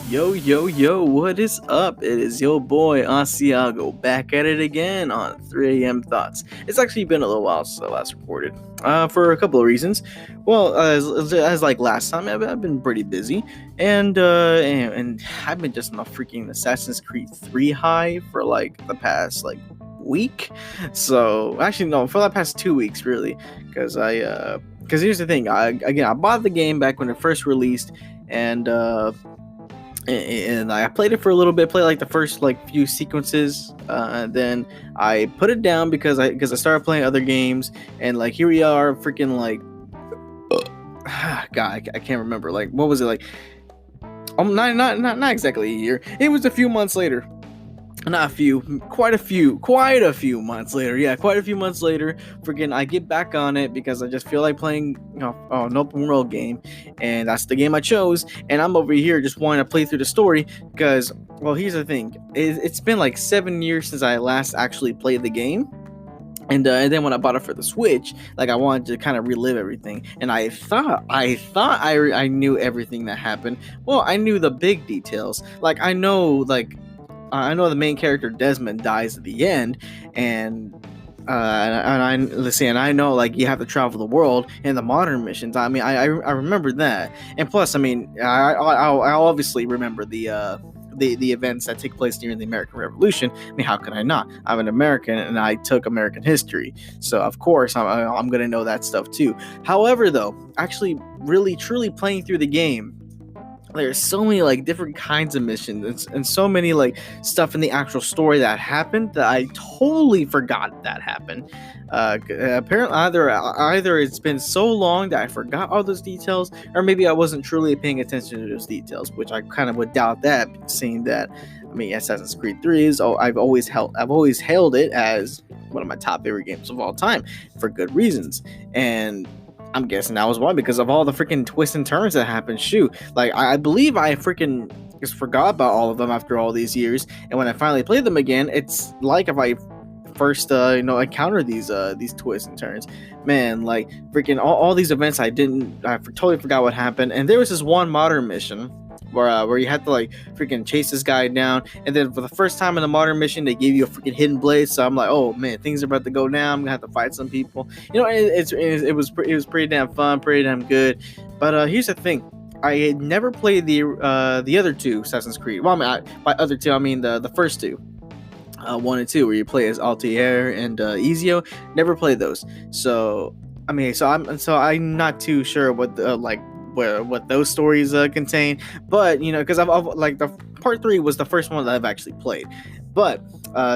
Yo, what is up? It is your boy Asiago back at it again on 3 a.m. Thoughts. It's actually been a little while since I last recorded, for a couple of reasons. Well, as like last time, I've been pretty busy, and I've been just on a freaking Assassin's Creed 3 high for like the past like week. So actually, no, for the past 2 weeks really, because here's the thing. I bought the game back when it first released, and I played it for a little bit, played like the first like few sequences, and then I put it down because I started playing other games, and like here we are, freaking like, God, I can't remember, like what was it like? Not exactly a year. It was a few months later. Not a few, quite a few months later. Yeah, quite a few months later, freaking I get back on it because I just feel like playing, an open world game, and that's the game I chose. And I'm over here just wanting to play through the story because, well, here's the thing: it's been like 7 years since I last actually played the game. And then when I bought it for the Switch, like I wanted to kind of relive everything, and I thought I knew everything that happened. Well, I knew the big details. Like I know the main character Desmond dies at the end, and I know like you have to travel the world in the modern missions. I mean, I remember that, and plus, I mean, I obviously remember the events that take place during the American Revolution. I mean, how could I not? I'm an American, and I took American history, so of course I'm gonna know that stuff too. However, though, actually, really, truly playing through the game, there's so many like different kinds of missions and so many like stuff in the actual story that happened that I totally forgot that happened. Apparently either it's been so long that I forgot all those details, or maybe I wasn't truly paying attention to those details, which I kind of would doubt that, seeing that, I mean, Assassin's Creed 3 is, I've always hailed it as one of my top favorite games of all time for good reasons. And I'm guessing that was why, because of all the freaking twists and turns that happened. Shoot, like I believe I freaking just forgot about all of them after all these years, and when I finally played them again, it's like if I first encountered these twists and turns. Man, like freaking all these events I totally forgot what happened. And there was this one modern mission where you had to like freaking chase this guy down, and then for the first time in the modern mission they gave you a freaking hidden blade. So I'm like, oh man, things are about to go down. I'm gonna have to fight some people. It was pretty damn fun, pretty damn good. But here's the thing: I had never played the other two Assassin's Creed. Well, I mean, by other two I mean the first two. 1 and 2, where you play as Altair and Ezio. Never played those. So I mean, I'm not too sure what what those stories contain, but because I've like the part 3 was the first one that I've actually played. But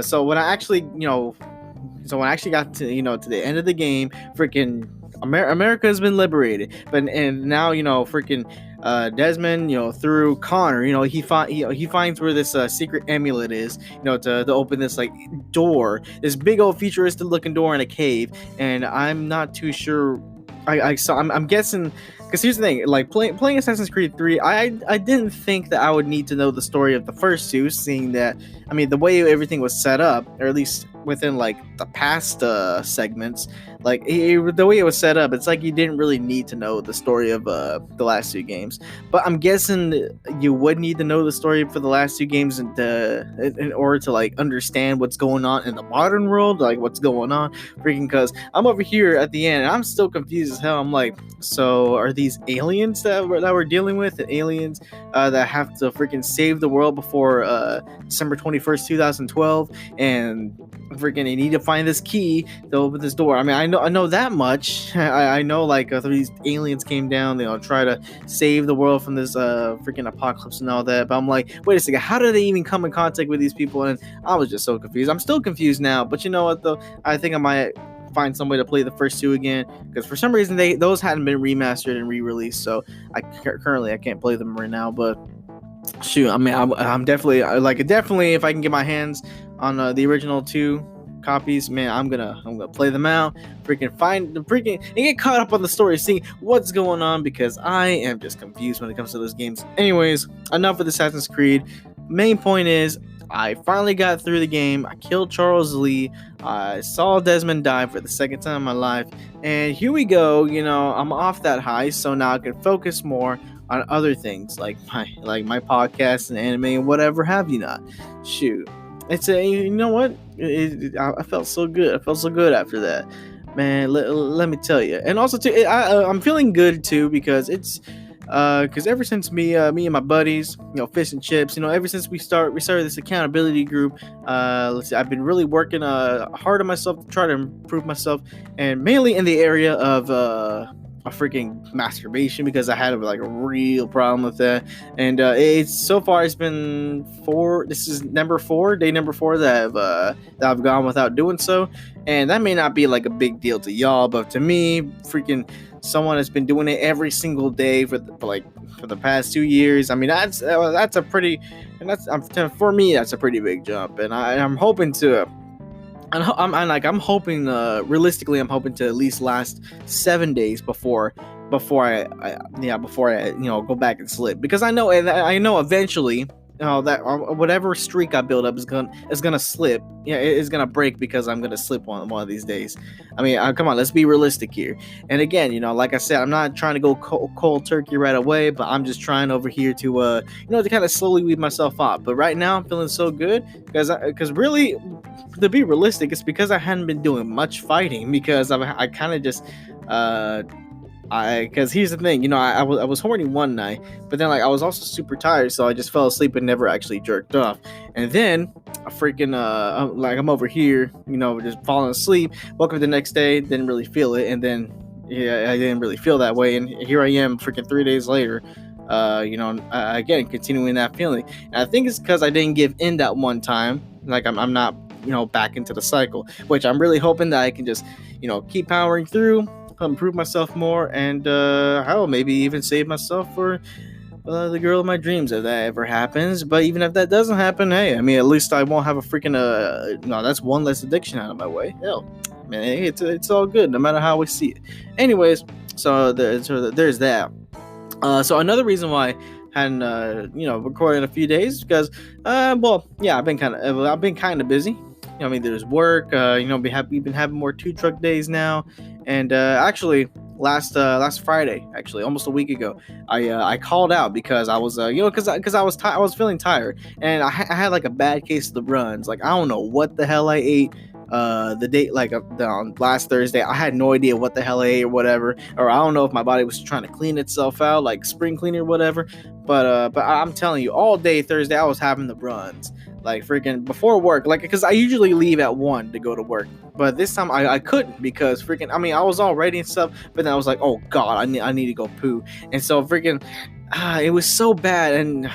so when I actually got to to the end of the game, freaking America has been liberated, and now freaking Desmond, through Connor, he finds where this secret amulet is, to open this like door, this big old futuristic looking door in a cave. And I'm not too sure. I'm guessing, because here's the thing, like playing Assassin's Creed 3, I didn't think that I would need to know the story of the first two, seeing that, I mean, the way everything was set up, or at least within like the past segments, like the way it was set up, it's like you didn't really need to know the story of the last two games. But I'm guessing you would need to know the story for the last two games in order to like understand what's going on in the modern world, like what's going on. Freaking, because I'm over here at the end and I'm still confused as hell. I'm like, so are these aliens that we're dealing with, the aliens that have to freaking save the world before December 21st, 2012, and freaking they need to find this key to open this door? I mean, I know that much. I know like these aliens came down, try to save the world from this freaking apocalypse and all that. But I'm like, wait a second, how did they even come in contact with these people? And I was just so confused. I'm still confused now, but you know what though? I think I might find some way to play the first two again, because for some reason those hadn't been remastered and re-released, so I can't play them right now. But shoot, I mean, I'm definitely if I can get my hands on the original 2 copies, man, I'm gonna play them out, and get caught up on the story, seeing what's going on, because I am just confused when it comes to those games. Anyways, enough with Assassin's Creed. Main point is, I finally got through the game. I killed Charles Lee. I saw Desmond die for the second time in my life. And here we go. I'm off that high, so now I can focus more on other things like my podcast and anime and whatever have you not. Shoot, it's you know what? I felt so good. I felt so good after that, man. Let me tell you. And also too, I'm feeling good too because it's. Because ever since me and my buddies, fish and chips, ever since we started this accountability group, let's see, I've been really working hard on myself to try to improve myself, and mainly in the area of a freaking masturbation, because I had a real problem with that. And it's been this is day number 4 that I've gone without doing so, and that may not be like a big deal to y'all, but to me, freaking someone has been doing it every single day for the past 2 years. I mean, that's a pretty, and for me, that's a pretty big jump, and I'm hoping to. I'm hoping, realistically, I'm hoping to at least last 7 days before I go back and slip, because I know eventually, that whatever streak I build up is gonna slip. Yeah, it's gonna break because I'm gonna slip one of these days. I mean, come on, let's be realistic here. And again, like I said, I'm not trying to go cold turkey right away, but I'm just trying over here to to kind of slowly weed myself off. But right now, I'm feeling so good because really, to be realistic, it's because I hadn't been doing much fighting, because I kind of just because here's the thing, I was horny one night, but then I was also super tired, so I just fell asleep and never actually jerked off. And then I freaking I'm over here, just falling asleep. Woke up the next day, didn't really feel it, and then I didn't really feel that way, and here I am, freaking 3 days later. Again, continuing that feeling. And I think it's because I didn't give in that one time. I'm not, back into the cycle, which I'm really hoping that I can just, keep powering through, improve myself more, and hell, maybe even save myself for the girl of my dreams if that ever happens. But even if that doesn't happen, hey, I mean, at least I won't have a freaking that's one less addiction out of my way. Hell, man, it's all good no matter how we see it. Anyways, so there's that. So another reason why I hadn't recorded in a few days, because I've been kind of busy. I mean, there's work. We've been having more 2 truck days now, and actually last Friday, actually almost a week ago, I called out because I was because I was feeling tired, and I had like a bad case of the runs. I don't know what the hell I ate. The date on last Thursday, I had no idea what the hell I ate or whatever, or I don't know if my body was trying to clean itself out, like spring cleaner or whatever. But I'm telling you, all day Thursday I was having the runs, freaking before work, because I usually leave at 1 to go to work, but this time I couldn't, because freaking, I mean, I was all ready and stuff, but then I was like, oh god, I need to go poo, and so freaking it was so bad. And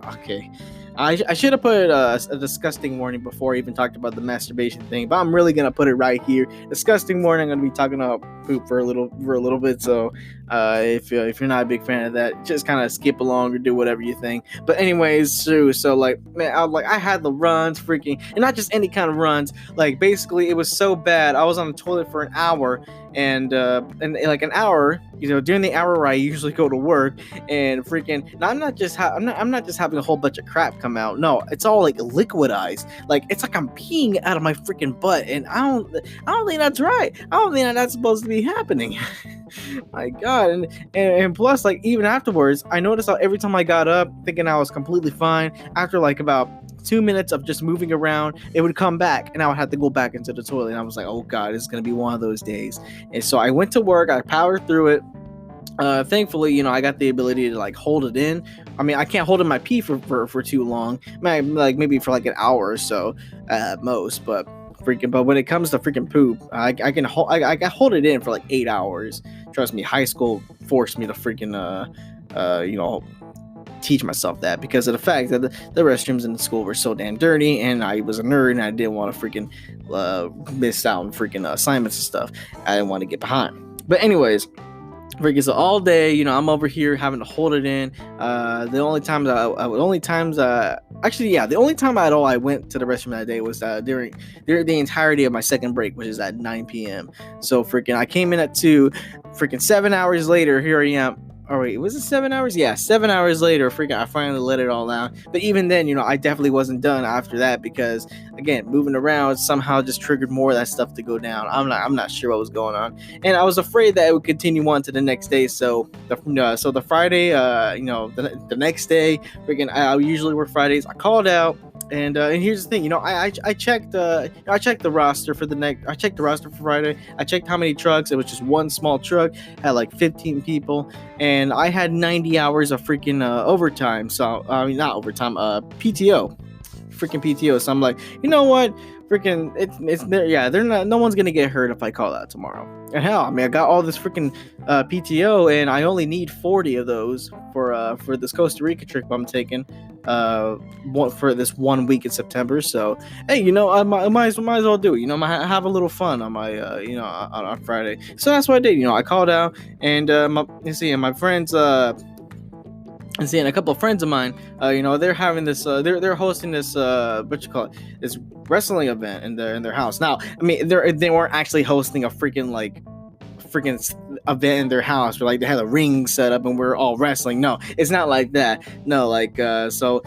okay, I should have put a disgusting warning before I even talked about the masturbation thing, but I'm really gonna put it right here. Disgusting warning. I'm gonna be talking about poop for a little bit. So if you're not a big fan of that, just kind of skip along or do whatever you think. But anyways, so man, I had the runs, freaking, and not just any kind of runs. Basically, it was so bad. I was on the toilet for an hour, and an hour, during the hour where I usually go to work, and freaking, I'm not just having a whole bunch of crap come out. No, it's all liquidized. It's like I'm peeing out of my freaking butt, and I don't think that's right. I don't think that's supposed to be happening. My god. And plus, even afterwards, I noticed how every time I got up thinking I was completely fine, after about 2 minutes of just moving around, it would come back, and I would have to go back into the toilet, and I was like, oh god, it's gonna be one of those days. And so I went to work, I powered through it. Thankfully, I got the ability to hold it in. I mean, I can't hold in my pee for too long, maybe for an hour or so at most, but when it comes to freaking poop, I can hold it in for 8 hours. Trust me, high school forced me to freaking teach myself that, because of the fact that the restrooms in the school were so damn dirty, and I was a nerd, and I didn't want to freaking miss out on freaking assignments and stuff. I didn't want to get behind. But anyways, freaking, so all day, I'm over here having to hold it in. The only time at all I went to the restroom that day was during the entirety of my second break, which is at 9 p.m. So freaking, I came in at 2. Freaking 7 hours later, here I am Or wait, was it 7 hours? Yeah, 7 hours later, freaking, I finally let it all out. But even then, I definitely wasn't done after that because, again, moving around somehow just triggered more of that stuff to go down. I'm not sure what was going on, and I was afraid that it would continue on to the next day. So the Friday, the next day, freaking, I usually work Fridays. I called out. And here's the thing, I checked I checked the roster for I checked the roster for Friday. I checked how many trucks. It was just one small truck, had like 15 people, and I had 90 hours of freaking overtime. So I mean, not overtime, PTO, freaking PTO. So I'm like, you know what, freaking, it's there. Yeah, they're not. No one's gonna get hurt if I call out tomorrow. And hell, I mean, I got all this freaking PTO, and I only need 40 of those for this Costa Rica trip I'm taking. For this 1 week in September. So hey, I might as well do it. Have a little fun on my on Friday. So that's what I did. I called out, and my friends and a couple of friends of mine, they're having this, they're hosting this, this wrestling event in their house. Now, I mean, they weren't actually hosting a freaking event in their house where like they had a ring set up and we're all wrestling. No, it's not like that. No, like so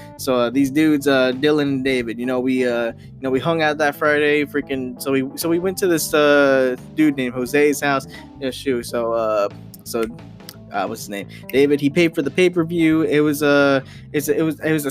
these dudes, Dylan and David, we hung out that Friday. Freaking, so we went to this dude named Jose's house. What's his name? David. He paid for the pay-per-view. It was a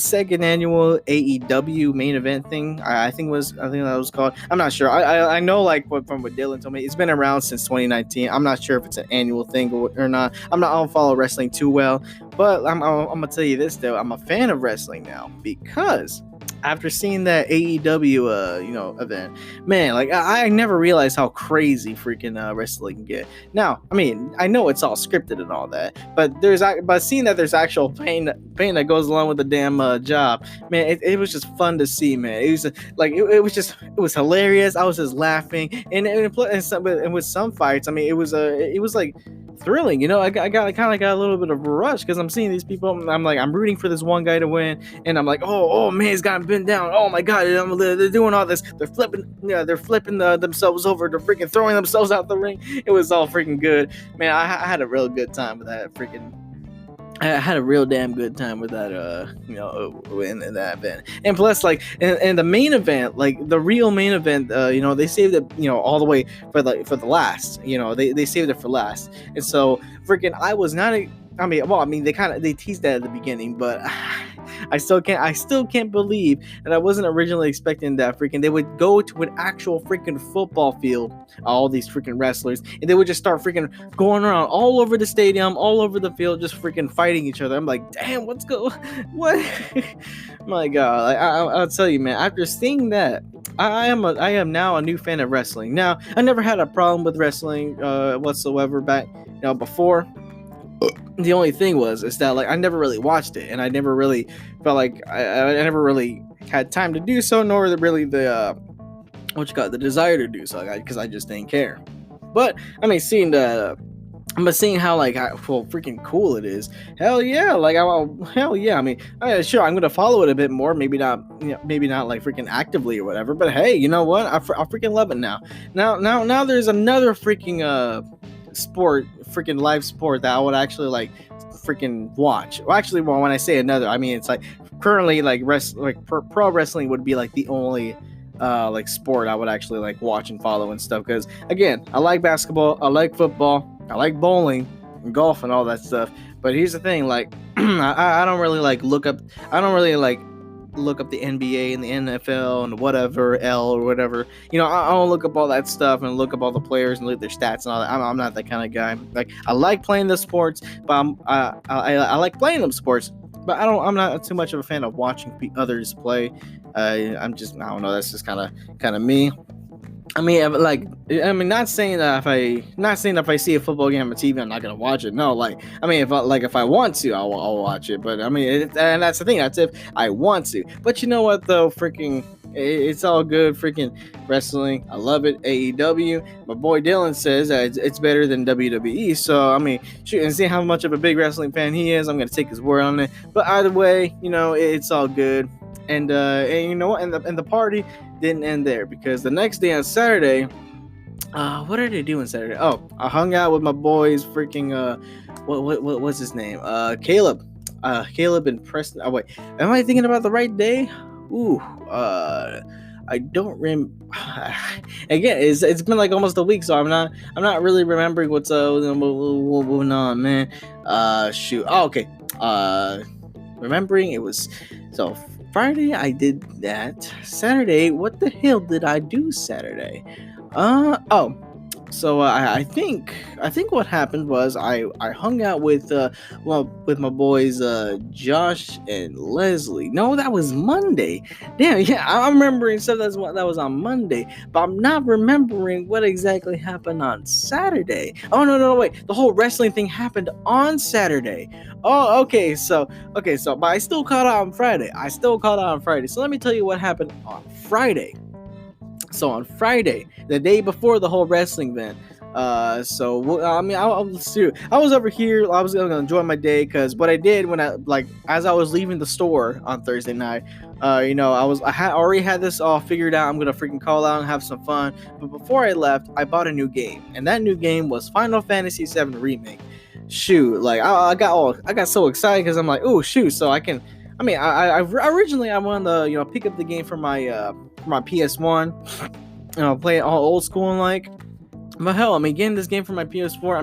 second annual AEW main event thing. I think that was called. I'm not sure. I know, like, from what Dylan told me, it's been around since 2019. I'm not sure if it's an annual thing or not. I don't follow wrestling too well, but I'm gonna tell you this though. I'm a fan of wrestling now because after seeing that AEW event, man, like I never realized how crazy freaking wrestling can get. Now, I mean, I know it's all scripted and all that, but seeing that there's actual pain that goes along with the damn job, man, it was just fun to see, man. It was like it was hilarious. I was just laughing, and with some fights, I mean, it was like thrilling. I kind of got a little bit of a rush because I'm seeing these people. I'm rooting for this one guy to win, and I'm like, oh man, he's got been down. Oh my god, they're doing all this. They're flipping themselves over. They're freaking throwing themselves out the ring. It was all freaking good, man. I had a real good time with that freaking. I had a real damn good time with that, in that event. And plus, like, in the main event, like the real main event, they saved it, all the way for the last. They saved it for last. And so, freaking, I was not. They teased that at the beginning, but I still can't believe that I wasn't originally expecting that freaking they would go to an actual freaking football field, all these freaking wrestlers, and they would just start freaking going around all over the stadium, all over the field, just freaking fighting each other. I'm like, damn, what? My God, I'll tell you, man. After seeing that, I am now a new fan of wrestling. Now, I never had a problem with wrestling whatsoever back before. The only thing is that like I never really watched it, and I never really felt like I never really had time to do so, nor really the the desire to do so, because I just didn't care. But I mean, seeing how freaking cool it is. Hell yeah, hell yeah. I mean, sure, I'm gonna follow it a bit more. Maybe not like freaking actively or whatever. But hey, you know what? I freaking love it now. Now there's another freaking freaking live sport that I would actually like freaking watch. Well, actually, when I say another, I mean it's like currently like pro wrestling would be like the only like sport I would actually like watch and follow and stuff. Because again, I like basketball, I like football, I like bowling and golf and all that stuff. But here's the thing, like I don't really like look up. I don't really like look up the NBA and the NFL and whatever or whatever. I don't look up all that stuff and look up all the players and look at their stats and all that. I'm not that kind of guy. Like I like playing the sports, but I like playing them sports, but I'm not too much of a fan of watching others play. I don't know. That's just kind of me. I mean, not saying that if I see a football game on TV, I'm not gonna watch it. No, if I want to, I'll watch it. But I mean, and that's the thing. That's if I want to. But you know what, though, freaking, it's all good. Freaking wrestling, I love it. AEW. My boy Dylan says that it's better than WWE. So I mean, shoot, and see how much of a big wrestling fan he is. I'm gonna take his word on it. But either way, it's all good. And you know what? And the party didn't end there, because the next day on Saturday, What did I do on Saturday? Oh, I hung out with my boys. Freaking what's his name? Caleb. Caleb and Preston. Oh wait, am I thinking about the right day? Ooh, I don't Again, it's been like almost a week, so I'm not really remembering what's going on, man. Shoot. Oh, okay. Remembering it was so Friday I did that. Saturday, what the hell did I do Saturday? Oh, so I think what happened was I hung out with with my boys Josh and Leslie. No, that was Monday. Damn, yeah, I'm remembering stuff that was on Monday, but I'm not remembering what exactly happened on Saturday. Oh no, wait, the whole wrestling thing happened on Saturday. Oh, but I still caught out on Friday. So let me tell you what happened on Friday. So on Friday, the day before the whole wrestling event, I was over here. I was gonna enjoy my day because what I did as I was leaving the store on Thursday night, already had this all figured out. I'm gonna freaking call out and have some fun. But before I left, I bought a new game, and that new game was Final Fantasy VII Remake. Shoot, like I got so excited because I'm like, oh shoot, so I can. I originally I wanted to pick up the game for my PS1, play it all old school and like. But hell, getting this game for my PS4,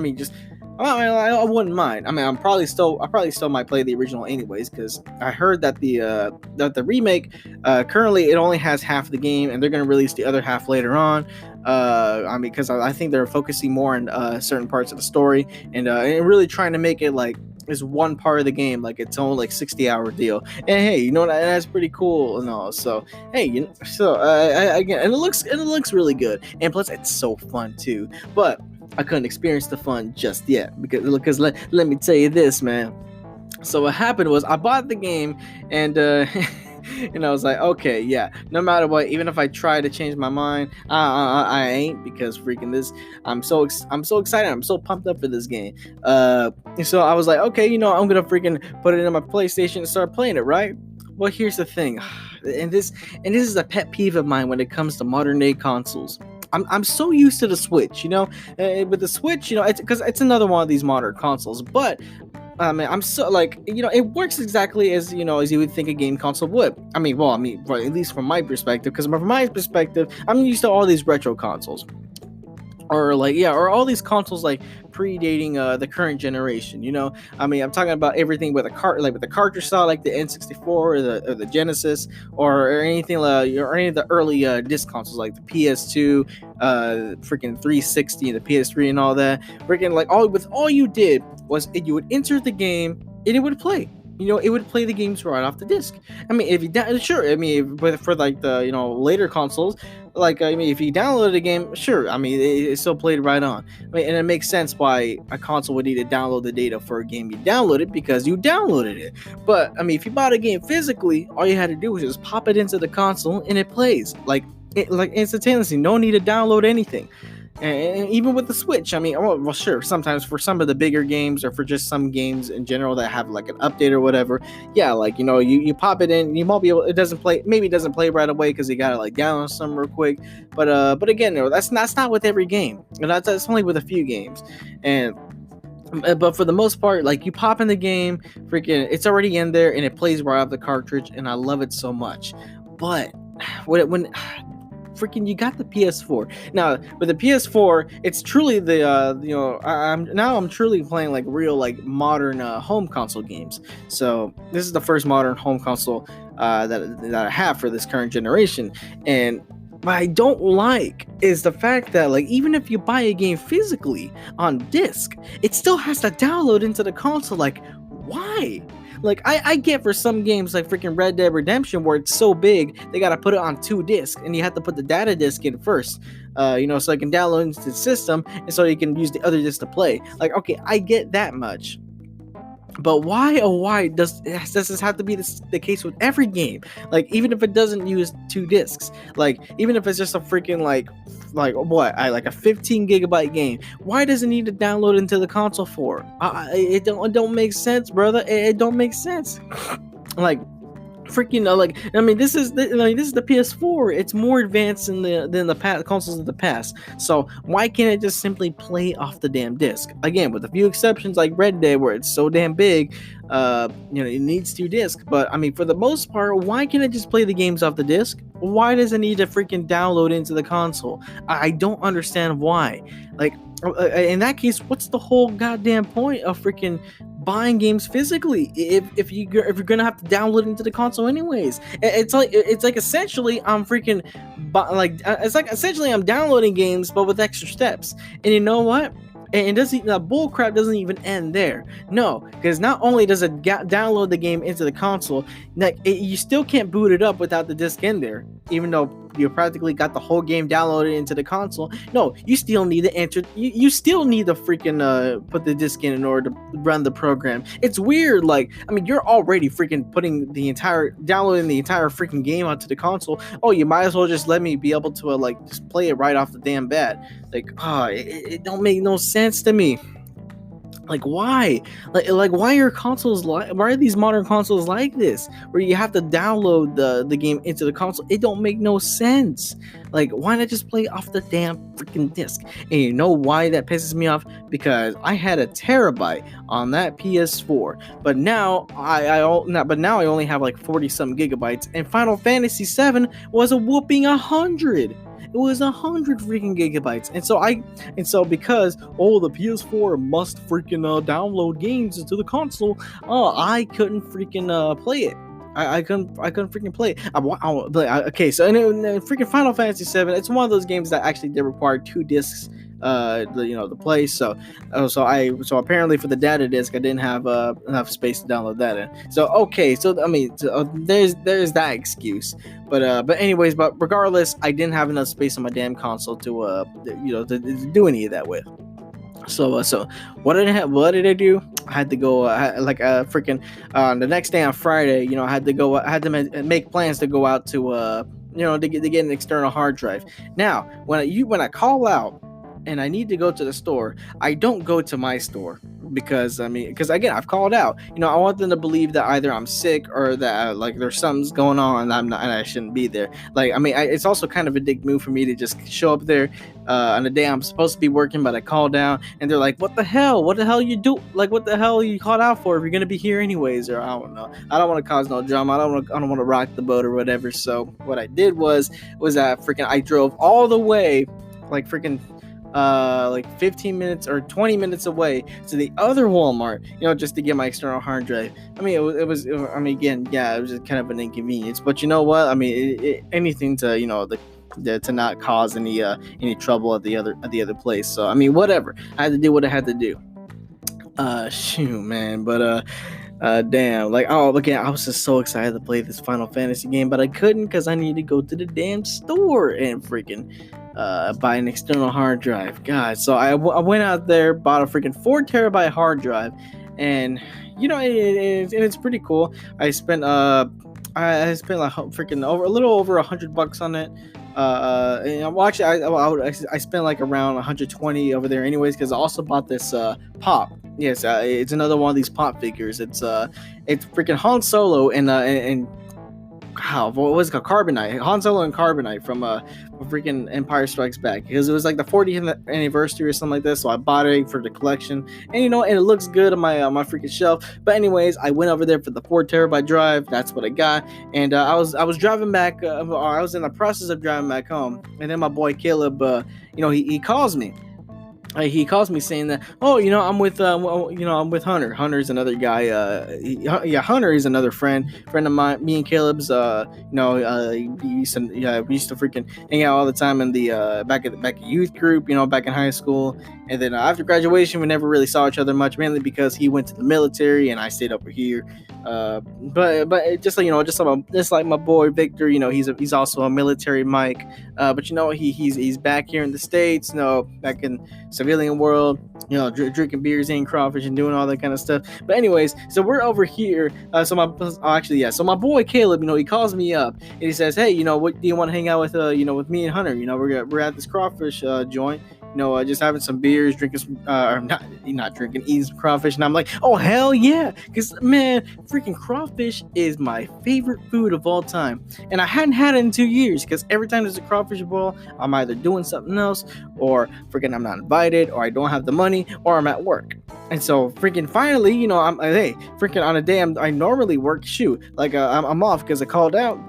I wouldn't mind. I probably still might play the original anyways, because I heard that the remake currently it only has half the game, and they're gonna release the other half later on. Because I think they're focusing more on certain parts of the story and really trying to make it like is one part of the game like its own like 60-hour deal. And hey, you know what, that's pretty cool and all. So hey, again, and it looks really good, and plus it's so fun too. But I couldn't experience the fun just yet because let me tell you this, man. So what happened was I bought the game and and I was like, okay, yeah, no matter what, even if I try to change my mind, I ain't, because freaking this, I'm so excited, I'm so pumped up for this game. So I was like, okay, I'm gonna freaking put it in my PlayStation and start playing it, right? Well, here's the thing, and this is a pet peeve of mine when it comes to modern day consoles. I'm so used to the Switch, with the Switch, it's because it's another one of these modern consoles, but I'm so like, it works exactly as as you would think a game console would. At least from my perspective, because from my perspective, I'm used to all these retro consoles, or all these consoles like predating the current generation. I'm talking about everything with with the cartridge style, like the N64 or the Genesis, or anything or any of the early disc consoles like the PS2, freaking 360, and the PS3 and all that. Freaking like all you did was you would insert the game and it would play. It would play the games right off the disc. If you for like the later consoles, if you downloaded a game, sure. It still played right on. And it makes sense why a console would need to download the data for a game you downloaded, because you downloaded it. But if you bought a game physically, all you had to do was just pop it into the console and it plays like instantaneously. No need to download anything. And even with the Switch, sure, sometimes for some of the bigger games, or for just some games in general that have like an update or whatever, yeah, you pop it in, you won't be able, it doesn't play right away because you gotta like download some real quick. But again, that's not with every game, and that's only with a few games. But for the most part, like, you pop in the game, freaking, it's already in there and it plays right off the cartridge, and I love it so much. But when freaking you got the PS4. Now with the PS4, it's truly the I'm truly playing like real like modern home console games. So this is the first modern home console that I have for this current generation. And what I don't like is the fact that, like, even if you buy a game physically on disc, it still has to download into the console. Like, why? Like, I get for some games like freaking Red Dead Redemption, where it's so big, they gotta put it on 2 discs, and you have to put the data disc in first, so it can download into the system, and so you can use the other disc to play. Like, okay, I get that much. But why does this have to be the case with every game? Like, even if it doesn't use 2 discs, like, even if it's just a freaking like a 15 gigabyte game, why does it need to download into the console for? It don't make sense, brother. It don't make sense. Like, freaking like I mean this is the PS4. It's more advanced than the past consoles of the past. So why can't it just simply play off the damn disc? Again, with a few exceptions like Red Dead, where it's so damn big, it needs 2 discs. But I mean, for the most part, why can't it just play the games off the disc? Why does it need to freaking download into the console? I don't understand why. Like, in that case, what's the whole goddamn point of freaking buying games physically if you're gonna have to download into the console anyways? It's like essentially I'm freaking essentially I'm downloading games but with extra steps. And you know what? And that bullcrap doesn't even end there. No, because not only does it download the game into the console, you still can't boot it up without the disc in there, even though you practically got the whole game downloaded into the console. No, you still need to enter. You still need to freaking put the disc in order to run the program. It's weird. Like, I mean, you're already freaking downloading the entire freaking game onto the console. Oh, you might as well just let me be able to just play it right off the damn bat. Like, it don't make no sense to me. Like, why? Like why are these modern consoles like this, where you have to download the game into the console? It don't make no sense. Like, why not just play off the damn freaking disc? And you know why that pisses me off? Because I had a terabyte on that PS4, but now I only have like 40 some gigabytes, and Final Fantasy VII was a whooping 100. It was 100 freaking gigabytes. And so because the PS4 must freaking download games into the console, I couldn't freaking play it. I couldn't freaking play it. Okay, so freaking Final Fantasy VII, it's one of those games that actually did require 2 discs to play. So apparently for the data disc I didn't have enough space to download that in. So okay, so I mean, there's that excuse. But anyways, but regardless, I didn't have enough space on my damn console to do any of that with. So what did I do? I had to go the next day on Friday, I had to make plans to go out to to get an external hard drive. Now, when I call out and I need to go to the store, I don't go to my store because again, I've called out. I want them to believe that either I'm sick or that there's something's going on and I shouldn't be there. It's also kind of a dick move for me to just show up there on the day I'm supposed to be working, but I call down and they're like, "What the hell? What the hell you do? What the hell you called out for if you're gonna be here anyways?" Or I don't know. I don't want to cause no drama. I don't want to rock the boat or whatever. So what I did was that I drove all the way 15 minutes or 20 minutes away to the other Walmart, just to get my external hard drive. It was just kind of an inconvenience, but you know what? Anything to to not cause any trouble at the other place. So whatever. I had to do what I had to do. Shoot, man. But damn, again, I was just so excited to play this Final Fantasy game, but I couldn't because I needed to go to the damn store and freaking buy an external hard drive. God, so I went out there, bought a freaking 4 terabyte hard drive, and it's pretty cool. I spent a little over $100 on it. I spent around 120 over there anyways, because I also bought this pop. Yes, it's another one of these pop figures. It's freaking Han Solo and what was it called? Carbonite. Han Solo and Carbonite from freaking Empire Strikes Back, because it was the 40th anniversary or something like this. So I bought it for the collection, and and it looks good on my freaking shelf. But anyways, I went over there for the 4 terabyte drive. That's what I got, and I was driving back. I was in the process of driving back home, and then my boy Caleb, he calls me. He calls me saying that, I'm with Hunter. Hunter's another guy. Hunter is another friend of mine. Me and Caleb's. We used to freaking hang out all the time in the back at youth group. Back in high school, and then after graduation, we never really saw each other much, mainly because he went to the military and I stayed over here. But just like my boy Victor, he's also a military Mike. But he's back here in the States. Back in civilian world, drinking beers, eating crawfish, and doing all that kind of stuff. But anyways, so we're over here. So my boy Caleb, he calls me up and he says, "Hey, what do you want to hang out with? With me and Hunter? We're at this crawfish joint. just having some beers, drinking some, or not drinking, eating some crawfish, and I'm like, oh hell yeah, because man, freaking crawfish is my favorite food of all time, and I hadn't had it in 2 years because every time there's a crawfish boil, I'm either doing something else, or freaking I'm not invited, or I don't have the money, or I'm at work. And so freaking finally, I'm hey, freaking on a day I normally work, I'm off because I called out.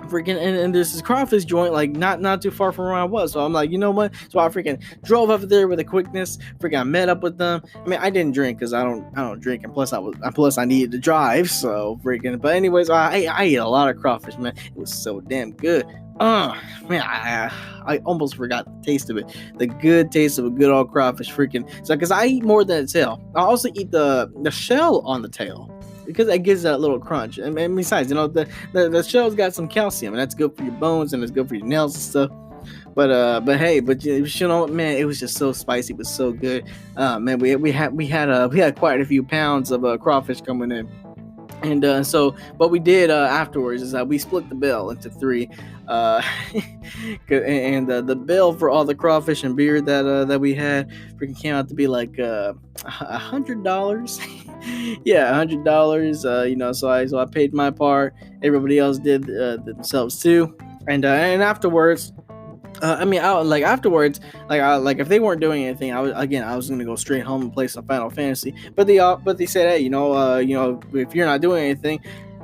Freaking and there's this crawfish joint like not too far from where I was, so I'm like, you know what? So I freaking drove up there with a quickness. Freaking I met up with them. I mean, I didn't drink because I don't drink, and plus I needed to drive. So freaking. But anyways, I ate a lot of crawfish, man. It was so damn good. Man, I almost forgot the taste of it. The good taste of a good old crawfish, freaking. So because I eat more than the tail, I also eat the shell on the tail, because it gives that little crunch. And besides, the shell's got some calcium, and that's good for your bones, and it's good for your nails and stuff. But man, it was just so spicy, but so good. Man, we had quite a few pounds of crawfish coming in. And so what we did afterwards is that we split the bill into 3, and the bill for all the crawfish and beer that we had freaking came out to be like $100. Yeah, $100. So I paid my part. Everybody else did themselves too. And afterwards. Afterwards, if they weren't doing anything, I was gonna go straight home and play some Final Fantasy. But they said, hey, if you're not doing anything,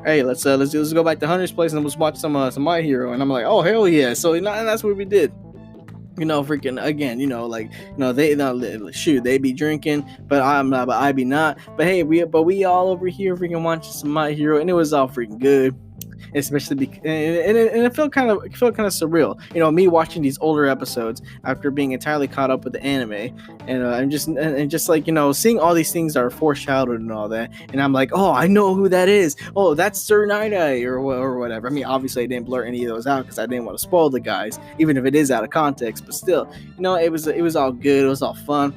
hey, let's go back to Hunter's place and let's watch some My Hero. And I'm like, oh hell yeah! So and that's what we did. Freaking again, they be drinking, but I be not. But hey, we all over here freaking watching some My Hero, and it was all freaking good. Especially it felt kind of surreal, me watching these older episodes after being entirely caught up with the anime, and just like seeing all these things that are foreshadowed and all that, and I'm like, oh, I know who that is. Oh, that's Sir Night-Eye or whatever. I mean, obviously I didn't blur any of those out because I didn't want to spoil the guys, even if it is out of context. But still, it was all good. It was all fun.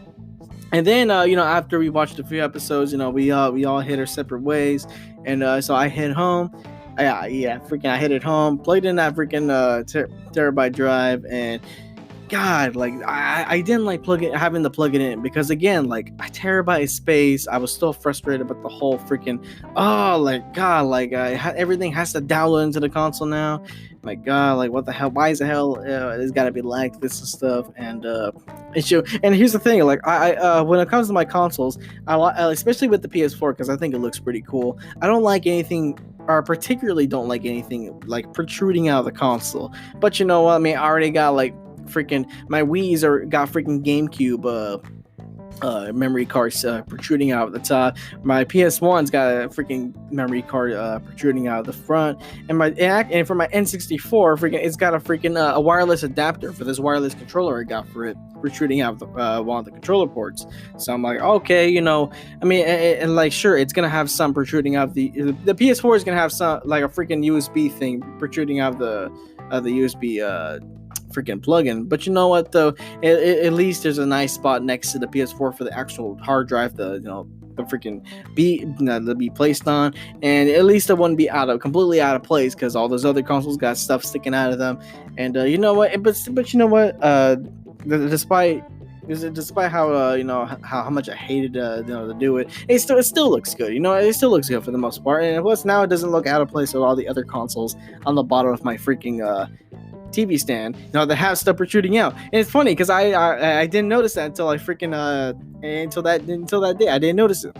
And then, after we watched a few episodes, we all hit our separate ways, and so I head home. Freaking I headed home, plugged in that freaking terabyte drive, and God, like I didn't like having to plug it in, because again, like a terabyte of space, I was still frustrated with the whole freaking everything has to download into the console now. My God, like what the hell? Why is the hell it's got to be like this and stuff? And and here's the thing, like I when it comes to my consoles, especially with the PS4, because I think it looks pretty cool. I don't like anything, or particularly don't like anything like protruding out of the console. But you know what? I mean, I already got like freaking my Wii's got freaking GameCube memory cards protruding out of the top. My PS1's got a freaking memory card protruding out of the front, and for my N64, freaking it's got a freaking a wireless adapter for this wireless controller I got for it protruding out of one of the controller ports. So I'm like, okay, I mean, and like, sure, it's gonna have some protruding out of the PS4 is gonna have some like a freaking USB thing protruding out of the USB freaking plug-in. But you know what though, at least there's a nice spot next to the PS4 for the actual hard drive the freaking be placed on, and at least it wouldn't be completely out of place, because all those other consoles got stuff sticking out of them. And you know what, but you know what, despite how how much I hated to do it, it still looks good. It still looks good for the most part. And plus now it doesn't look out of place with all the other consoles on the bottom of my freaking TV stand, that have stuff protruding out. And it's funny because I didn't notice that until I freaking until that day I didn't notice it.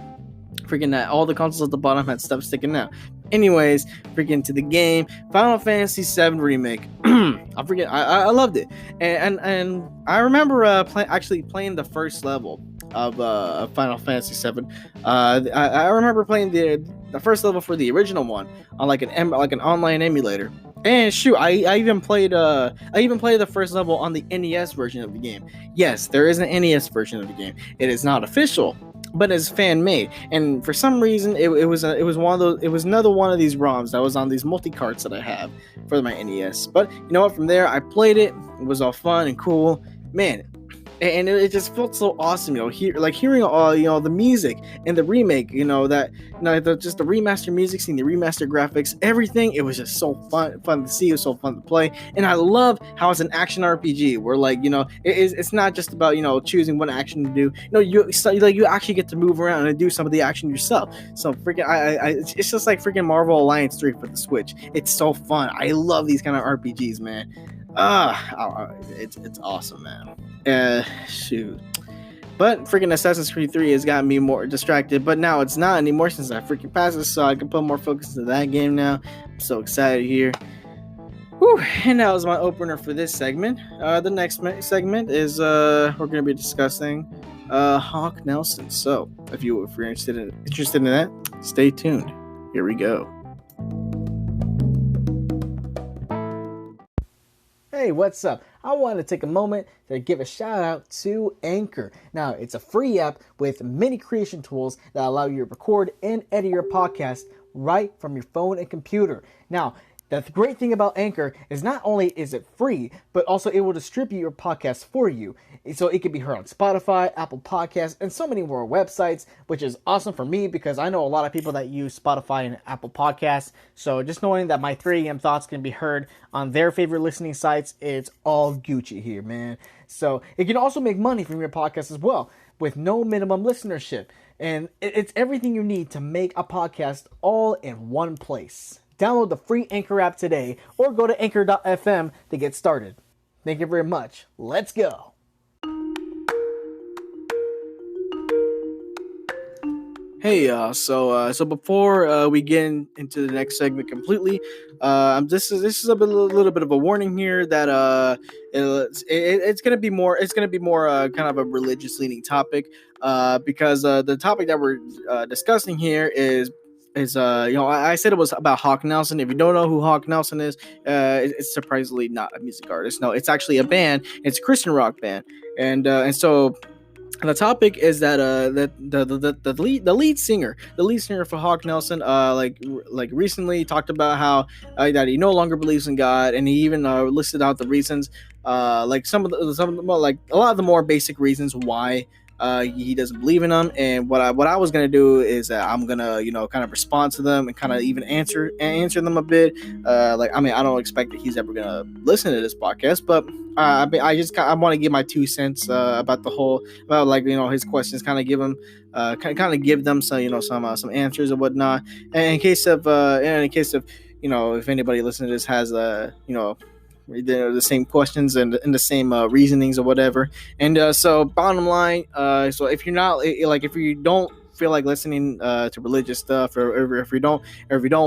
Freaking that all the consoles at the bottom had stuff sticking out. Anyways, freaking to the game, Final Fantasy VII Remake. I loved it, and I remember playing the first level of Final Fantasy VII. I remember playing the first level for the original one on like an online emulator. And shoot, I even played the first level on the NES version of the game. Yes, there is an NES version of the game. It is not official, but it's fan made. And for some reason, it was another one of these ROMs that was on these multi carts that I have for my NES. But you know what? From there, I played it. It was all fun and cool. Man, and it just felt so awesome, hearing all the music and the remake, just the remaster music, seeing the remaster graphics, everything. It was just so fun to see. It was so fun to play, and I love how it's an action RPG where it's not just about choosing what action to do. You actually get to move around and do some of the action yourself. So freaking, it's just like freaking Marvel Alliance 3 for the Switch. It's so fun. I love these kind of RPGs, man. It's awesome, man. Shoot. But freaking Assassin's Creed 3 has gotten me more distracted, but now it's not anymore since I freaking passed it, so I can put more focus into that game now. I'm so excited here. Whew, and that was my opener for this segment. The next segment is we're going to be discussing Hawk Nelson. So if you're interested in that, stay tuned. Here we go. Hey, what's up? I wanted to take a moment to give a shout out to Anchor. Now, it's a free app with many creation tools that allow you to record and edit your podcast right from your phone and computer. Now, the great thing about Anchor is not only is it free, but also it will distribute your podcast for you. So it can be heard on Spotify, Apple Podcasts, and so many more websites, which is awesome for me because I know a lot of people that use Spotify and Apple Podcasts. So just knowing that my 3 AM thoughts can be heard on their favorite listening sites, it's all Gucci here, man. So it can also make money from your podcast as well with no minimum listenership. And it's everything you need to make a podcast all in one place. Download the free Anchor app today or go to anchor.fm to get started. Thank you very much. Let's go. Hey, so before we get into the next segment completely, this is a little bit of a warning here that it's gonna be more kind of a religious leaning topic, because the topic that we're discussing here is I said it was about Hawk Nelson. If you don't know who Hawk Nelson is, it's surprisingly not a music artist. No, it's actually a band. It's a Christian rock band, and so. And the topic is that the lead singer for Hawk Nelson recently talked about how that he no longer believes in God, and he even listed out the reasons, some of the more, like a lot of the more basic reasons why he doesn't believe in them. And what I was gonna do is I'm gonna kind of respond to them and kind of even answer them a bit. I don't expect that he's ever gonna listen to this podcast, but I want to give my 2 cents about the whole his questions, kind of give him some answers and whatnot. And in case of if anybody listening to this has the same questions and the same reasonings or whatever. And so bottom line, so if you're not if you don't feel like listening to religious stuff, or if you don't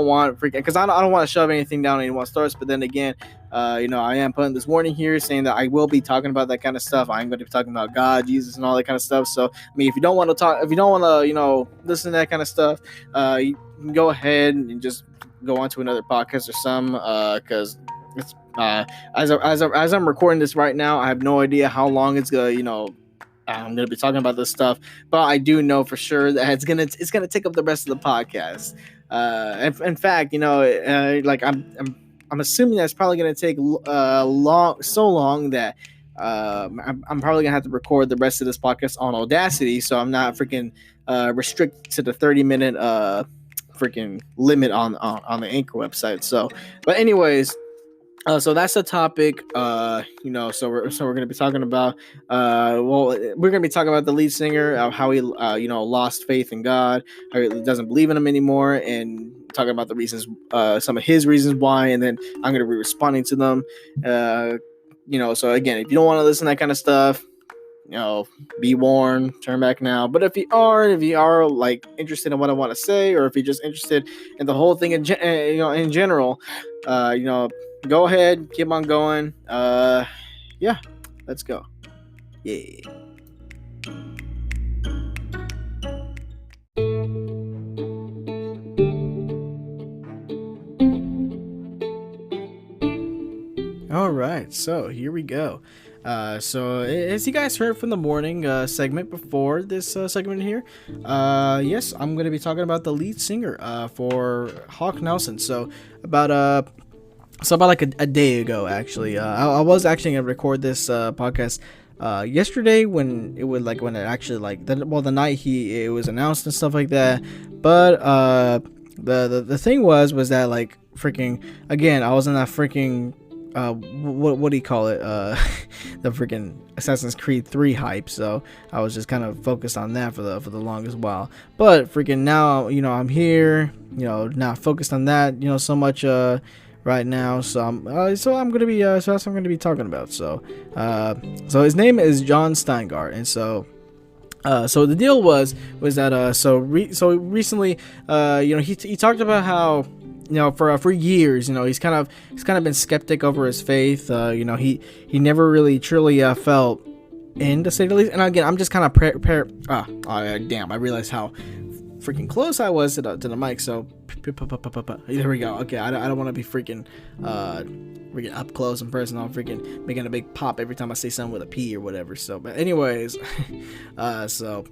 want because I don't want to shove anything down anyone's throats, but then again, I am putting this warning here saying that I will be talking about that kind of stuff. I'm going to be talking about God, Jesus, and all that kind of stuff. So I mean, if you don't want to listen to that kind of stuff, you can go ahead and just go on to another podcast or some, because it's as I'm recording this right now, I have no idea how long it's gonna I'm gonna be talking about this stuff, but I do know for sure that it's gonna take up the rest of the podcast. In fact, I'm assuming that's probably gonna take so long that I'm probably gonna have to record the rest of this podcast on Audacity, so I'm not freaking restricted to the 30-minute freaking limit on the Anchor website. So, but anyways. So that's the topic, so we're going to be talking about, we're going to be talking about the lead singer, how he, lost faith in God, how he doesn't believe in him anymore, and talking about the reasons, some of his reasons why, and then I'm going to be responding to them. So again, if you don't want to listen to that kind of stuff, be warned, turn back now. But if you are like interested in what I want to say, or if you're just interested in the whole thing in general, go ahead, keep on going. Yeah, let's go. Yeah. All right, so here we go. So as you guys heard from the morning segment before this segment here, yes, I'm going to be talking about the lead singer for Hawk Nelson. So about like a day ago, actually, I was actually going to record this podcast yesterday when it was like when it actually like the night it was announced and stuff like that. But the thing was that like freaking again, I was in that freaking what do you call it, the freaking Assassin's Creed 3 hype, so I was just kind of focused on that for the longest while. But freaking now, I'm here, not focused on that, so much right now. So I'm gonna be so that's what I'm gonna be talking about. So his name is Jon Steingard, and so the deal was that recently, he talked about how, for years, he's kind of been skeptic over his faith. He never really truly felt in, to say the least. And again, I'm just kind of damn, I realized how freaking close I was to the mic. So there we go. Okay, I don't want to be freaking up close and personal. I'm freaking making a big pop every time I say something with a P or whatever. So, but anyways, so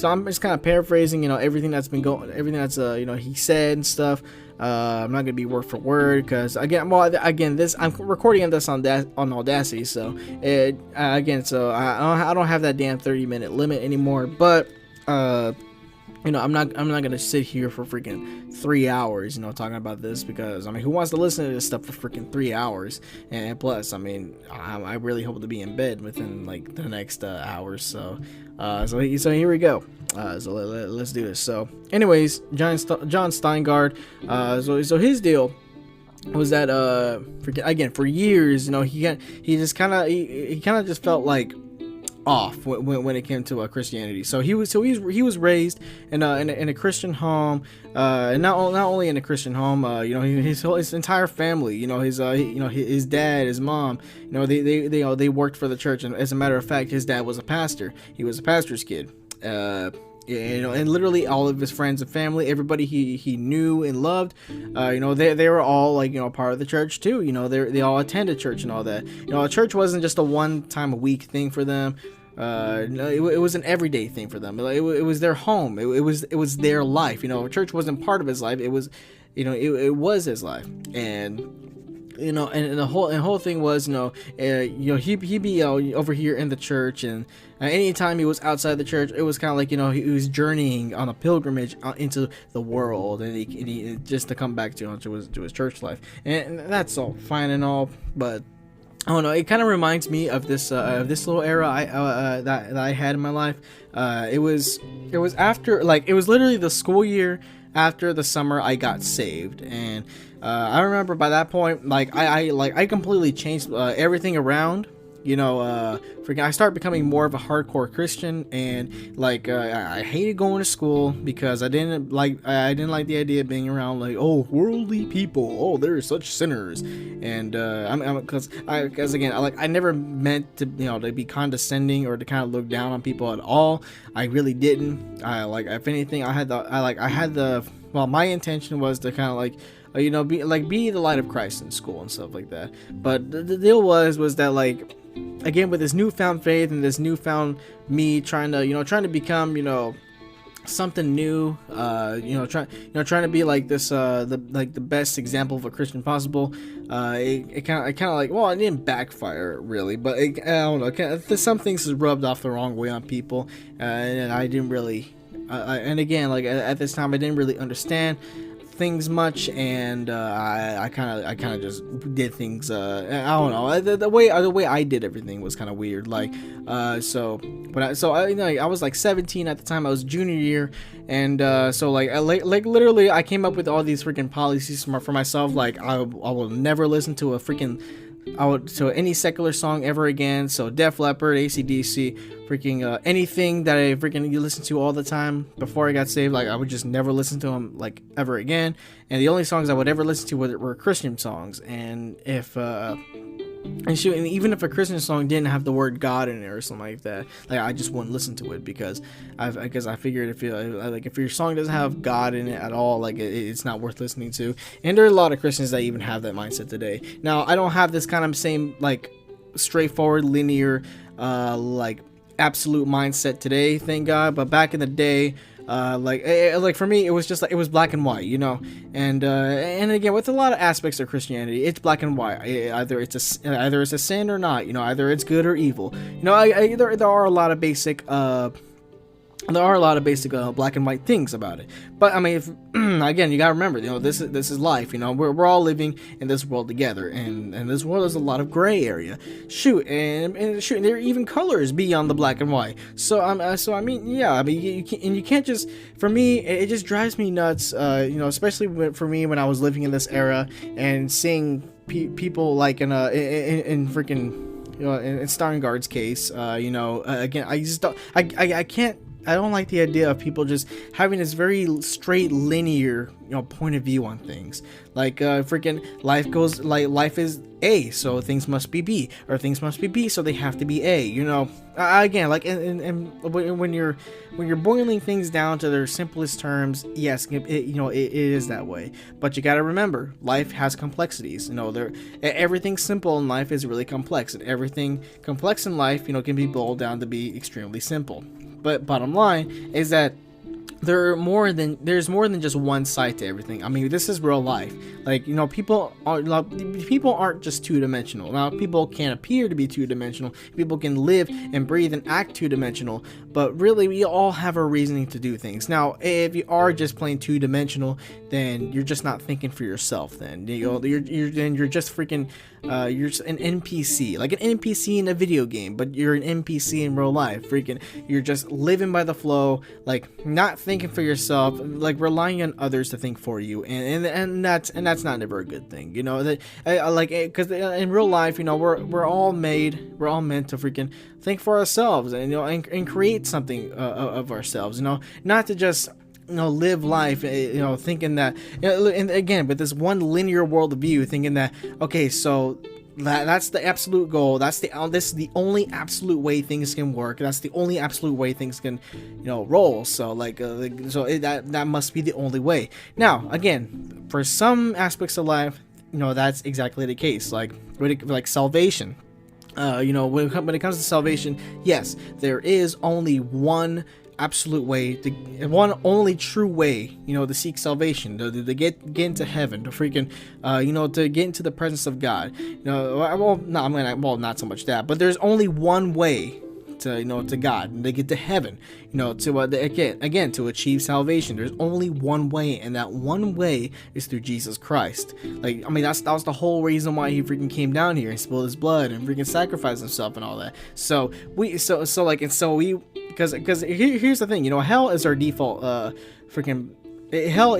I'm just kind of paraphrasing, everything that's been going, everything that's he said and stuff. I'm not gonna be word for word because this I'm recording this on Audacity, so I don't have that damn 30-minute limit anymore. But I'm not gonna sit here for freaking 3 hours, talking about this, because who wants to listen to this stuff for freaking 3 hours? And plus, I really hope to be in bed within like the next hour. So here we go. So let's do this. So, anyways, Jon Steingard. So his deal was that for years, he just kind of just felt like off when it came to Christianity. So he was raised in a Christian home, and not only in a Christian home. His entire family. His dad, his mom. They worked for the church, and as a matter of fact, his dad was a pastor. He was a pastor's kid. And literally all of his friends and family, everybody he knew and loved, they were all like, part of the church too. They all attended church and all that. Church wasn't just a one time a week thing for them. No, it was an everyday thing for them. It was their home. It was their life. Church wasn't part of his life. It was, it was his life. And and the whole thing was, he'd be over here in the church, and anytime he was outside the church, it was kind of like, he was journeying on a pilgrimage into the world, and he just to come back to his church life, and that's all fine and all, but I don't know. It kind of reminds me of this little era that I had in my life. It was after, like, it was literally the school year after the summer I got saved, and I remember by that point, like, I completely changed everything around. I started becoming more of a hardcore Christian, and like I hated going to school because I didn't like the idea of being around like, oh, worldly people, oh, they're such sinners, and because again, I never meant to to be condescending or to kind of look down on people at all. I really didn't. If anything, my intention was to kind of like, be the light of Christ in school and stuff like that. But the deal was that, like, again, with this newfound faith and this newfound me trying to become, something new, trying to be like this, the best example of a Christian possible. It kind of like, well, it didn't backfire really, but I don't know. Some things has rubbed off the wrong way on people, and I didn't really. And again, like at this time, I didn't really understand things much, and I kind of just did things. I don't know. The way I did everything was kind of weird. Like, I was like 17 at the time. I was junior year, and literally, I came up with all these freaking policies for myself. Like, I will never listen to any secular song ever again. So Def Leppard, AC/DC, freaking anything that I freaking listen to all the time before I got saved, like I would just never listen to them like ever again. And the only songs I would ever listen to were Christian songs. And even if a Christian song didn't have the word God in it or something like that, like I just wouldn't listen to it because I figured if your song doesn't have God in it at all, like it's not worth listening to. And there are a lot of Christians that even have that mindset today. Now, I don't have this kind of same like straightforward linear like absolute mindset today, thank God. But back in the day, Like for me, it was just like, it was black and white, you know. And again, with a lot of aspects of Christianity, it's black and white. Either it's a sin or not, you know. Either it's good or evil, you know. There are a lot of basic black and white things about it. But I mean, if, again, you gotta remember, you know, this is life. You know, we're all living in this world together, and this world is a lot of gray area. And there are even colors beyond the black and white. So I mean, you can't just. For me, it just drives me nuts. You know, especially for me when I was living in this era and seeing people like in freaking, you know, in Steingard's case. You know, again, I just don't. I can't. I don't like the idea of people just having this very straight, linear, you know, point of view on things. Like, freaking life is A, so things must be B, or things must be B, so they have to be A. You know, again, like, and when you're boiling things down to their simplest terms, yes, it is that way. But you got to remember, life has complexities. You know, everything simple in life is really complex, and everything complex in life, you know, can be boiled down to be extremely simple. But bottom line is that there's more than just one side to everything. I mean, this is real life. Like, you know, people aren't just two-dimensional. Now, people can appear to be two-dimensional. People can live and breathe and act two-dimensional, but really, we all have a reasoning to do things. Now, if you are just plain two-dimensional, then you're just not thinking for yourself. Then you're just freaking you're just an NPC, like an NPC in a video game, but you're an NPC in real life. Freaking, you're just living by the flow, like not thinking for yourself, like relying on others to think for you, and that's not ever a good thing, you know. That because in real life, you know, we're all meant to freaking think for ourselves, and, you know, and create something of ourselves, you know, not to just, you know, live life, you know, thinking that, you know, and again, with this one linear world of view, thinking that, okay, so that's the absolute goal. This is the only absolute way things can work. That's the only absolute way things can, you know, roll. So that must be the only way. Now, again, for some aspects of life, you know, that's exactly the case. Like salvation. You know, when it comes to salvation, yes, there is only one absolute way, one only true way, you know, to seek salvation, to get into heaven, to freaking, you know, to get into the presence of God. You know, not so much that, but there's only one way to, you know, to God, and they get to heaven, you know, to again to achieve salvation. There's only one way, and that one way is through Jesus Christ. Like, I mean, that was the whole reason why he freaking came down here and spilled his blood and freaking sacrificed himself and all that. So here's the thing, you know, hell is our default hell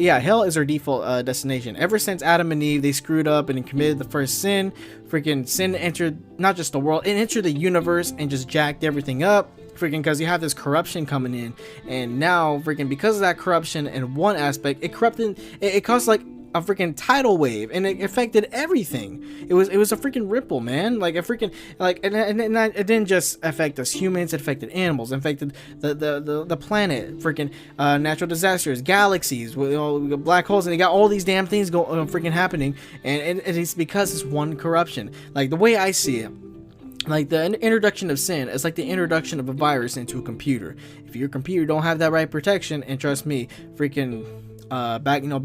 is our default destination. Ever since Adam and Eve, they screwed up and committed the first sin. Freaking sin entered not just the world, it entered the universe and just jacked everything up. Freaking, because you have this corruption coming in, and now freaking because of that corruption in one aspect, it caused like a freaking tidal wave, and it affected everything. It was a freaking ripple, man. Like a freaking, like, and it didn't just affect us humans, it affected animals, it affected the planet, freaking natural disasters, galaxies, you know, black holes, and they got all these damn things freaking happening, and it's because it's one corruption. Like, the way I see it, like, the introduction of sin is like the introduction of a virus into a computer. If your computer don't have that right protection, and trust me, freaking back in the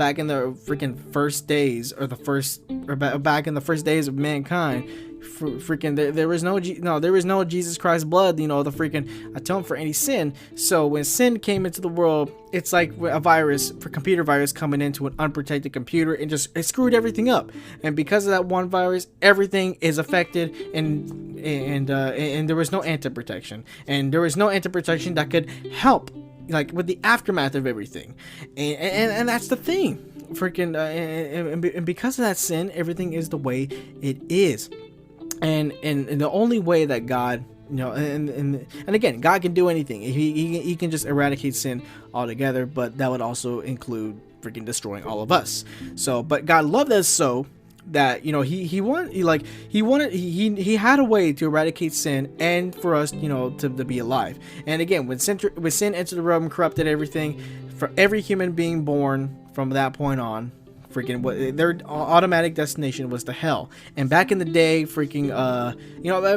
freaking first days, back in the first days of mankind, freaking there was no Jesus Christ blood, you know, the freaking atone for any sin. So when sin came into the world, it's like a computer virus coming into an unprotected computer, and it screwed everything up. And because of that one virus, everything is affected, and there was no anti-protection, and there was no anti-protection that could help, like, with the aftermath of everything, and that's the thing, freaking, and because of that sin, everything is the way it is, and the only way that God, you know, and again, God can do anything. He can just eradicate sin altogether, but that would also include freaking destroying all of us. So, but God loved us so that, you know, he had a way to eradicate sin and for us, you know, to be alive. And again, when sin entered the realm and corrupted everything, for every human being born from that point on, freaking what their automatic destination was to hell. And back in the day, freaking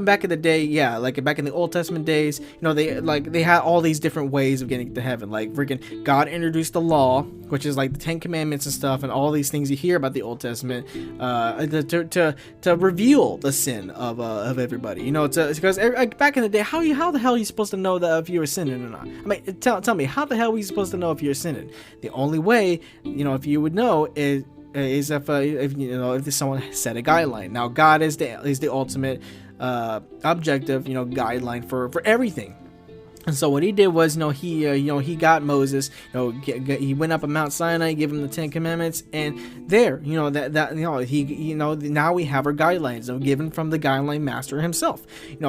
back in the day, yeah, like back in the Old Testament days, they had all these different ways of getting to heaven. Like freaking God introduced the law, which is like the 10 Commandments and stuff, and all these things you hear about the Old Testament, to reveal the sin of everybody. Because back in the day, how the hell are you supposed to know that if you were sinning or not? I mean, tell me, how the hell are you supposed to know if you're sinning? The only way, if you would know is if someone set a guideline. Now, God is the ultimate objective, guideline for everything. And so what he did was, he got Moses, he went up on Mount Sinai, gave him the 10 Commandments, and there, now we have our guidelines, given from the guideline master himself,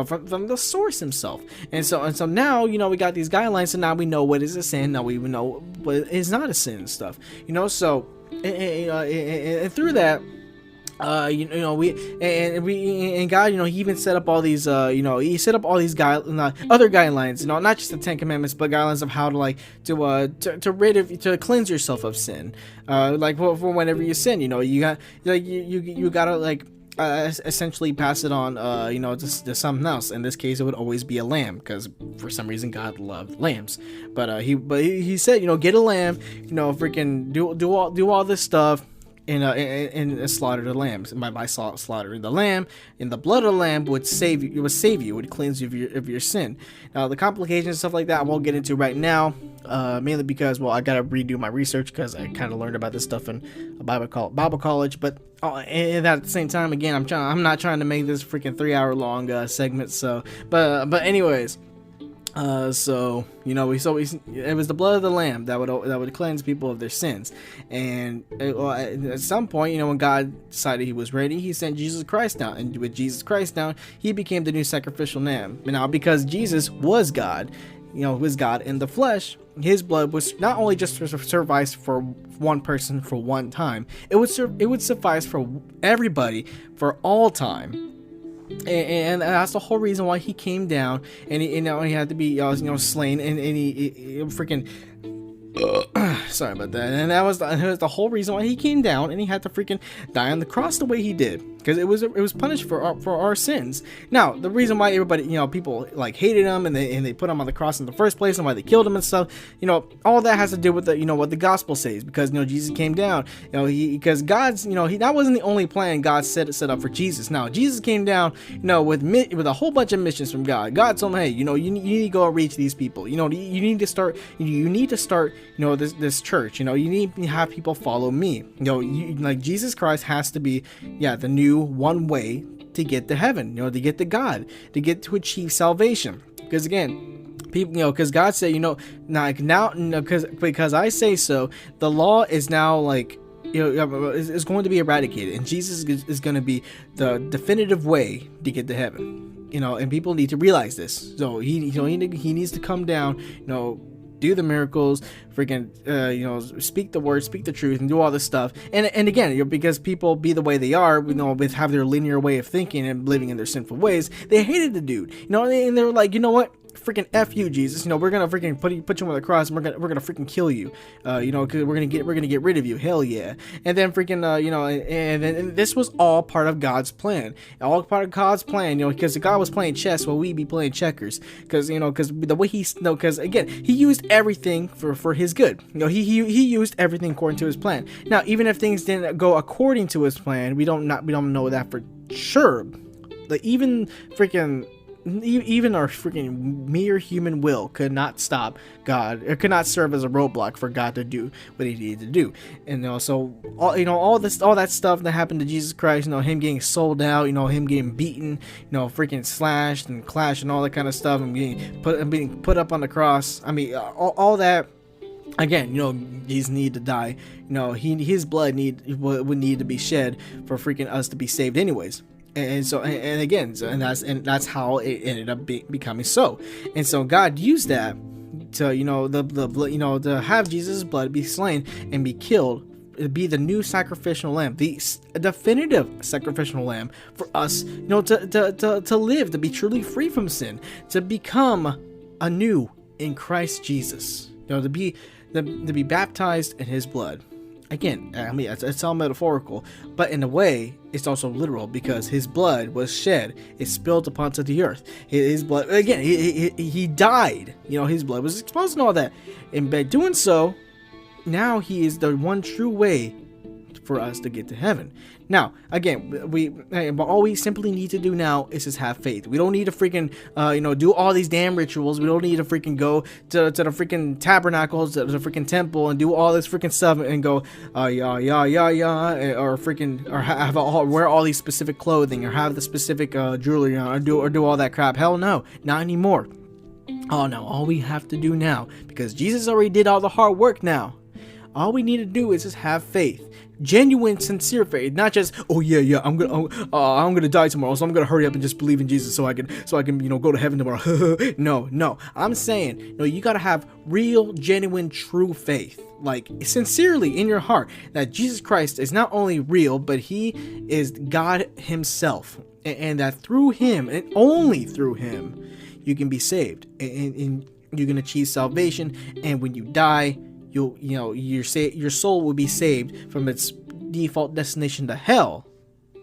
from the source himself. And so now, we got these guidelines, so now we know what is a sin, now we even know what is not a sin and stuff, so, and through that, God, he even set up all these, he set up all these other guidelines, not just the 10 Commandments, but guidelines of how to cleanse yourself of sin. For whenever you sin, you gotta essentially pass it on, to something else. In this case, it would always be a lamb, because for some reason God loved lambs. But he said, get a lamb, freaking do all this stuff. And slaughter the lambs. And by slaughtering the lamb, and the blood of the lamb would save you. It would save you. It would cleanse you of your sin. Now, the complications and stuff like that I won't get into right now, mainly because, I gotta redo my research, because I kind of learned about this stuff in a Bible college. But and at the same time, again, I'm not trying to make this freaking 3-hour long segment. So, but anyways. It was the blood of the lamb that would cleanse people of their sins. And at some point, when God decided he was ready, he sent Jesus Christ down. And with Jesus Christ down, he became the new sacrificial lamb. And now, because Jesus was God, was God in the flesh, his blood was not only just suffice for one person for one time, it would suffice for everybody for all time. And that's the whole reason why he came down, and he had to be slain, and he freaking sorry about that. And that was the whole reason why he came down, and he had to freaking die on the cross the way he did, because it was punished for our sins. Now, the reason why everybody, people hated him, and they put him on the cross in the first place, and why they killed him and stuff, all that has to do with what the gospel says, because Jesus came down, because God's, that wasn't the only plan God set up for Jesus. Now, Jesus came down, with a whole bunch of missions from God. God told him, hey, you need to go reach these people. You need to start this church. You need to have people follow me. Jesus Christ has to be, the new one way to get to heaven, to get to God, to achieve salvation. Because again, people, because God said, because I say so, the law is now is going to be eradicated, and Jesus is going to be the definitive way to get to heaven. And people need to realize this. So he needs to come down, do the miracles, freaking, speak the word, speak the truth, and do all this stuff. And again, because people be the way they are, have their linear way of thinking and living in their sinful ways, they hated the dude, and they were like, you know what? Freaking F you, Jesus. We're gonna freaking put you on the cross, and we're gonna freaking kill you. Because we're gonna get rid of you. Hell yeah. And then freaking, and this was all part of God's plan. All part of God's plan. Because God was playing chess while we be playing checkers. Because because the way because again, he used everything for his good. He used everything according to his plan. Now, even if things didn't go according to his plan, we don't know that for sure. Even our freaking mere human will could not stop God. It could not serve as a roadblock for God to do what he needed to do. And so all that stuff that happened to Jesus Christ, him getting sold out, him getting beaten, freaking slashed and clashed and all that kind of stuff, and being put up on the cross. I mean, all that. Again, Jesus needed to die. His blood would need to be shed for freaking us to be saved, anyways. And that's how it ended up becoming so. And so God used that to to have Jesus' blood be slain and be killed, be the new sacrificial lamb, the definitive sacrificial lamb for us, to live, to be truly free from sin, to become anew in Christ Jesus, to be baptized in his blood. again, I mean, it's all metaphorical, but in a way, it's also literal because his blood was shed. It spilled upon to the earth. His blood, again, he died. You know, his blood was exposed and all that. And by doing so, now he is the one true way for us to get to heaven. Now, again, all we simply need to do now is just have faith. We don't need to freaking, do all these damn rituals. We don't need to freaking go to the freaking tabernacles, to the freaking temple, and do all this freaking stuff and go, or have wear all these specific clothing, or have the specific jewelry on, or do all that crap. Hell no, not anymore. Oh no, all we have to do now, because Jesus already did all the hard work now. All we need to do is just have faith. Genuine, sincere faith, not just I'm gonna die tomorrow, so I'm gonna hurry up and just believe in Jesus so I can go to heaven tomorrow. No, I'm saying no, you gotta have real, genuine, true faith, like sincerely in your heart that Jesus Christ is not only real, but he is God himself, and that through him and only through him you can be saved, and you can achieve salvation. And when you die, your soul will be saved from its default destination to hell,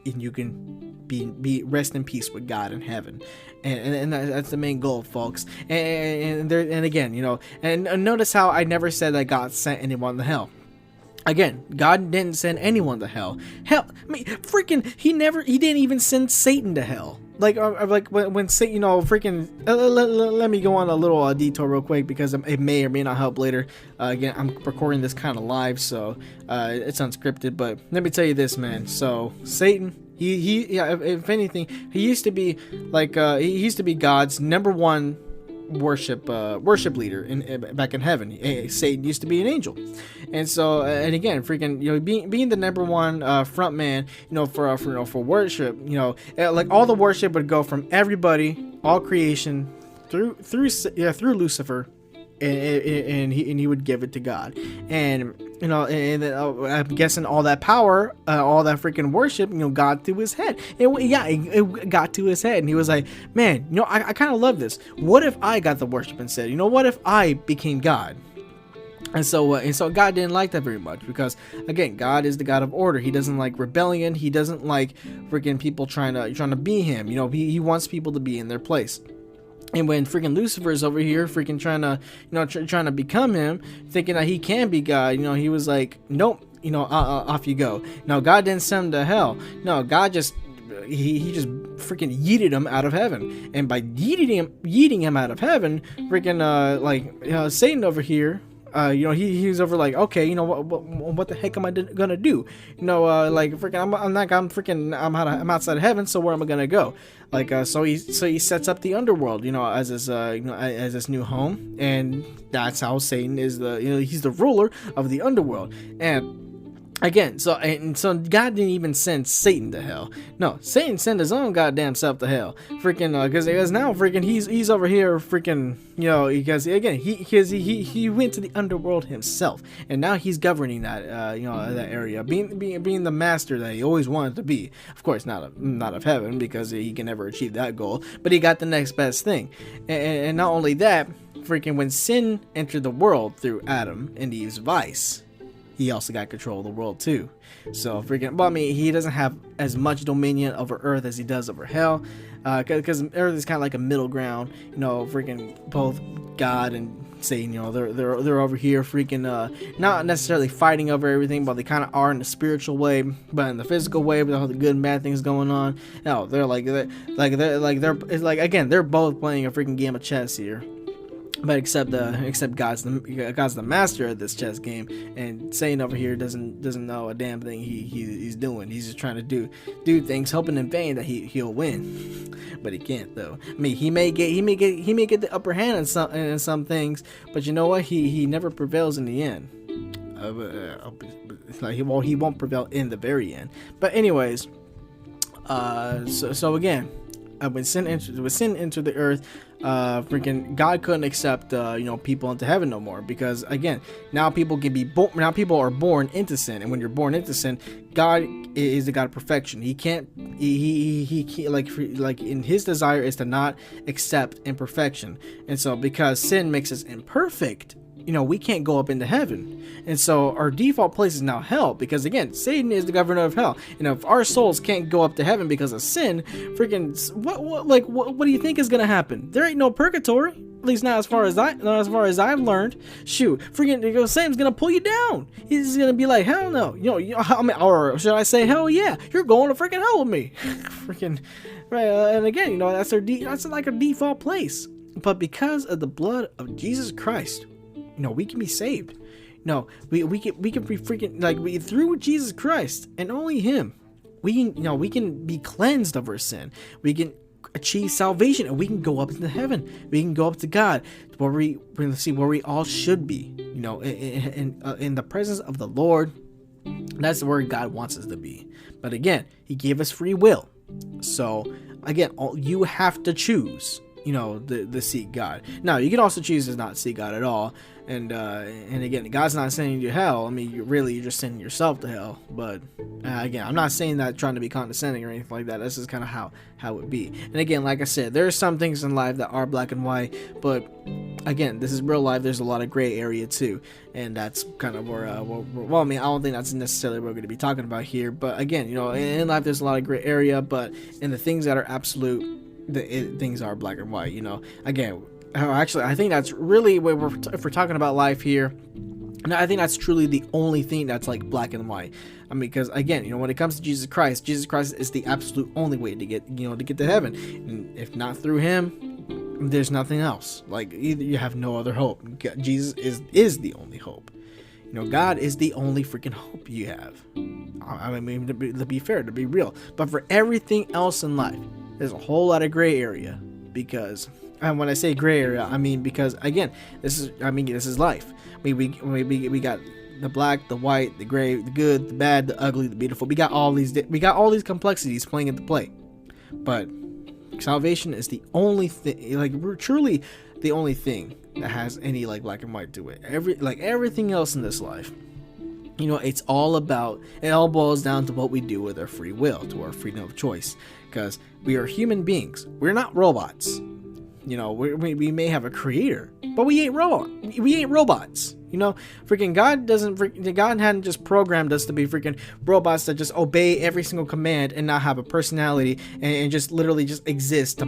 and you can be rest in peace with God in heaven. And that's the main goal, folks. And again, and notice how I never said that God sent anyone to hell. Again, God didn't send anyone to hell. Hell, I mean, freaking, he didn't even send Satan to hell. Like when Satan, freaking, let me go on a little detour real quick, because it may or may not help later. Again, I'm recording this kind of live, so it's unscripted. But let me tell you this, man. So Satan, if anything, he used to be God's number one worship leader back in heaven. Satan used to be an angel, and so and again, freaking, being the number one front man, for worship, like all the worship would go from everybody, all creation, through Lucifer, and he would give it to God. And I'm guessing all that power, all that freaking worship, got to his head. It got to his head, and he was like, man, I kind of love this. What if I got the worship instead? What if I became God? And so God didn't like that very much, because again, God is the God of order. He doesn't like rebellion. He doesn't like freaking people trying to be him. He wants people to be in their place. And when freaking Lucifer is over here freaking trying to become him, thinking that he can be God, he was like, nope, off you go. No, God didn't send him to hell. No, God just he just freaking yeeted him out of heaven. And by yeeting him out of heaven, freaking Satan over here, he's over like, okay, what the heck am I gonna do? I'm outside of heaven, so where am I gonna go? So he sets up the underworld, as his new home, and that's how Satan is he's the ruler of the underworld. And again, so God didn't even send Satan to hell. No, Satan sent his own goddamn self to hell. Because now he's over here because again he went to the underworld himself, and now he's governing that that area, being the master that he always wanted to be. Of course, not of heaven, because he can never achieve that goal, but he got the next best thing. And not only that, when sin entered the world through Adam and Eve's vice, he also got control of the world too. So he doesn't have as much dominion over Earth as he does over hell, because Earth is kind of like a middle ground. Both God and Satan, they're over here not necessarily fighting over everything, but they kind of are in the spiritual way, but in the physical way, with all the good and bad things going on. No, they're both playing a freaking game of chess here. But except God's the master of this chess game, and Satan over here doesn't know a damn thing he's doing. He's just trying to do things, hoping in vain that he'll win, but he can't though. I mean, he may get the upper hand in some things, but you know what? He never prevails in the end. He won't prevail in the very end. But anyways, so again, when sin entered the earth, God couldn't accept people into heaven no more, because again, now people are born into sin, and when you're born into sin, God is the God of perfection. He can't in his desire is to not accept imperfection. And so because sin makes us imperfect, we can't go up into heaven. And so our default place is now hell, because again, Satan is the governor of hell. And if our souls can't go up to heaven because of sin, freaking what do you think is gonna happen? There ain't no purgatory. At least not as far as I've learned. Shoot, freaking Satan's gonna pull you down. He's gonna be like, hell no. Or should I say, hell yeah, you're going to freaking hell with me. Freaking right. And again, that's like a default place. But because of the blood of Jesus Christ, we can be saved. We can be freaking through Jesus Christ and only Him. We can be cleansed of our sin. We can achieve salvation, and we can go up into heaven. We can go up to God, where we all should be. In the presence of the Lord. That's where God wants us to be. But again, He gave us free will. So again, you have to choose. The seek God. Now, you can also choose to not seek God at all. And again, God's not sending you to hell. I mean, you're just sending yourself to hell. But again, I'm not saying that trying to be condescending or anything like that. That's just kind of how it would be. And again, like I said, there are some things in life that are black and white. But again, this is real life. There's a lot of gray area too. And that's kind of where, I don't think that's necessarily what we're going to be talking about here. But again, in life, there's a lot of gray area. But in the things that are absolute, things are black and white. Again, actually, I think that's really if we're talking about life here, and I think that's truly the only thing that's like black and white. I mean, because again, when it comes to Jesus Christ is the absolute only way to get to heaven. And if not through Him, there's nothing else. Like, either you have no other hope. Jesus is the only hope. God is the only freaking hope you have. I mean, to be fair, to be real. But for everything else in life, there's a whole lot of gray area. Because, and when I say gray area, I mean because again, this is life. We got the black, the white, the gray, the good, the bad, the ugly, the beautiful. We got all these complexities playing into play. But salvation is the only thing, we're truly the only thing that has any black and white to it. Everything else in this life, it all boils down to what we do with our free will, to our freedom of choice. Because we are human beings. We're not robots. We may have a creator, but we ain't robots. Freaking God hadn't just programmed us to be freaking robots that just obey every single command and not have a personality and just literally just exist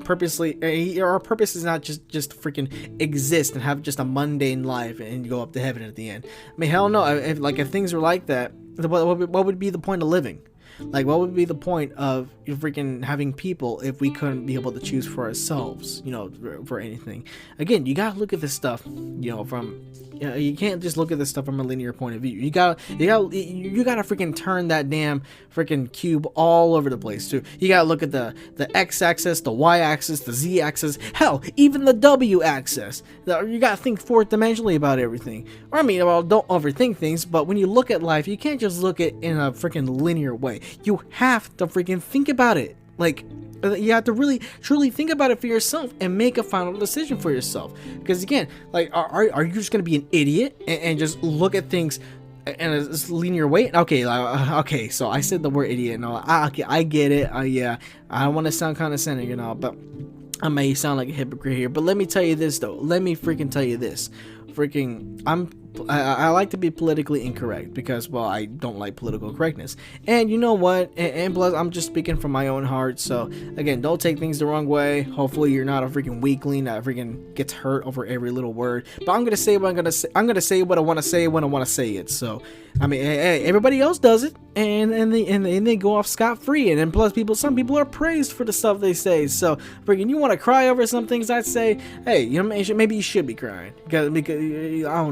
purposely. Our purpose is not just freaking exist and have just a mundane life and go up to heaven at the end. I mean, hell no. If things were like that, what would be the point of living? What would be the point of freaking having people if we couldn't be able to choose for ourselves, for anything? Again, you gotta look at this stuff, from you can't just look at this stuff from a linear point of view. You gotta freaking turn that damn freaking cube all over the place too. You gotta look at the x-axis, the y-axis, the z-axis, hell, even the w-axis. You gotta think fourth dimensionally about everything. Or don't overthink things, but when you look at life, you can't just look at it in a freaking linear way. You have to freaking think about it. You have to really truly think about it for yourself and make a final decision for yourself. Because again, are you just gonna be an idiot and just look at things in a linear way? Okay, so I said the word idiot and all. I get it. Yeah, I don't want to sound condescending and all, but I may sound like a hypocrite here. But let me tell you this though. Let me freaking tell you this. I like to be politically incorrect because, well, I don't like political correctness. And you know what? And plus, I'm just speaking from my own heart. So, again, don't take things the wrong way. Hopefully, you're not a freaking weakling that freaking gets hurt over every little word. But I'm going to say what I'm going to say. I'm going to say what I want to say when I want to say it. So, I mean, hey, everybody else does it. And they go off scot-free. And then plus, some people are praised for the stuff they say. So, freaking, you want to cry over some things, I'd say, hey, maybe you should be crying. Because I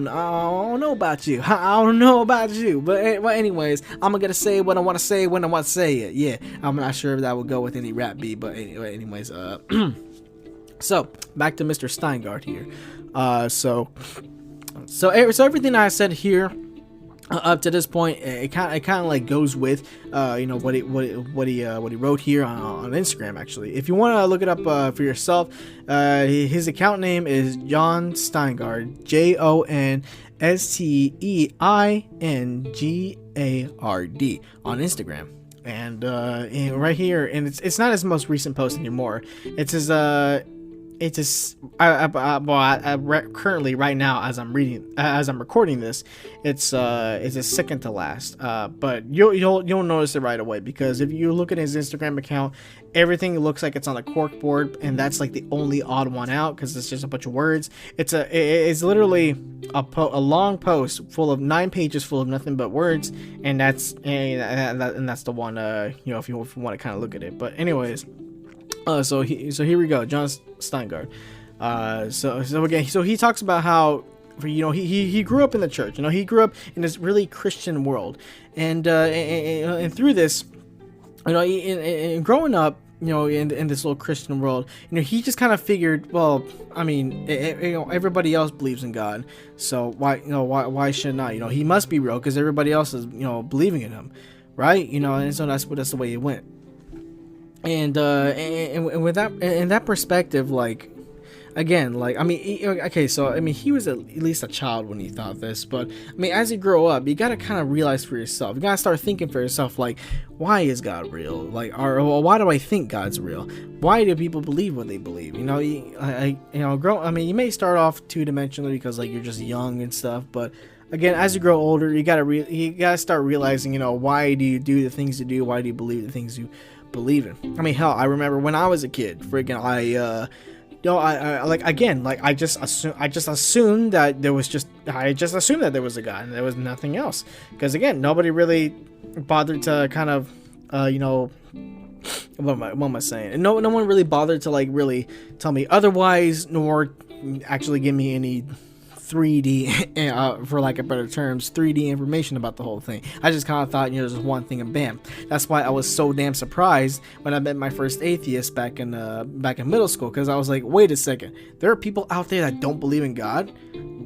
don't know about you. But anyways, I'm gonna say what I want to say when I want to say it. Yeah, I'm not sure if that would go with any rap beat, but anyways, so back to Mr. Steingard here. So everything I said here up to this point, it kind of goes with what he wrote here on Instagram. Actually, if you want to look it up for yourself, his account name is Jon Steingard, JonSteingard on Instagram. And right here, and it's not his most recent post anymore. It's his currently right now as I'm recording this, it's a second to last. But you'll notice it right away, because if you look at his Instagram account, everything looks like it's on a cork board, and that's like the only odd one out, because it's just a bunch of words. It's literally a long post full of 9 pages full of nothing but words, and that's the one, if you want to kind of look at it. But anyways. So here we go, Jon Steingard. So he talks about how, he grew up in the church. He grew up in this really Christian world, and through this, in growing up, in this little Christian world, he just kind of figured, well, I mean, everybody else believes in God, so why shouldn't I? He must be real, because everybody else is, believing in him, right? And so that's the way it went. And with that, in that perspective, like, again, like, I mean, okay, so I mean, he was at least a child when he thought this, but I mean, as you grow up, you gotta kind of realize for yourself. You gotta start thinking for yourself, like, why is God real? Like, or why do I think God's real? Why do people believe what they believe? You may start off 2-dimensionally because, like, you're just young and stuff, but again, as you grow older, you gotta start realizing, why do you do the things you do? Why do you believe the things you believe in? I mean, hell, I remember when I was a kid, freaking, I just assumed that there was a God, and there was nothing else, because again, nobody really bothered to kind of, what am I saying? And no one really bothered to, like, really tell me otherwise, nor actually give me any 3D, for lack of better terms, 3D information about the whole thing. I just kind of thought, there's just one thing, and bam. That's why I was so damn surprised when I met my first atheist back in middle school, because I was like, wait a second, there are people out there that don't believe in God?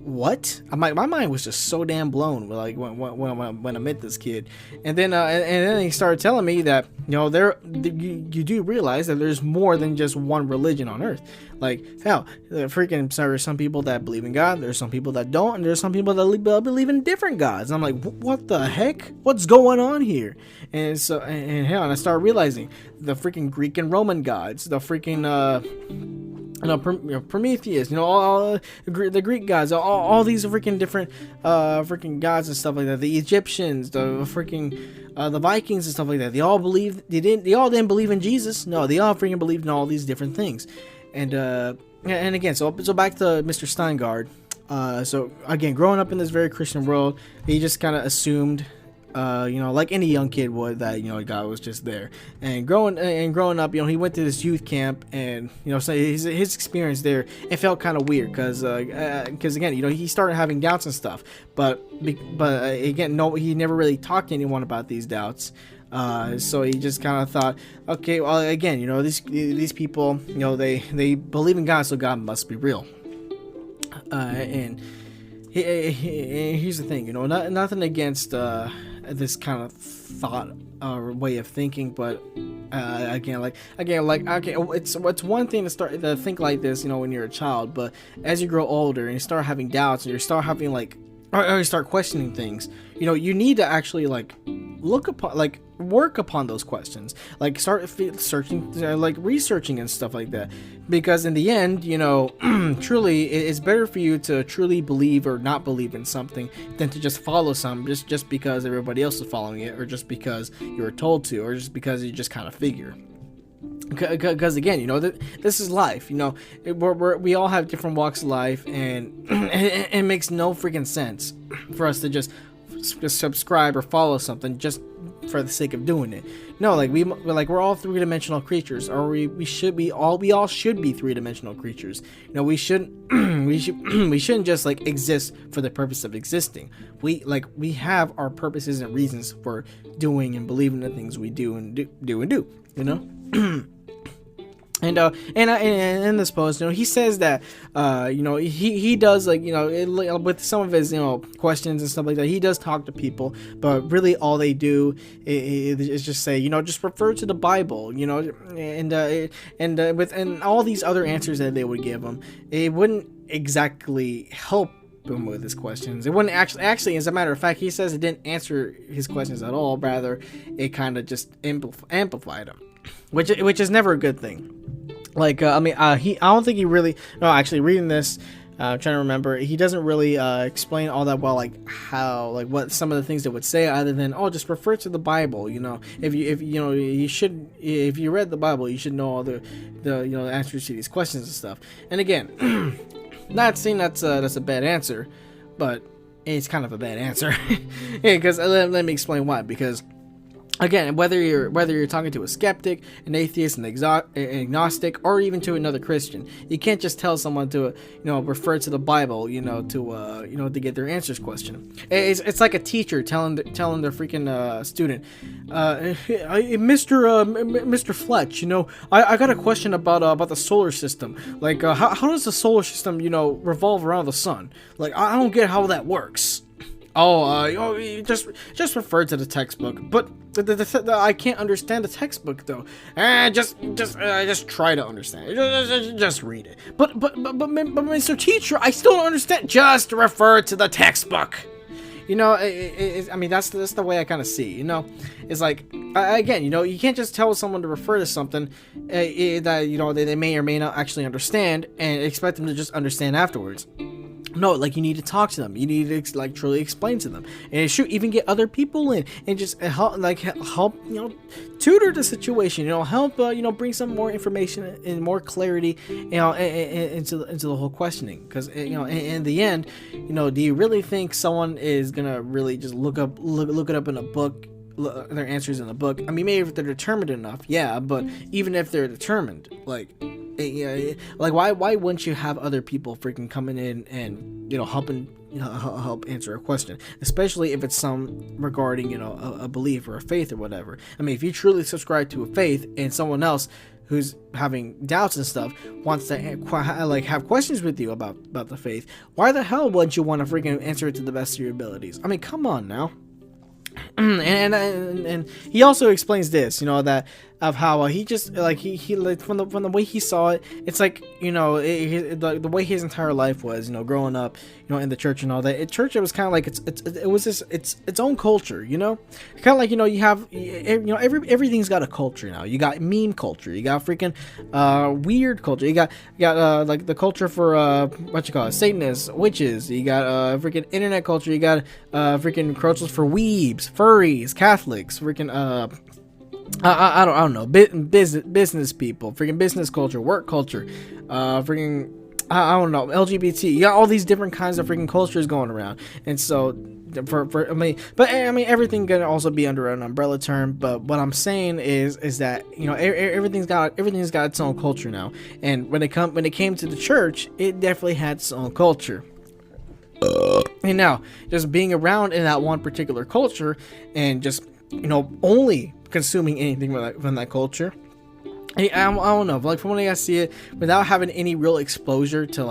What? My mind was just so damn blown, like, when I met this kid, and then he started telling me that, you do realize that there's more than just one religion on Earth. Like, hell, there's some people that believe in God, there's some people that don't, and there's some people that believe in different gods. And I'm like, what the heck? What's going on here? And I started realizing the freaking Greek and Roman gods, the freaking Prometheus, all the Greek gods, all these freaking different freaking gods and stuff like that. The Egyptians, the freaking the Vikings and stuff like that. They all didn't believe in Jesus. No, they all freaking believed in all these different things. And again, so back to Mr. Steingard. So again, growing up in this very Christian world, he just kind of assumed, like any young kid would, that God was just there. And growing up, he went to this youth camp, and so his experience there, it felt kind of weird, because again, he started having doubts and stuff. But again, he never really talked to anyone about these doubts. So he just kind of thought, okay, well, again, these people, they believe in God, so God must be real. And here's the thing, nothing against this kind of thought or way of thinking, but okay, it's one thing to start to think like this, when you're a child, but as you grow older and you start having doubts, and you start having, like, or you start questioning things, you need to actually, like, work upon those questions, like start searching, like researching and stuff like that, because in the end, truly, it's better for you to truly believe or not believe in something than to just follow something just because everybody else is following it, or just because you were told to, or just because you just kind of figure. Because again, this is life. We all have different walks of life, and it makes no freaking sense for us to just subscribe or follow something just for the sake of doing it. No, we're all 3-dimensional creatures, or we all should be 3-dimensional creatures. We shouldn't just, like, exist for the purpose of existing. We have our purposes and reasons for doing and believing the things we do and do. And in this post, he says that, he does, like, with some of his, questions and stuff like that, he does talk to people, but really all they do is just say, just refer to the Bible, and all these other answers that they would give him, it wouldn't exactly help him with his questions. It wouldn't actually, as a matter of fact, he says it didn't answer his questions at all. Rather, it kind of just amplified them, which is never a good thing. Like, I don't think he really. No, actually, reading this, trying to remember, he doesn't really explain all that well, like how, like what some of the things that would say, other than, oh, just refer to the Bible. You know, if you know, you should, if you read the Bible, you should know all the answers to these questions and stuff. And again, not saying that's a bad answer, but it's kind of a bad answer. Yeah, because let me explain why. Because again, whether you're talking to a skeptic, an atheist, an agnostic, or even to another Christian, you can't just tell someone to refer to the Bible, to get their answers question. It's like a teacher telling their freaking student, Mr. Fletch, I got a question about the solar system. Like, how does the solar system revolve around the sun? Like, I don't get how that works. You just refer to the textbook. But I can't understand the textbook though. Just try to understand it. Just read it. But Mr. Teacher, I still don't understand. Just refer to the textbook. That's the way I kind of see. It's like, again, you can't just tell someone to refer to something that they may or may not actually understand and expect them to just understand afterwards. No, like, you need to talk to them. You need to like truly explain to them, and shoot, even get other people in and just help tutor the situation. Help bring some more information and more clarity, into the whole questioning. Because in the end, do you really think someone is gonna really just look it up in a book? Their answers in a book? I mean, maybe if they're determined enough, yeah. But even if they're determined, like why wouldn't you have other people freaking coming in and help answer a question, especially if it's some regarding a belief or a faith or whatever. I mean, if you truly subscribe to a faith and someone else who's having doubts and stuff wants to have questions with you about the faith, why the hell wouldn't you want to freaking answer it to the best of your abilities? I mean, come on now. And he also explains this, that of how he just he from the way he saw it, it's like the way his entire life was, growing up, in the church and all that. Church, it was kind of like it was its own culture, kind of like you have everything's got a culture now. You got meme culture, you got freaking weird culture, you got like the culture for what you call it, Satanists, witches, you got freaking internet culture, you got freaking cultures for weebs, furries, Catholics, freaking I don't know, business people, freaking business culture, work culture, freaking I don't know, LGBT. You got all these different kinds of freaking cultures going around, and so everything can also be under an umbrella term. But what I'm saying is that everything's got its own culture now, and when it came to the church, it definitely had its own culture. And now, just being around in that one particular culture, and just only consuming anything from that culture, I don't know, like from when I see it, without having any real exposure to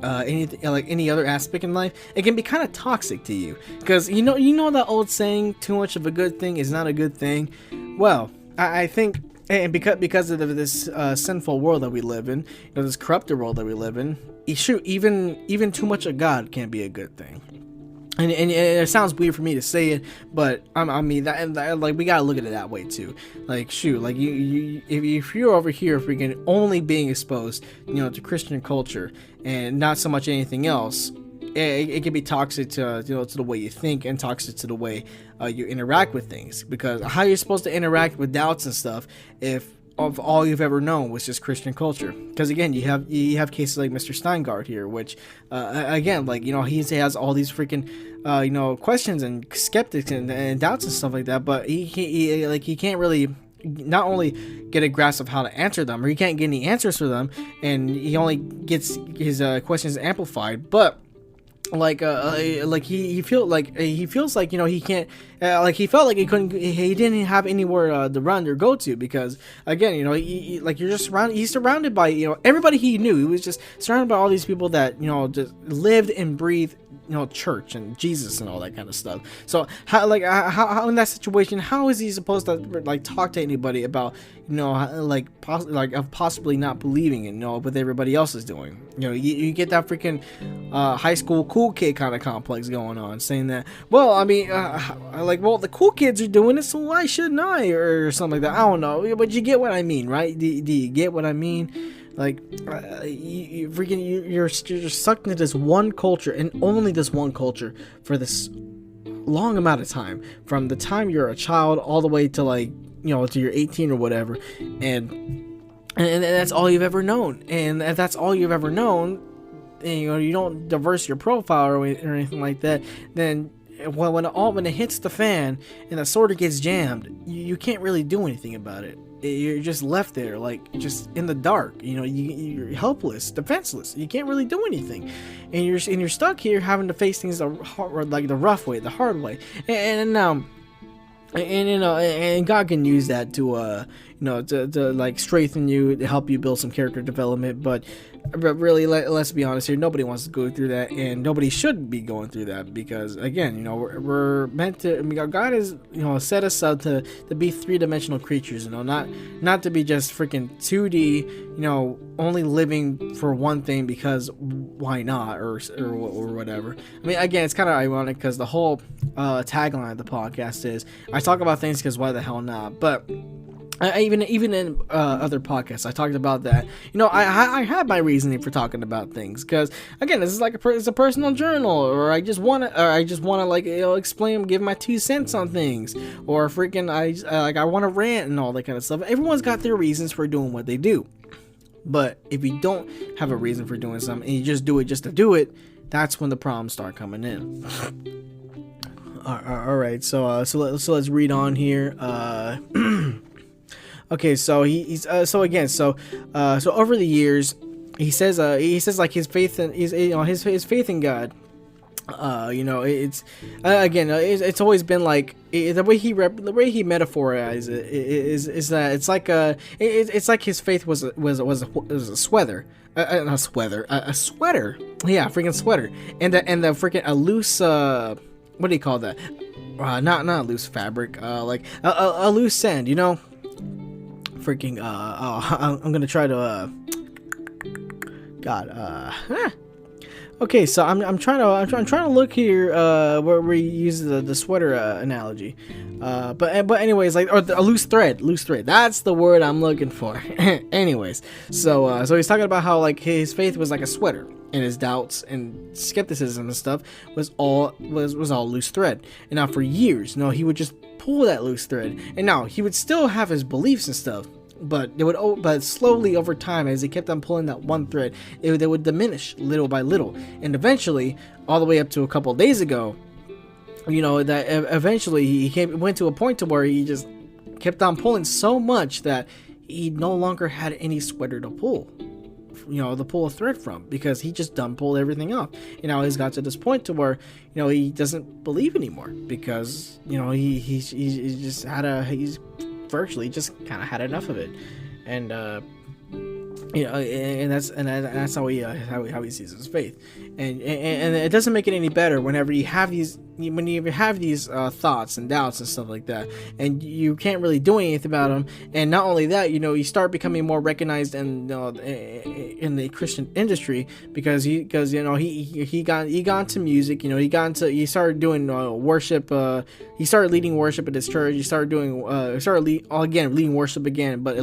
anything, like any other aspect in life, it can be kind of toxic to you. Because you know that old saying, too much of a good thing is not a good thing. Well, I think, and because of this sinful world that we live in, this corrupted world that we live in, even too much of God can't be a good thing. And it sounds weird for me to say it, but I mean that like, we gotta look at it that way too. Like, shoot, like if you're over here freaking only being exposed, to Christian culture and not so much anything else, it can be toxic to to the way you think, and toxic to the way you interact with things. Because how are you supposed to interact with doubts and stuff if all you've ever known was just Christian culture? Because again, you have cases like Mr. Steingard here, which again, like, he has all these freaking questions and skeptics and doubts and stuff like that, but he can't really not only get a grasp of how to answer them, or he can't get any answers for them, and he only gets his questions amplified. But he feels like he can't, he felt like he didn't have anywhere to run or go to, because again, he's surrounded by everybody he knew. He was just surrounded by all these people that just lived and breathed church and Jesus and all that kind of stuff. So how in that situation, how is he supposed to like talk to anybody about possibly not believing in what everybody else is doing? You get that freaking high school cool kid kind of complex going on, saying that, well, I mean, the cool kids are doing it, so why shouldn't I, or something like that. I don't know, but you get what I mean, right? Do you get what I mean? Like, you're sucked into this one culture, and only this one culture, for this long amount of time, from the time you're a child all the way to to you're 18 or whatever, and that's all you've ever known. And if that's all you've ever known, and you don't diverse your profile or anything like that, then when it hits the fan and the sorter gets jammed, you can't really do anything about it. You're just left there, just in the dark. You're helpless, defenseless. You can't really do anything, and you're stuck here having to face things the rough way, the hard way. And God can use that to strengthen you, to help you build some character development. But really, let's be honest here, nobody wants to go through that, and nobody should be going through that, because again, we're meant to, God has set us up to be three-dimensional creatures, not to be just freaking 2D, only living for one thing because why not, or whatever. I mean, again, it's kind of ironic because the whole tagline of the podcast is, I talk about things because why the hell not. But even in other podcasts, I talked about that. I have my reasoning for talking about things, because again, this is it's a personal journal, or I just want to explain, give my 2 cents on things, or freaking I want to rant and all that kind of stuff. Everyone's got their reasons for doing what they do, but if you don't have a reason for doing something and you just do it just to do it, that's when the problems start coming in. All right, so let's read on here. Okay, so he's over the years, he says like his faith in his faith in God. It's always been like the way he metaphorized it is that it's like his faith was a sweater. A sweater. Yeah, freaking sweater. And the freaking a loose what do you call that? Not a loose fabric. Like a loose sand. Freaking I'm gonna try to okay, so I'm trying to look here where we use the sweater analogy, but anyways, or a loose thread, that's the word I'm looking for. Anyways, so he's talking about how his faith was like a sweater, and his doubts and skepticism and stuff was all loose thread. And now for years, he would just pull that loose thread, and now he would still have his beliefs and stuff, but slowly over time, as he kept on pulling that one thread, they would diminish little by little, and eventually, all the way up to a couple of days ago, that eventually he went to a point to where he just kept on pulling so much that he no longer had any sweater to pull. To pull a thread from, because he just done pulled everything off. He's got to this point to where he doesn't believe anymore, because he's virtually just kind of had enough of it, and that's how he sees his faith, and it doesn't make it any better whenever you have these thoughts and doubts and stuff like that, and you can't really do anything about them. And not only that, you start becoming more recognized in the Christian industry, because he got into music. He started doing worship. He started leading worship at his church. He started doing leading worship again, but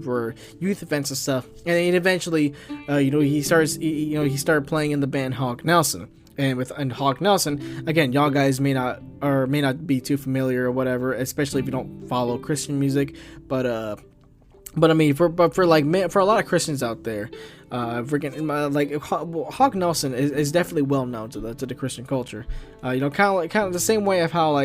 for youth events and stuff. And then eventually, he started playing in the band Hawk Nelson. And Hawk Nelson, again, y'all guys may not be too familiar or whatever, especially if you don't follow Christian music. But I mean, for a lot of Christians out there, Hawk Nelson is definitely well known to the Christian culture. Kind of the same way of how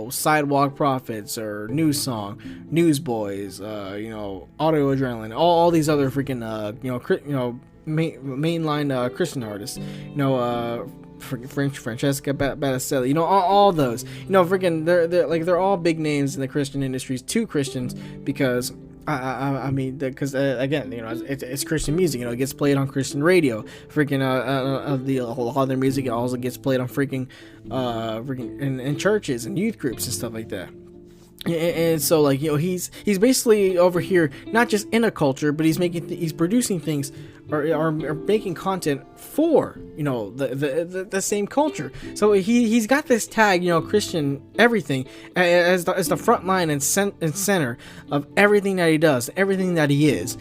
Sidewalk Prophets or News Song, Newsboys, Audio Adrenaline, all these other mainline Christian artists, Francesca Battistelli, all those, they're all big names in the Christian industries to Christians, because I mean, because again, it's Christian music. It gets played on Christian radio. Freaking a lot of their music also gets played on freaking in churches and youth groups and stuff like that. And so, like, he's basically over here not just in a culture, but he's producing things or making content for the same culture. So he's got this tag, Christian everything, as the front line and center of everything that he does, everything that he is.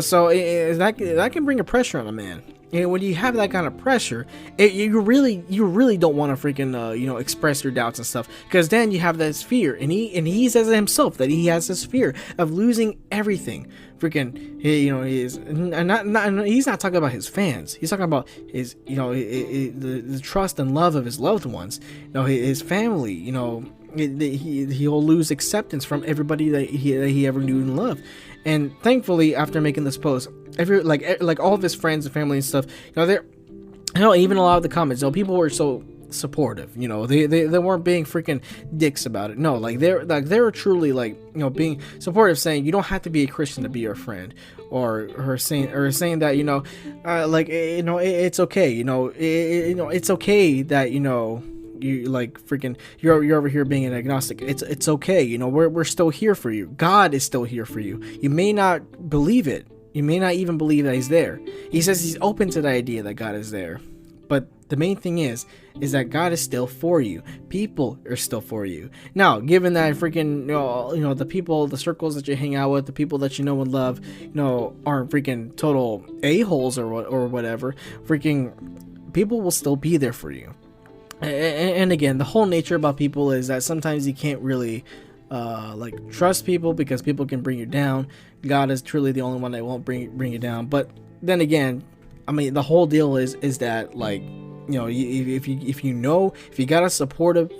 So that can bring a pressure on a man. And when you have that kind of pressure, you really don't want to freaking express your doubts and stuff, because then you have this fear, and he says it himself that he has this fear of losing everything. Freaking, he's not talking about his fans. He's talking about his the trust and love of his loved ones. His family. He'll lose acceptance from everybody that he ever knew and loved. And thankfully, after making this post, like all of his friends and family and stuff, they're, even a lot of the comments, people were so supportive. They weren't being freaking dicks about it. No, they're truly being supportive, saying you don't have to be a Christian to be our friend, or saying that it's okay. It's okay that you you're over here being an agnostic. It's okay. We're still here for you. God is still here for you. You may not believe it. You may not even believe that he's there. He says he's open to the idea that God is there. But the main thing is that God is still for you. People are still for you. Now, given that freaking, the people, the circles that you hang out with, the people that you know and love, aren't freaking total a-holes or whatever, freaking people will still be there for you. And again, the whole nature about people is that sometimes you can't really trust people, because people can bring you down. God is truly the only one that won't bring you down. But then again, I mean, the whole deal is that if you got a supportive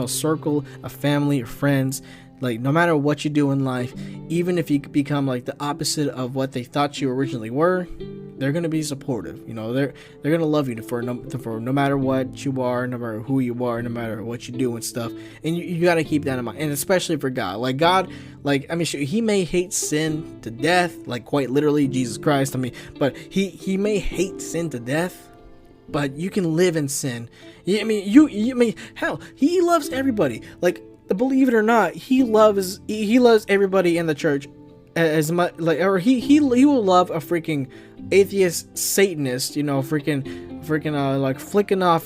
circle of family or friends, no matter what you do in life, even if you become the opposite of what they thought you originally were, they're gonna be supportive. They're gonna love you for no matter what you are, no matter who you are, no matter what you do and stuff. And you got to keep that in mind, and especially for God. God, he may hate sin to death, quite literally, Jesus Christ. But he may hate sin to death, but you can live in sin. Hell, he loves everybody. Believe it or not, he loves everybody in the church as much, he will love a freaking atheist Satanist, flicking off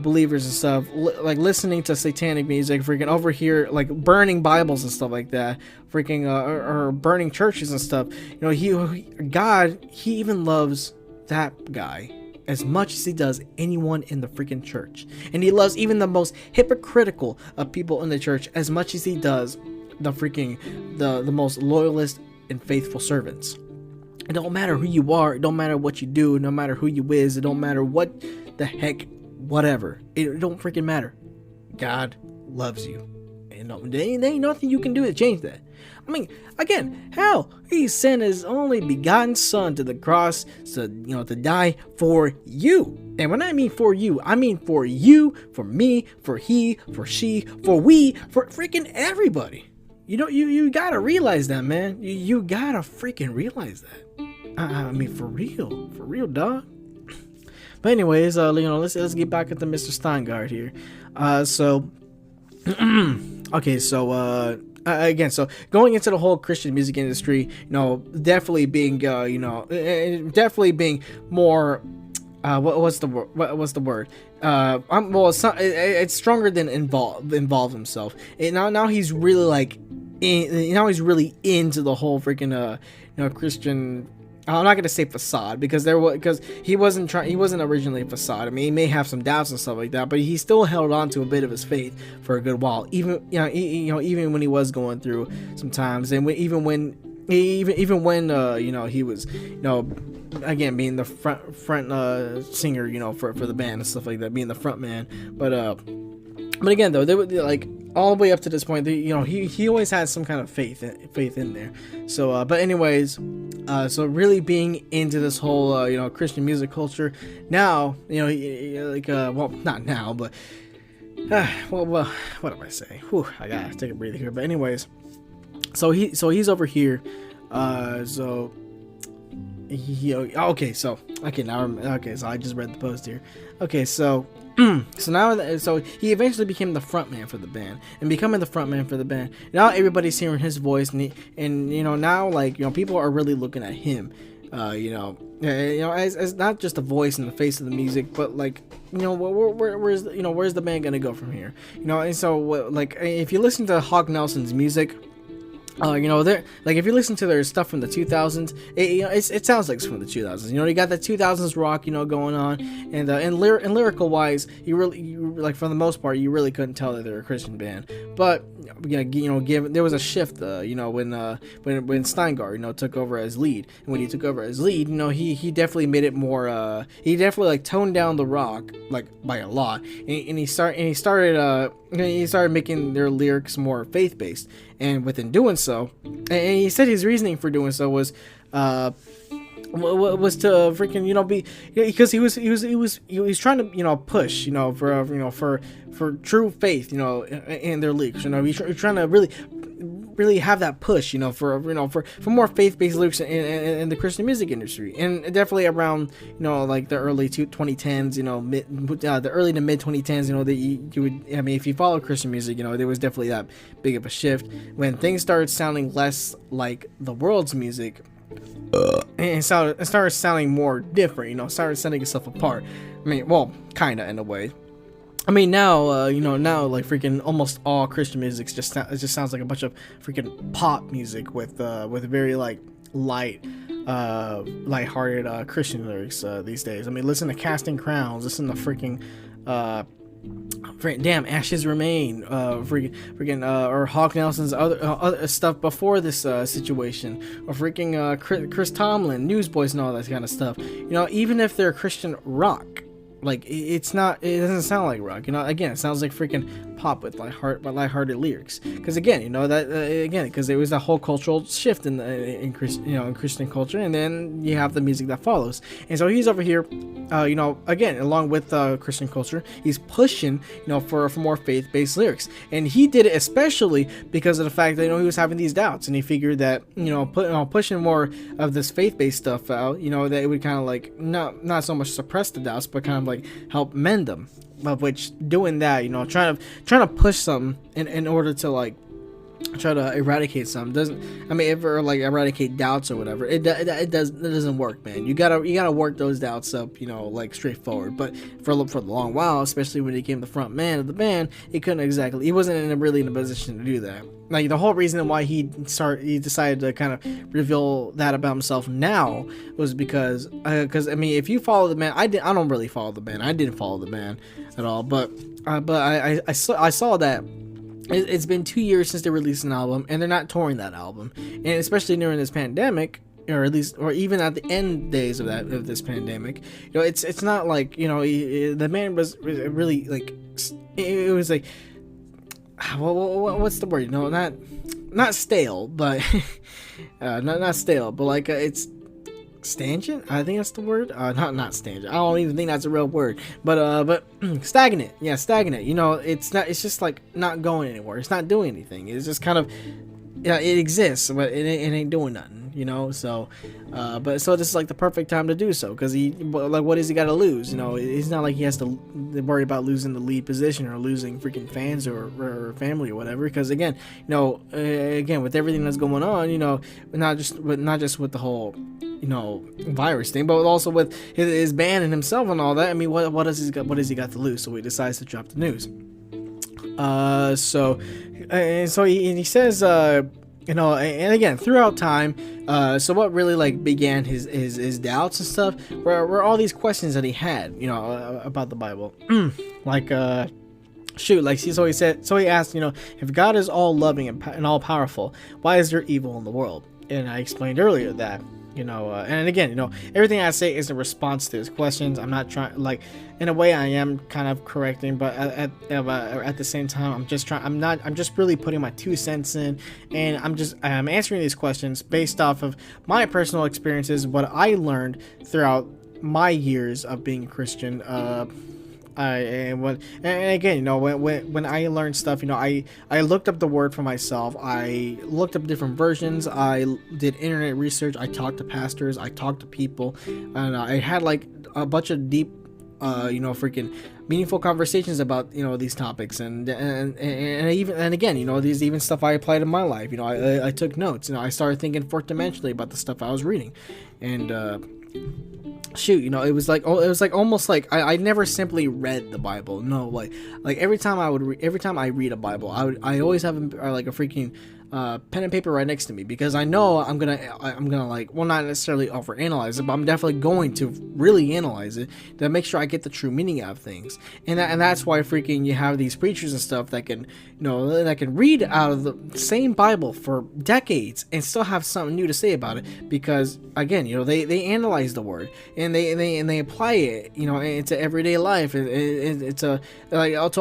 believers and stuff, listening to satanic music, freaking over here, burning Bibles and stuff like that, or burning churches and stuff. God, he even loves that guy as much as he does anyone in the freaking church. And he loves even the most hypocritical of people in the church as much as he does the most loyalist and faithful servants. It don't matter who you are, it don't matter what you do, no matter who you is, it don't matter what the heck, whatever. It don't freaking matter. God loves you. And there ain't nothing you can do to change that. Again, hell, he sent his only begotten son to the cross to die for you. And when I mean for you, I mean for you, for me, for he, for she, for we, for freaking everybody. You gotta realize that, man. You gotta freaking realize that. For real, dog. But anyways, let's get back into Mr. Steingard here. Again, so going into the whole Christian music industry, definitely being, definitely being more, what's the word? It's stronger than involve himself. And now he's really he's really into the whole freaking, Christian. I'm not gonna say facade, because he wasn't originally a facade. He may have some doubts and stuff like that, but he still held on to a bit of his faith for a good while, even when he was going through some times, and even when he was again being the front singer for the band and stuff like that, being the front man. But again, though, they would all the way up to this point, he always had some kind of faith in there. So, but anyways, so really being into this whole Christian music culture now, well, not now, but well, what do I say? Whew, I gotta take a breather here. But anyways, he's over here. So okay, so I just read the post here. Okay, so so he eventually became the frontman for the band, and becoming the frontman for the band, now everybody's hearing his voice, and now, like, people are really looking at him, as not just a voice in the face of the music, but like, where's the band gonna go from here, and so like, if you listen to Hawk Nelson's music, they're like, if you listen to their stuff from the 2000s, it sounds like it's from the 2000s. You got that 2000s rock, going on, and lyrical wise, you like, for the most part, you really couldn't tell that they're a Christian band. But there was a shift, when Steingard, took over as lead, and when he took over as lead, he definitely made it more. He definitely, like, toned down the rock, like, by a lot, and he started making their lyrics more faith based. And within doing so, and he said his reasoning for doing so was to freaking, be, because he was trying to, push, for true faith, in their lyrics. He's trying to really have that push, for more faith-based lyrics in the Christian music industry, and definitely around, like the early 2010s, the early to mid 2010s, that you would, if you follow Christian music, there was definitely that big of a shift when things started sounding less like the world's music, and it started sounding more different, started setting itself apart. Kinda, in a way. Now, now, like, freaking almost all Christian music just sounds like a bunch of freaking pop music with very, like, light-hearted Christian lyrics these days. Listen to Casting Crowns, listen to freaking damn, Ashes Remain, or Hawk Nelson's other stuff before this situation, or freaking Chris Tomlin, Newsboys, and all that kind of stuff. Even if they're Christian rock, like, it doesn't sound like rock. Again, it sounds like freaking pop with lighthearted lyrics. Because again, because there was a whole cultural shift in Christian culture, and then you have the music that follows. And so he's over here, again, along with Christian culture, he's pushing, for more faith-based lyrics. And he did it especially because of the fact that, he was having these doubts, and he figured that, pushing more of this faith-based stuff out, that it would kind of, like, not so much suppress the doubts, but kind of, like, help mend them. Of which, doing that, trying to push something in order to, like, try to eradicate something doesn't, like, eradicate doubts or whatever, it doesn't work, man. You gotta work those doubts up, like, straightforward. But for the long while, especially when he became the front man of the band, he wasn't really in a position to do that. Like, the whole reason why he decided to kind of reveal that about himself now was because if you follow the band, I don't really follow the band. I didn't follow the band at all, but I saw that it's been 2 years since they released an album, and they're not touring that album, and especially during this pandemic, or even at the end days of this pandemic, it's not like, the band was really, like, it was like, what's the word? Not stale, but not stale, but like, it's stagnant. I think that's the word. Not stagnant. I don't even think that's a real word. But stagnant. Yeah, stagnant. It's not. It's just, like, not going anywhere. It's not doing anything. It's just kind of, it exists, but it ain't doing nothing. So this is, like, the perfect time to do so, because what does he got to lose? It's not like he has to worry about losing the lead position or losing freaking fans or family or whatever, because again, with everything that's going on, not just with the whole, virus thing, but also with his band and himself and all that. What does he got to lose? So he decides to drop the news. So he says, and again, throughout time, so what really, like, began his doubts and stuff were all these questions that he had, about the Bible. Like, so he asked, if God is all loving and all powerful, why is there evil in the world? And I explained earlier that, and again, everything I say is a response to his questions. I'm not trying, like, in a way I am kind of correcting, but at the same time, I'm just really putting my 2 cents in, and I'm answering these questions based off of my personal experiences, what I learned throughout my years of being a Christian, And again, when I learned stuff, I looked up the word for myself. I looked up different versions. I did internet research. I talked to pastors. I talked to people, and I had like a bunch of deep, freaking meaningful conversations about these topics, and again, these even stuff I applied in my life. I took notes. I started thinking fourth dimensionally about the stuff I was reading, and shoot, it was like almost like I never simply read the Bible. No, like every time I read a Bible, I always have like a freaking pen and paper right next to me, because I know I'm gonna like, well, not necessarily overanalyze it, but I'm definitely going to really analyze it to make sure I get the true meaning out of things. And that's why freaking you have these preachers and stuff that can that can read out of the same Bible for decades and still have something new to say about it, because again, they analyze the word and they apply it into everyday life. It's to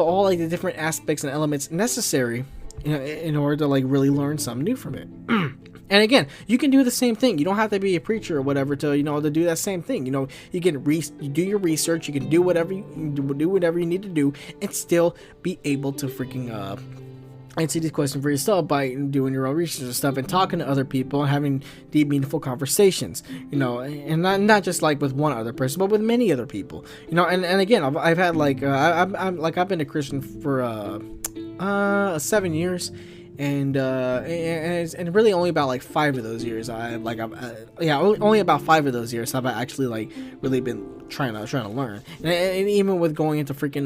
all like the different aspects and elements necessary in order to like really learn something new from it. And again, you can do the same thing. You don't have to be a preacher or whatever to to do that same thing. You can you do your research. You can do whatever you need to do, and still be able to freaking answer these questions for yourself by doing your own research and stuff, and talking to other people and having deep, meaningful conversations. And not just like with one other person, but with many other people. And again, I've had like I've been a Christian for 7 years, and really only about like 5 of those years only about 5 of those years have I actually like really been trying to learn. And even with going into freaking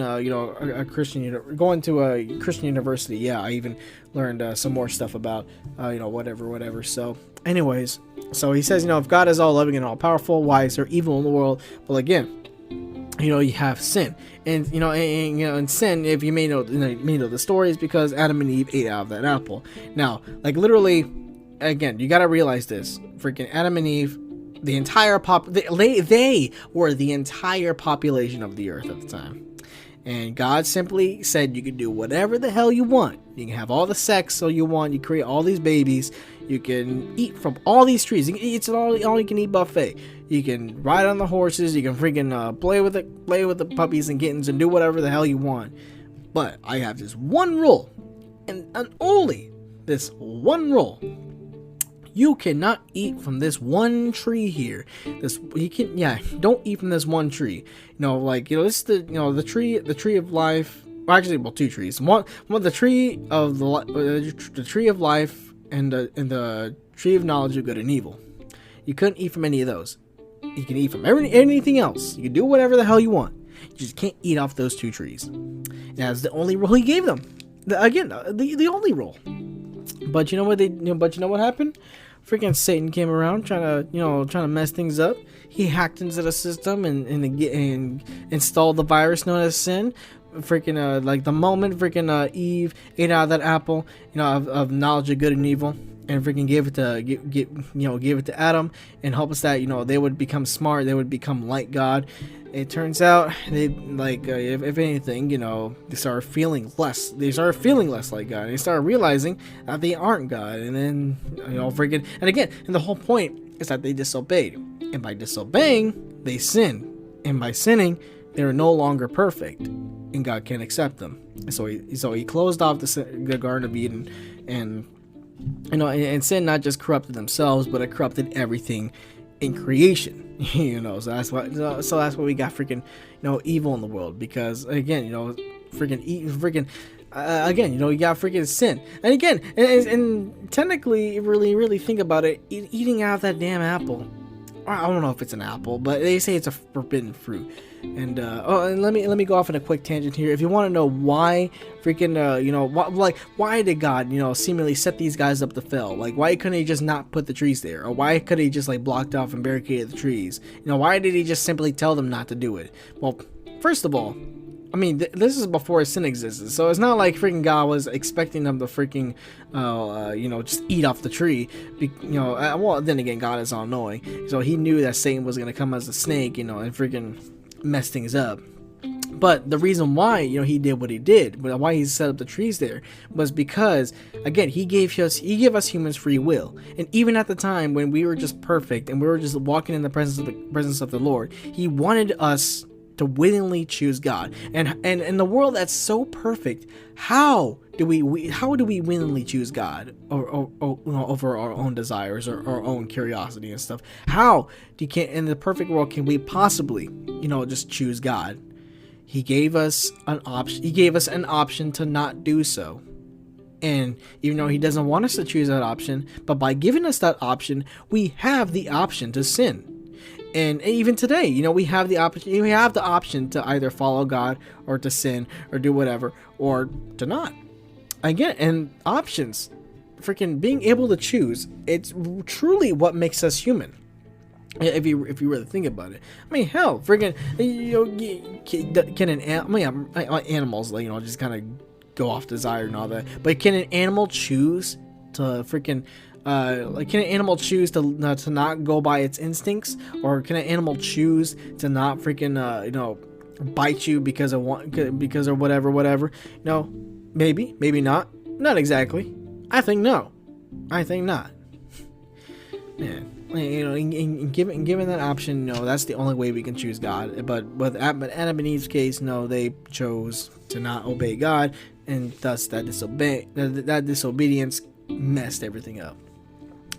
going to a Christian university, I even learned some more stuff about whatever. So anyways, so he says, if God is all loving and all powerful, why is there evil in the world? Well, again, you have sin, and and sin, if you may know the story, is because Adam and Eve ate out of that apple. Now, like literally, again, you got to realize this: freaking Adam and Eve, the entire they were the entire population of the earth at the time. And God simply said you can do whatever the hell you want. You can have all the sex so you want. You create all these babies. You can eat from all these trees. It's an all you can eat buffet. You can ride on the horses. You can freaking play with the puppies and kittens and do whatever the hell you want. But I have this one rule, and only this one rule. You cannot eat from this one tree here. Don't eat from this one tree. This is the tree of life. Well, actually, well, 2 trees. One the tree of the tree of life and the tree of knowledge of good and evil. You couldn't eat from any of those. You can eat from anything else. You can do whatever the hell you want. You just can't eat off those 2 trees. That's the only rule he gave them. The only rule. But you know what happened? Freaking Satan came around trying to mess things up. He hacked into the system and installed the virus known as sin. Freaking like the moment freaking Eve ate out of that apple, of knowledge of good and evil, and freaking gave it to Adam, and hope us that they would become smart, they would become like God. It turns out they if anything, they started feeling less like God. They started realizing that they aren't God, and then and the whole point is that they disobeyed, and by disobeying they sinned, and by sinning they are no longer perfect, and God can't accept them. So he closed off the Garden of Eden, and sin not just corrupted themselves, but it corrupted everything in creation. So that's why we got freaking evil in the world, because again, you got freaking sin. And again, and technically, really think about it, eating out of that damn apple, I don't know if it's an apple, but they say it's a forbidden fruit. And and let me go off on a quick tangent here. If you want to know why freaking why did God seemingly set these guys up to fail? Like, why couldn't he just not put the trees there, or why could he just blocked off and barricaded the trees? Why did he just simply tell them not to do it? Well, first of all, I mean, this is before sin existed, so it's not like freaking God was expecting them to freaking, just eat off the tree. Well, then again, God is all-knowing, so he knew that Satan was gonna come as a snake, and freaking mess things up. But the reason why he did what he did, why he set up the trees there, was because again he gave us humans free will, and even at the time when we were just perfect and we were just walking in the presence of the Lord, he wanted us to willingly choose God. And in the world that's so perfect, how do we willingly choose God over our own desires or our own curiosity and stuff? How in the perfect world can we possibly, just choose God? He gave us an option. He gave us an option to not do so. And even though he doesn't want us to choose that option, but by giving us that option, we have the option to sin. And even today, we have the option. We have the option to either follow God or to sin or do whatever or to not. Again, and options, freaking being able to choose, it's truly what makes us human. If you really think about it, I mean, hell, freaking, animals, just kind of go off desire and all that. But can an animal choose to freaking? Can an animal choose to not go by its instincts, or can an animal choose to not freaking bite you because of whatever? Maybe not exactly. I think no. I think not. Man, given that option, that's the only way we can choose God. But Adam and Eve's case, they chose to not obey God, and thus that disobedience messed everything up.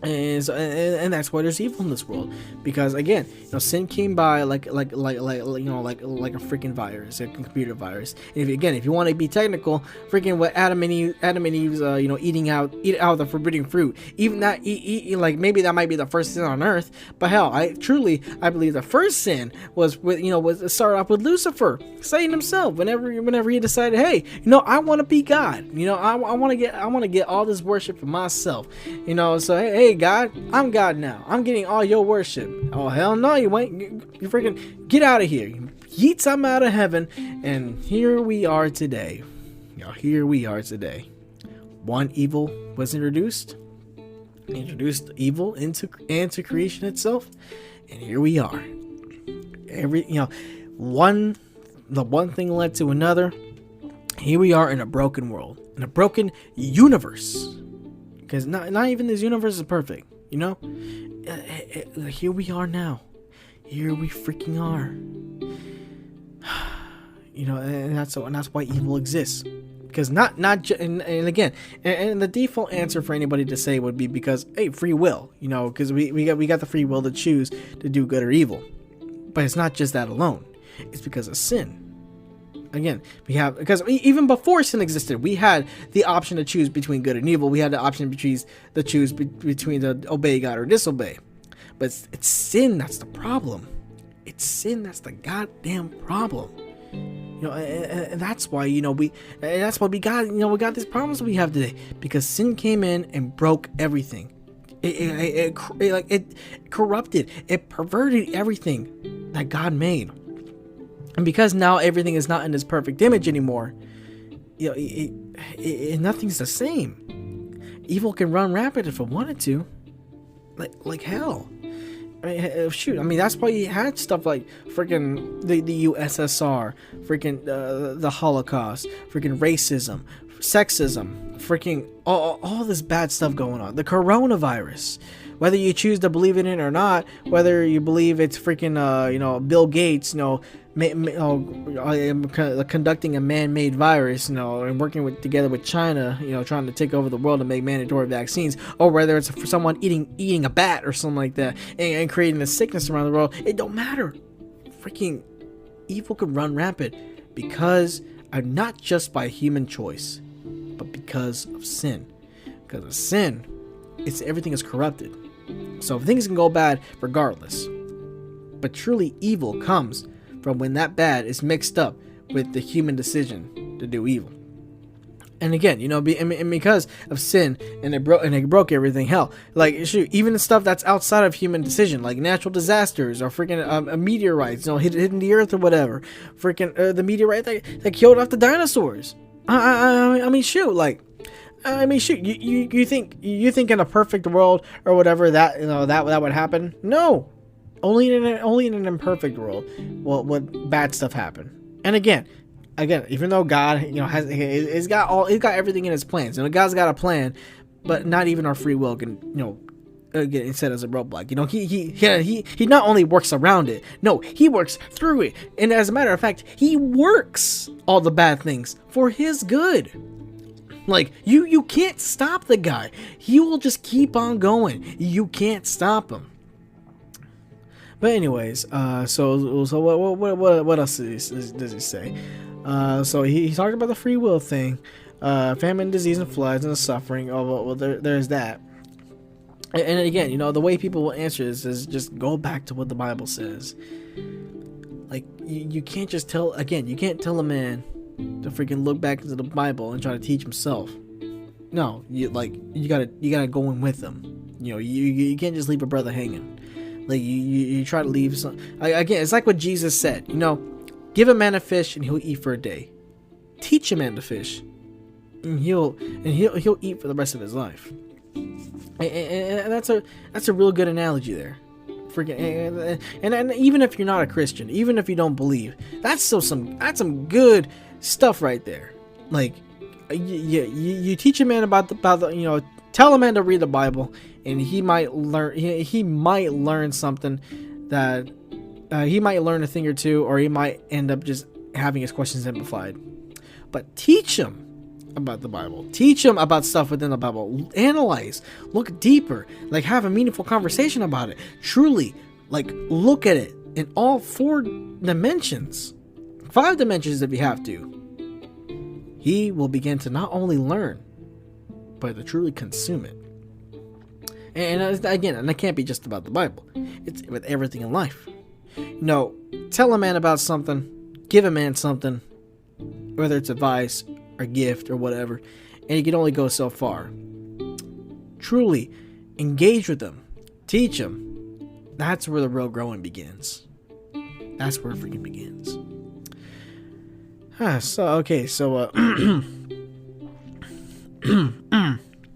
And that's why there's evil in this world, because again, sin came by like a freaking virus, a computer virus. And if you want to be technical, freaking what Adam and Eve's eat out of the forbidden fruit, even that maybe that might be the first sin on earth, but hell, I believe the first sin was started off with Lucifer, Satan himself, whenever he decided, hey, I want to be God, I want to get all this worship for myself, so hey God, I'm God now. I'm getting all your worship. Oh hell no, you ain't. You freaking get out of here. Yeet some out of heaven, and here we are today. Here we are today. One evil was introduced evil into creation itself, and here we are. The one thing led to another. Here we are in a broken world, in a broken universe. Because not even this universe is perfect, Here we are now. Here we freaking are. And that's why evil exists. Because and again, and the default answer for anybody to say would be because, hey, free will, because we got the free will to choose to do good or evil. But it's not just that alone. It's because of sin. Again, because even before sin existed, we had the option to choose between good and evil. We had the option to choose between the obey God or disobey. But it's sin that's the problem. It's sin that's the goddamn problem. And that's why we got these problems we have today, because sin came in and broke everything. It corrupted, it perverted everything that God made. And because now everything is not in its perfect image anymore, nothing's the same. Evil can run rampant if it wanted to, like hell. That's why you had stuff like freaking the USSR, freaking the Holocaust, freaking racism, sexism, freaking all this bad stuff going on. The coronavirus. Whether you choose to believe in it or not, whether you believe it's freaking Bill Gates conducting a man-made virus, and working together with China, trying to take over the world and make mandatory vaccines, or whether it's for someone eating a bat or something like that and creating a sickness around the world, it don't matter. Freaking evil could run rampant because not just by human choice, but because of sin. Because of sin, everything is corrupted. So things can go bad regardless. But truly evil comes from when that bad is mixed up with the human decision to do evil. And again, because of sin, and it broke everything. Hell, even the stuff that's outside of human decision, like natural disasters or freaking meteorites, hitting the earth or whatever. Freaking the meteorite that killed off the dinosaurs. You think in a perfect world or whatever that would happen? No, only in an imperfect world would bad stuff happen. And again, even though God, he's got everything in his plans. God's got a plan, but not even our free will can, getting set as a roadblock. You know, he not only works around it, no, he works through it. And as a matter of fact, he works all the bad things for his good. Like, you can't stop the guy. He will just keep on going. You can't stop him. But anyways, so what else does he say? So he talked about the free will thing, famine, disease, and floods, and the suffering. Oh, well, there's that. And again, you know, the way people will answer this is just go back to what the Bible says. Like, you can't just tell a man to freaking look back into the Bible and try to teach himself. No, you gotta go in with them. You know, you can't just leave a brother hanging. Like, you try to leave some. Again, it's like what Jesus said. You know, give a man a fish and he'll eat for a day. Teach a man to fish, and he'll eat for the rest of his life. And that's a real good analogy there. Freaking, and even if you're not a Christian, even if you don't believe, that's some good stuff right there. Like, you teach a man about the you know, tell a man to read the Bible, and he might learn something that he might learn a thing or two, or he might end up just having his questions simplified. But teach him about the Bible. Teach him about stuff within the Bible. Analyze, look deeper, like have a meaningful conversation about it. Truly, like, look at it in all 4 dimensions, 5 dimensions if you have to. He will begin to not only learn, but to truly consume it. And again, and it can't be just about the Bible. It's with everything in life. No, tell a man about something, give a man something, whether it's advice or gift or whatever, and you can only go so far. Truly engage with them, teach them. That's where the real growing begins. That's where it freaking begins.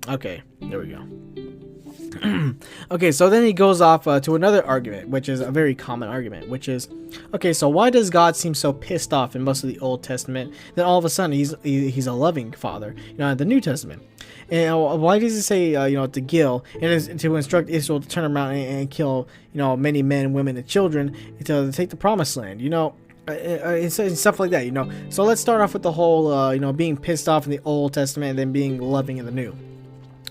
Okay, there we go. Okay, so then he goes off to another argument, which is a very common argument, which is, okay, so why does God seem so pissed off in most of the Old Testament? Then all of a sudden he's a loving father, you know, in the New Testament. And why does he say, you know, to kill, and to instruct Israel to turn around and kill, you know, many men, women, and children to take the promised land, you know? And stuff like that, you know. So let's start off with the whole, you know, being pissed off in the Old Testament and then being loving in the New.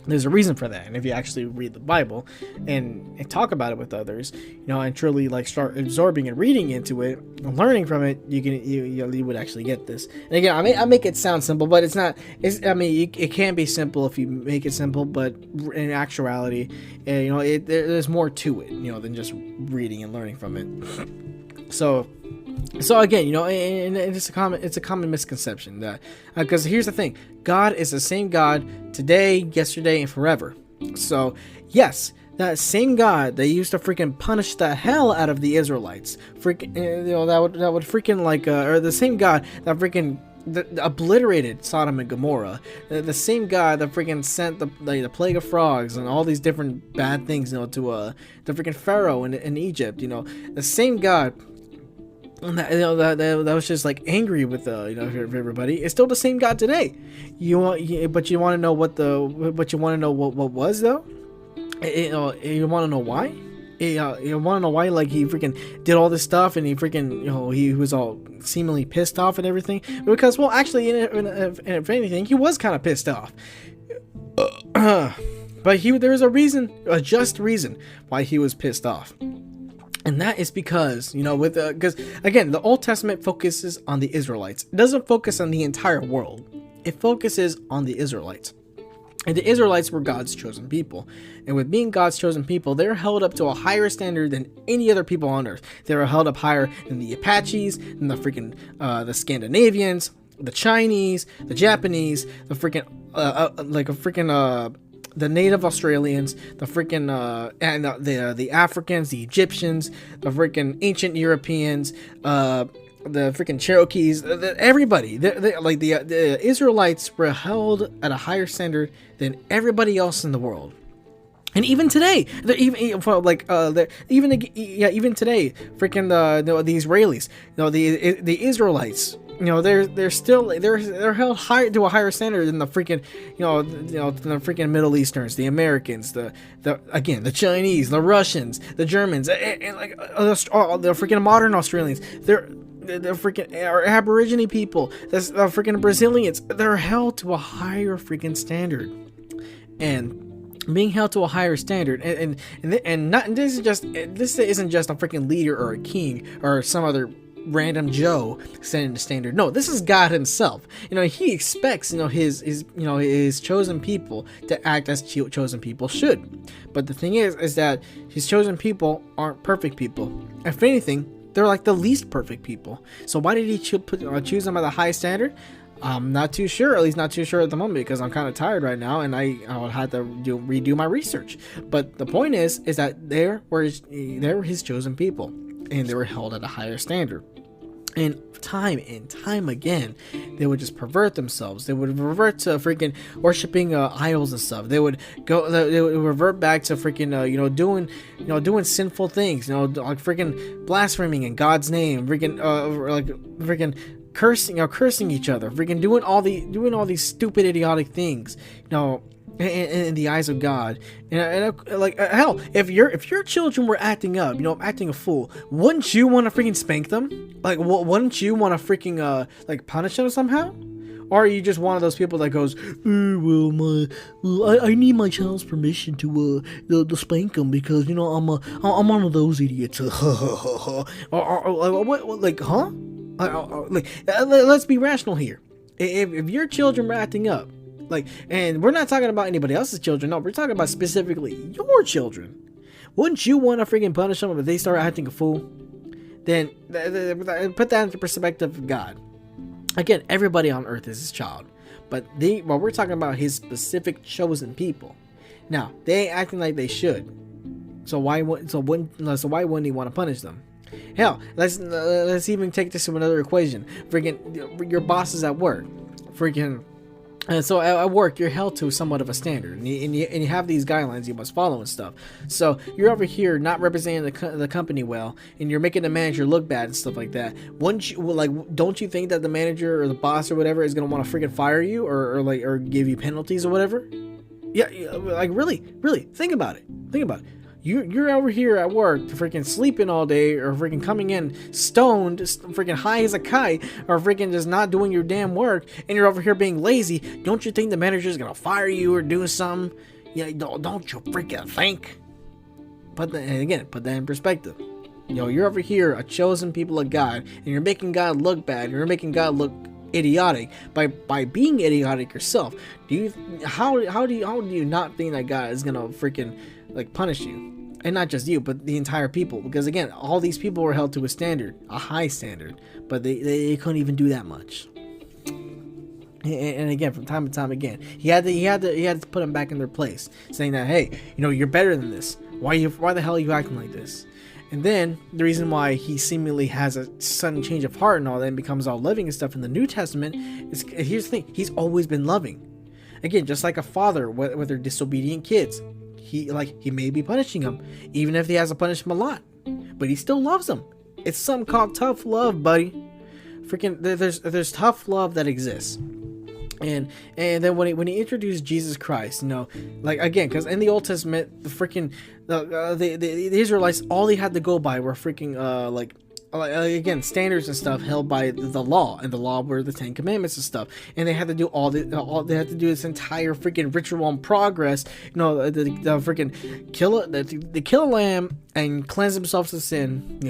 There's a reason for that, and if you actually read the Bible and talk about it with others, you know, and truly like start absorbing and reading into it and learning from it, you would actually get this. And again, I make it sound simple, but it's not. It can be simple if you make it simple, but in actuality, you know, there's more to it, you know, than just reading and learning from it. So again, you know, and it's a common misconception that, because here's the thing, God is the same God today, yesterday, and forever. So yes, that same God that used to freaking punish the hell out of the Israelites, freaking, you know, that would freaking like, or the same God that freaking obliterated Sodom and Gomorrah, the same God that freaking sent the plague of frogs and all these different bad things, you know, to the freaking Pharaoh in Egypt, you know, the same God. And that was just like angry with you know, everybody. It's still the same God today. But you want to know what was though? You want to know why? You want to know why? Like, he freaking did all this stuff, and he freaking, you know, he was all seemingly pissed off and everything. Because, well, actually, if anything, he was kind of pissed off. But there was a just reason why he was pissed off. And that is because, you know, because again, the Old Testament focuses on the Israelites. It doesn't focus on the entire world. It focuses on the Israelites. And the Israelites were God's chosen people. And with being God's chosen people, they're held up to a higher standard than any other people on earth. They were held up higher than the Apaches, than the freaking, the Scandinavians, the Chinese, the Japanese, the freaking, the native Australians, the freaking, and the Africans, the Egyptians, the freaking ancient Europeans, the freaking Cherokees, everybody. The Israelites were held at a higher standard than everybody else in the world. And even today, even today, freaking the Israelis, you know, the Israelites, they're held higher to a higher standard than the freaking the freaking Middle Easterns, the Americans, the Chinese, the Russians, the Germans, and like the freaking modern Australians. They're freaking Aborigine people, the freaking Brazilians. They're held to a higher freaking standard, and being held to a higher standard, and this isn't just a freaking leader or a king or some other random Joe setting the standard. No, this is God himself. He expects his chosen people to act as chosen people should. But the thing is that his chosen people aren't perfect people. If anything, they're like the least perfect people. So why did he choose them at a high standard? I'm not too sure, at least not too sure at the moment, because I'm kind of tired right now and I would have to redo my research. But the point is that they were his chosen people, and they were held at a higher standard. And time again, they would just pervert themselves. They would revert to freaking worshiping idols and stuff. They would revert back to freaking doing sinful things. Like freaking blaspheming in God's name. Freaking cursing each other. Freaking doing all these stupid, idiotic things. In the eyes of God, and like hell, if your children were acting up, acting a fool, wouldn't you want to freaking spank them? Like, wouldn't you want to freaking like punish them somehow? Or are you just one of those people that goes, I need my child's permission to spank them because I'm one of those idiots. or like, huh? Let's be rational here. If your children were acting up. And we're not talking about anybody else's children. No, we're talking about specifically your children. Wouldn't you want to freaking punish them if they start acting a fool? Then put that into perspective of God. Again, everybody on earth is his child, but we're talking about his specific chosen people. Now they ain't acting like they should. So why wouldn't he want to punish them? Hell, let's even take this to another equation. Freaking your bosses at work. And so at work, you're held to somewhat of a standard, and you have these guidelines you must follow and stuff. So you're over here not representing the company well, and you're making the manager look bad and stuff like that. Don't you think that the manager or the boss or whatever is gonna want to freaking fire you or give you penalties or whatever? Yeah, like really, think about it. You're over here at work freaking sleeping all day, or freaking coming in stoned, freaking high as a kite, or freaking just not doing your damn work, and you're over here being lazy. Don't you think the manager's gonna fire you or do something? Yeah, don't you freaking think? Put that in perspective. You're over here, a chosen people of God, and you're making God look bad. You're making God look idiotic by being idiotic yourself. How do you not think that God is gonna freaking punish you? And not just you, but the entire people, because again, all these people were held to a standard, a high standard, but they couldn't even do that much. And again, from time to time again, he had to put them back in their place, saying that, hey, you're better than this. Why the hell are you acting like this? And then the reason why he seemingly has a sudden change of heart and all that, and becomes all loving and stuff in the New Testament is, here's the thing, he's always been loving. Again, just like a father with their disobedient kids. He may be punishing them, even if he has to punish them a lot, but he still loves them. It's something called tough love, buddy. Freaking, there's tough love that exists. And then when he introduced Jesus Christ, again, because in the Old Testament, the Israelites, all they had to go by were freaking again, standards and stuff held by the law, and the law were the 10 Commandments and stuff, and they had to do they had to do this entire freaking ritual in progress, the freaking kill a lamb and cleanse themselves of sin,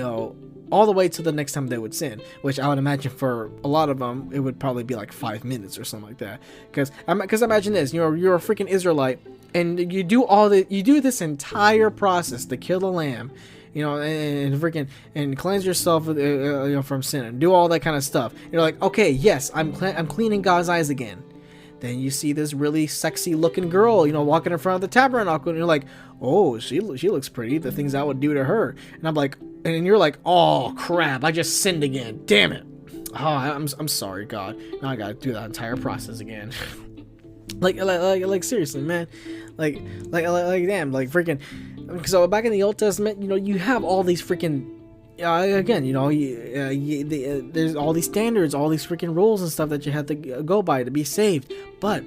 all the way to the next time they would sin, which I would imagine for a lot of them it would probably be like 5 minutes or something like that. Because imagine this, you're a freaking Israelite, and you do this entire process to kill a lamb, and freaking and cleanse yourself from sin and do all that kind of stuff. You're like, okay, yes, I'm clean in God's eyes again. Then you see this really sexy looking girl, walking in front of the tabernacle, and you're like, oh, she looks pretty. The things I would do to her. And I'm like, and you're like, oh crap, I just sinned again. Damn it. Oh, I'm sorry, God. Now I gotta do that entire process again. like seriously, man. Like damn, like freaking. So back in the Old Testament, you have all these freaking again, there's all these standards, all these freaking rules and stuff that you have to go by to be saved, but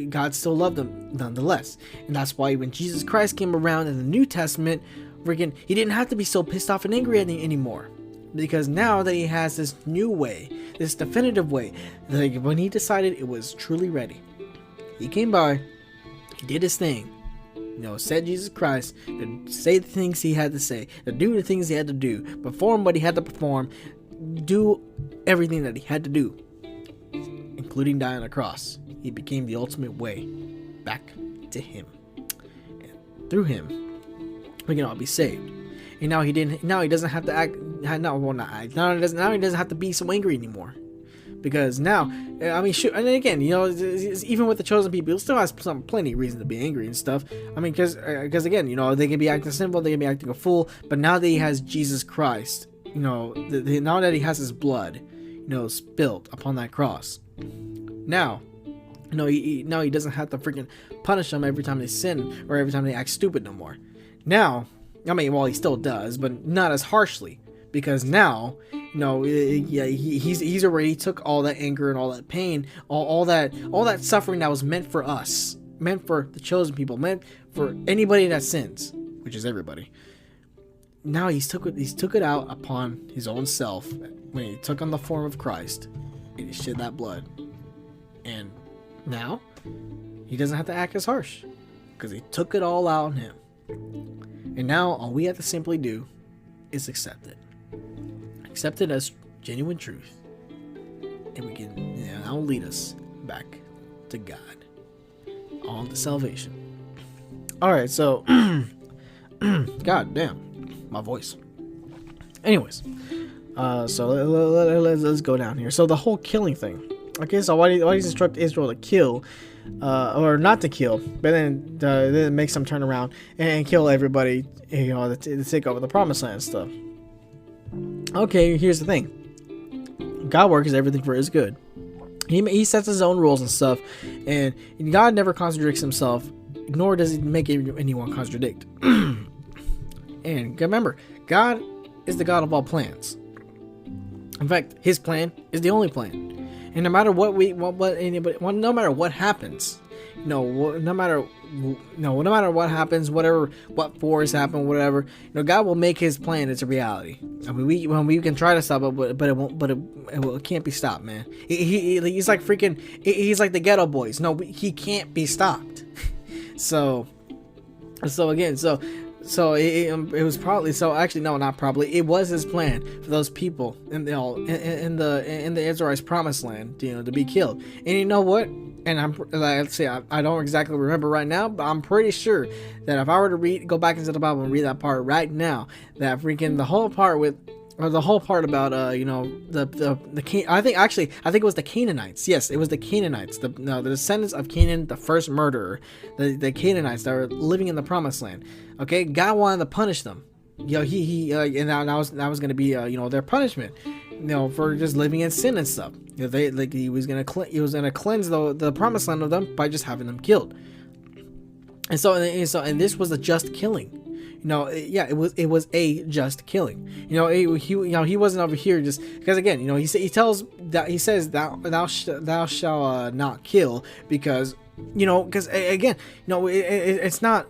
God still loved them nonetheless. And that's why when Jesus Christ came around in the New Testament, freaking, he didn't have to be so pissed off and angry anymore, because now that he has this new way, this definitive way, like when he decided it was truly ready, he came by, he did his thing, said Jesus Christ, to say the things he had to say, to do the things he had to do, perform what he had to perform, do everything that he had to do, including die on a cross. He became the ultimate way back to him. And through him, we can all be saved. And now he doesn't have to act. Now he doesn't have to be so angry anymore. Because now, shoot, and again, even with the chosen people, he still has plenty of reason to be angry and stuff. Because again, they can be acting sinful, they can be acting a fool, but now that he has Jesus Christ, now that he has his blood, spilled upon that cross, now, he doesn't have to freaking punish them every time they sin or every time they act stupid no more. Now, he still does, but not as harshly, because now, he's already took all that anger and all that pain, all that suffering that was meant for us, meant for the chosen people, meant for anybody that sins, which is everybody. Now he took it out upon his own self when he took on the form of Christ and he shed that blood, and now he doesn't have to act as harsh because he took it all out on him. And now all we have to simply do is accept it. Accept it as genuine truth. And we can, that'll lead us back to God. On to salvation. Alright, so God damn, my voice. Anyways, so let's go down here. So the whole killing thing. Okay, so why do you instruct Israel to kill, or not to kill, but then make them turn around and kill everybody, to take over the promised land and stuff? Okay, here's the thing. God works everything for his good. He sets his own rules and stuff, and God never contradicts himself, nor does he make anyone contradict. And remember, God is the God of all plans. In fact, his plan is the only plan. And no matter what no matter what happens, no matter what happens, what wars happen, whatever, God will make his plan into reality. We can try to stop it, but it can't be stopped, man. He's like he's like the Ghetto Boys. No, he can't be stopped. So it was probably, not probably, it was his plan for those people in the Israelites' promised land, to be killed. And you know what? And I don't exactly remember right now, but I'm pretty sure that if I were to go back into the Bible and read that part right now, that freaking the whole part about I think it was the Canaanites. Yes, it was the Canaanites, the descendants of Canaan, the first murderer, the Canaanites that were living in the promised land. Okay, God wanted to punish them. And that was going to be their punishment, for just living in sin and stuff. He was going to cleanse the promised land of them by just having them killed. And this was a just killing. It was a just killing. He wasn't over here just because, again, he says thou shalt not kill, because again, it's not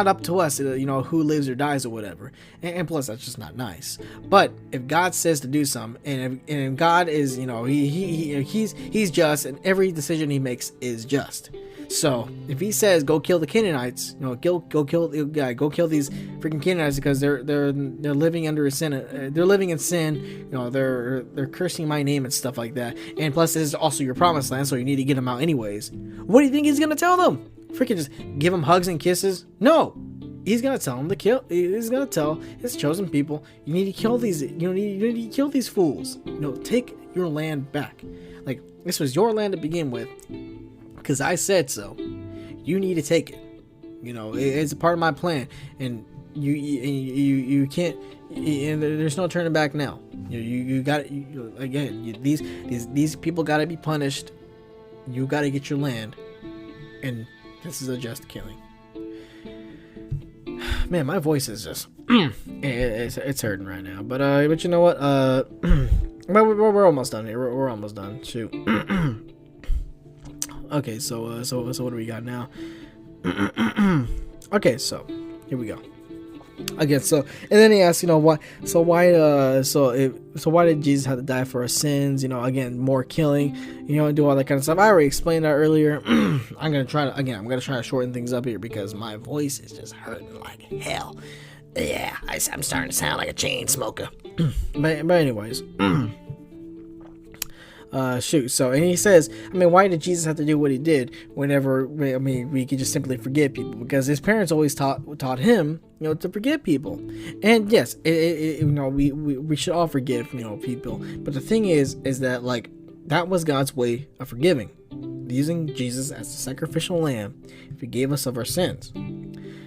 up to us, who lives or dies or whatever, and plus that's just not nice. But if God says to do something, and if God is, he's just, and every decision he makes is just. So if he says go kill the Canaanites, go kill these freaking Canaanites because they're living under a sin, they're living in sin, they're cursing my name and stuff like that. And plus this is also your promised land, so you need to get them out anyways. What do you think he's gonna tell them? Freaking just give them hugs and kisses? No, he's gonna tell them to kill. He's gonna tell his chosen people, you need to kill these. You need to kill these fools. Take your land back. Like, this was your land to begin with, because I said so. You need to take it. It's a part of my plan, and you can't. And there's no turning back now. You got again. These people got to be punished. You got to get your land, and this is a just killing. Man, my voice is just it's hurting right now. But you know what? We're almost done here. We're almost done. Shoot. Okay, so what do we got now? Okay, so here we go. Again, so and then he asks, why did Jesus have to die for our sins? Again, more killing, and do all that kind of stuff. I already explained that earlier. I'm gonna try to shorten things up here because my voice is just hurting like hell. Yeah, I'm starting to sound like a chain smoker. but anyways. Shoot. So, and he says, why did Jesus have to do what he did whenever, we could just simply forgive people? Because his parents always taught him, to forgive people. And yes, we should all forgive, people. But the thing is that, like, that was God's way of forgiving, using Jesus as the sacrificial lamb. Forgave us of our sins.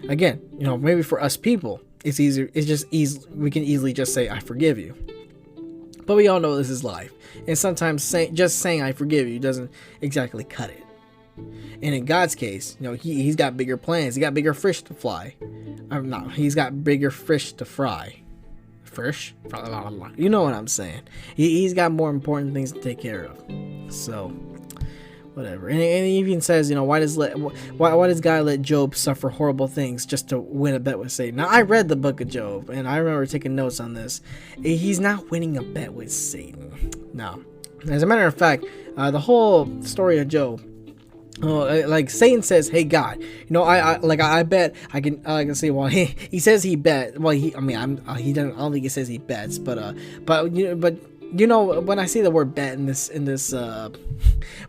Again, maybe for us people, it's easier. It's just easy. We can easily just say, I forgive you. But we all know this is life. And sometimes just saying I forgive you doesn't exactly cut it. And in God's case, he's got bigger plans. He got bigger fish to fly. He's got bigger fish to fry. Fish? You know what I'm saying. He's got more important things to take care of. So, whatever. And he even says, why does God let Job suffer horrible things just to win a bet with Satan? Now, I read the book of Job, and I remember taking notes on this. He's not winning a bet with Satan. No. As a matter of fact, the whole story of Job, like Satan says, "Hey God, I bet I can say." Well, he says he bet. Well, he doesn't. I don't think he says he bets, but when I say the word bet in this when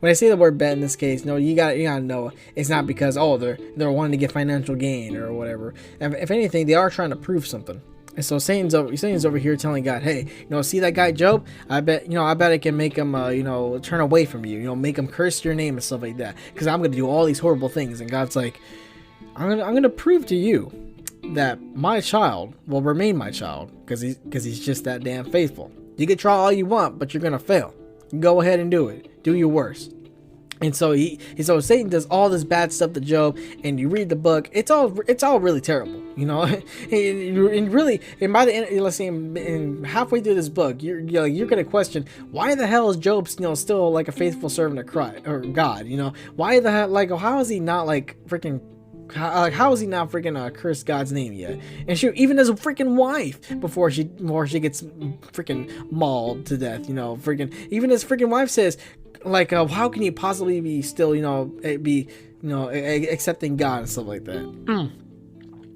I say the word bet in this case, you gotta know it's not because they're wanting to get financial gain or whatever. If anything, they are trying to prove something. And so Satan's over here telling God, hey, see that guy Job? I bet I can make him turn away from you, make him curse your name and stuff like that, because I'm gonna do all these horrible things. And God's like, I'm gonna prove to you that my child will remain my child because he's just that damn faithful. You can try all you want, but you're gonna fail. Go ahead and do it. Do your worst. And so so Satan does all this bad stuff to Job, and you read the book. It's all really terrible, and by the end, let's say, in halfway through this book, you're gonna question why the hell is Job still like a faithful servant of Christ or God? Why the hell, how is he not like freaking? How is he not freaking cursed God's name yet? And shoot, even his freaking wife before she gets freaking mauled to death, even his freaking wife says, like, how can you possibly be still, accepting God and stuff like that?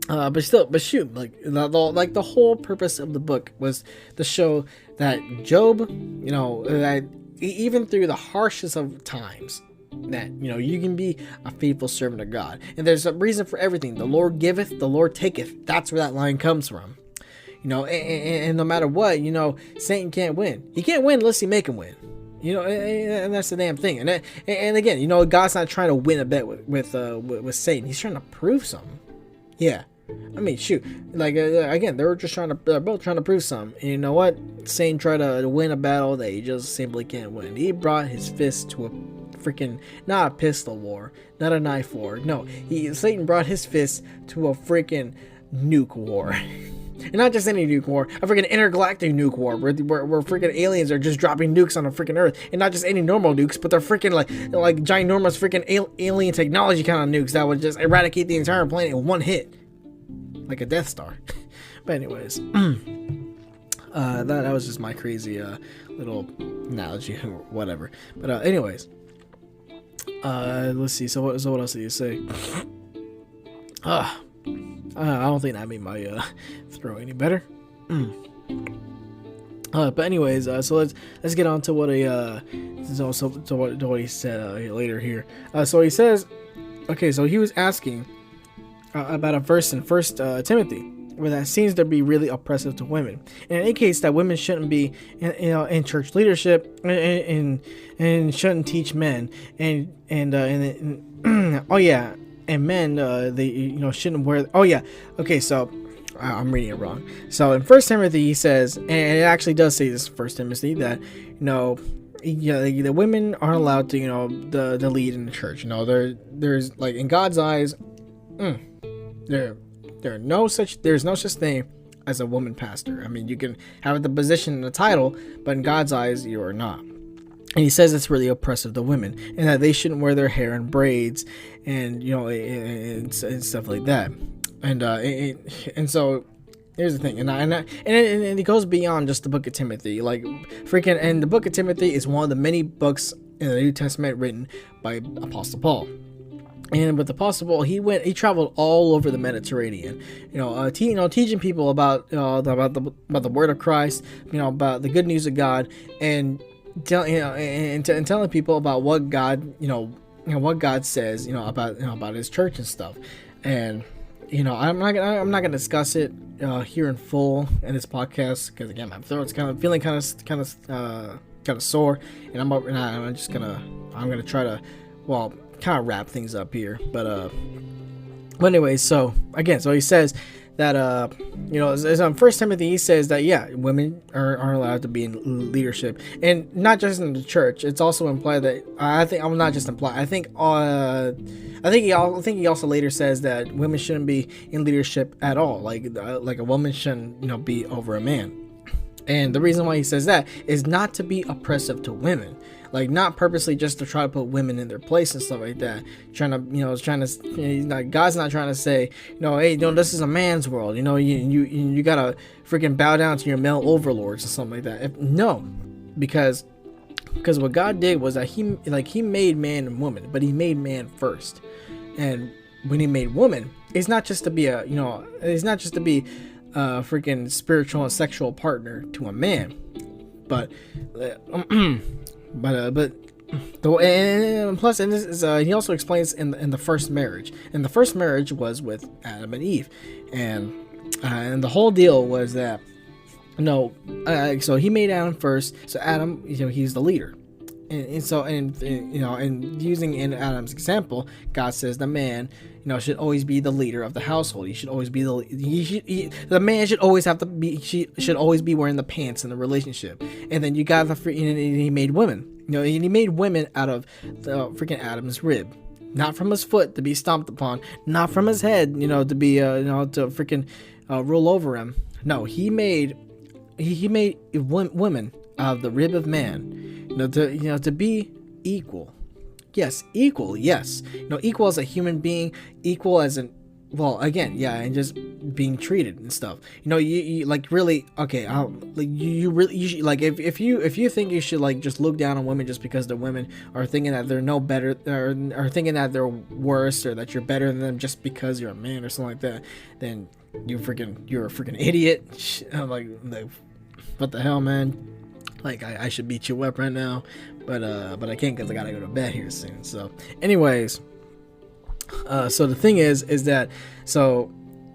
But shoot, the whole purpose of the book was to show that Job, that even through the harshest of times, that you can be a faithful servant of God. And there's a reason for everything. The Lord giveth, the Lord taketh. That's where that line comes from. And no matter what, Satan can't win. He can't win unless you make him win. And that's the damn thing. And again, God's not trying to win a bet with Satan. He's trying to prove something. Yeah. Shoot. Again, they're both trying to prove something. And you know what? Satan tried to win a battle that he just simply can't win. He brought his fist to a freaking, not a pistol war, not a knife war. No, Satan brought his fist to a freaking nuke war. And not just any nuke war, a freaking intergalactic nuke war, where freaking aliens are just dropping nukes on the freaking Earth, and not just any normal nukes, but they're freaking like ginormous freaking alien technology kind of nukes that would just eradicate the entire planet in one hit, like a Death Star. But anyways, that was just my crazy little analogy or whatever. But anyways, let's see. So what else did you say? I don't think that made my throw any better. But anyways, so let's get on to what what he said later here. So he says, okay, so he was asking about a verse in First Timothy where that seems to be really oppressive to women. And in any case, that women shouldn't be in church leadership and shouldn't teach men and oh yeah. And men, they shouldn't wear. Oh yeah, okay. So I'm reading it wrong. So in First Timothy, he says, and it actually does say this in First Timothy that the women aren't allowed to the lead in the church. There's like in God's eyes, they're there's no such thing as a woman pastor. I mean, you can have the position and the title, but in God's eyes, you are not. And he says it's really oppressive to women, and that they shouldn't wear their hair in braids, and and stuff like that. And so here's the thing, and it goes beyond just the book of Timothy. Like and the book of Timothy is one of the many books in the New Testament written by Apostle Paul. And with Apostle Paul, he traveled all over the Mediterranean, teaching people about the word of Christ, about the good news of God, and telling people about what God, what God says, about His church and stuff. And I'm not gonna discuss it here in full in this podcast, because again, my throat's feeling kind of sore, and I'm gonna try to kind of wrap things up here. But anyway, so he says that as on First Timothy, he says that women are allowed to be in leadership, and not just in the church. It's also implied that I think he also later says that women shouldn't be in leadership at all. Like a woman shouldn't be over a man. And the reason why he says that is not to be oppressive to women, like not purposely just to try to put women in their place and stuff like that. God's not trying to say, hey, this is a man's world. You gotta freaking bow down to your male overlords or something like that. No, because what God did was that he made man and woman, but he made man first. And when he made woman, it's not just to be a freaking spiritual and sexual partner to a man, but plus, and this is he also explains in the first marriage, and the first marriage was with Adam and Eve, and the whole deal was that so he made Adam first, so Adam, he's the leader. And using in Adam's example, God says the man, should always be the leader of the household. He should always be the man should always should always be wearing the pants in the relationship. And then you got he made women, and he made women out of the freaking Adam's rib, not from his foot to be stomped upon, not from his head, to be to freaking rule over him. No, he made women out of the rib of man. To be equal. Yes, equal. Yes, equal as a human being, equal as and just being treated and stuff. You like really okay. You should, like if you think you should just look down on women just because they're women, or thinking that they're no better, or thinking that they're worse, or that you're better than them just because you're a man or something like that, then you're a freaking idiot. I'm like what the hell, man? Like I should beat you up right now, but I can't because I gotta go to bed here soon. So, anyways, so the thing is that so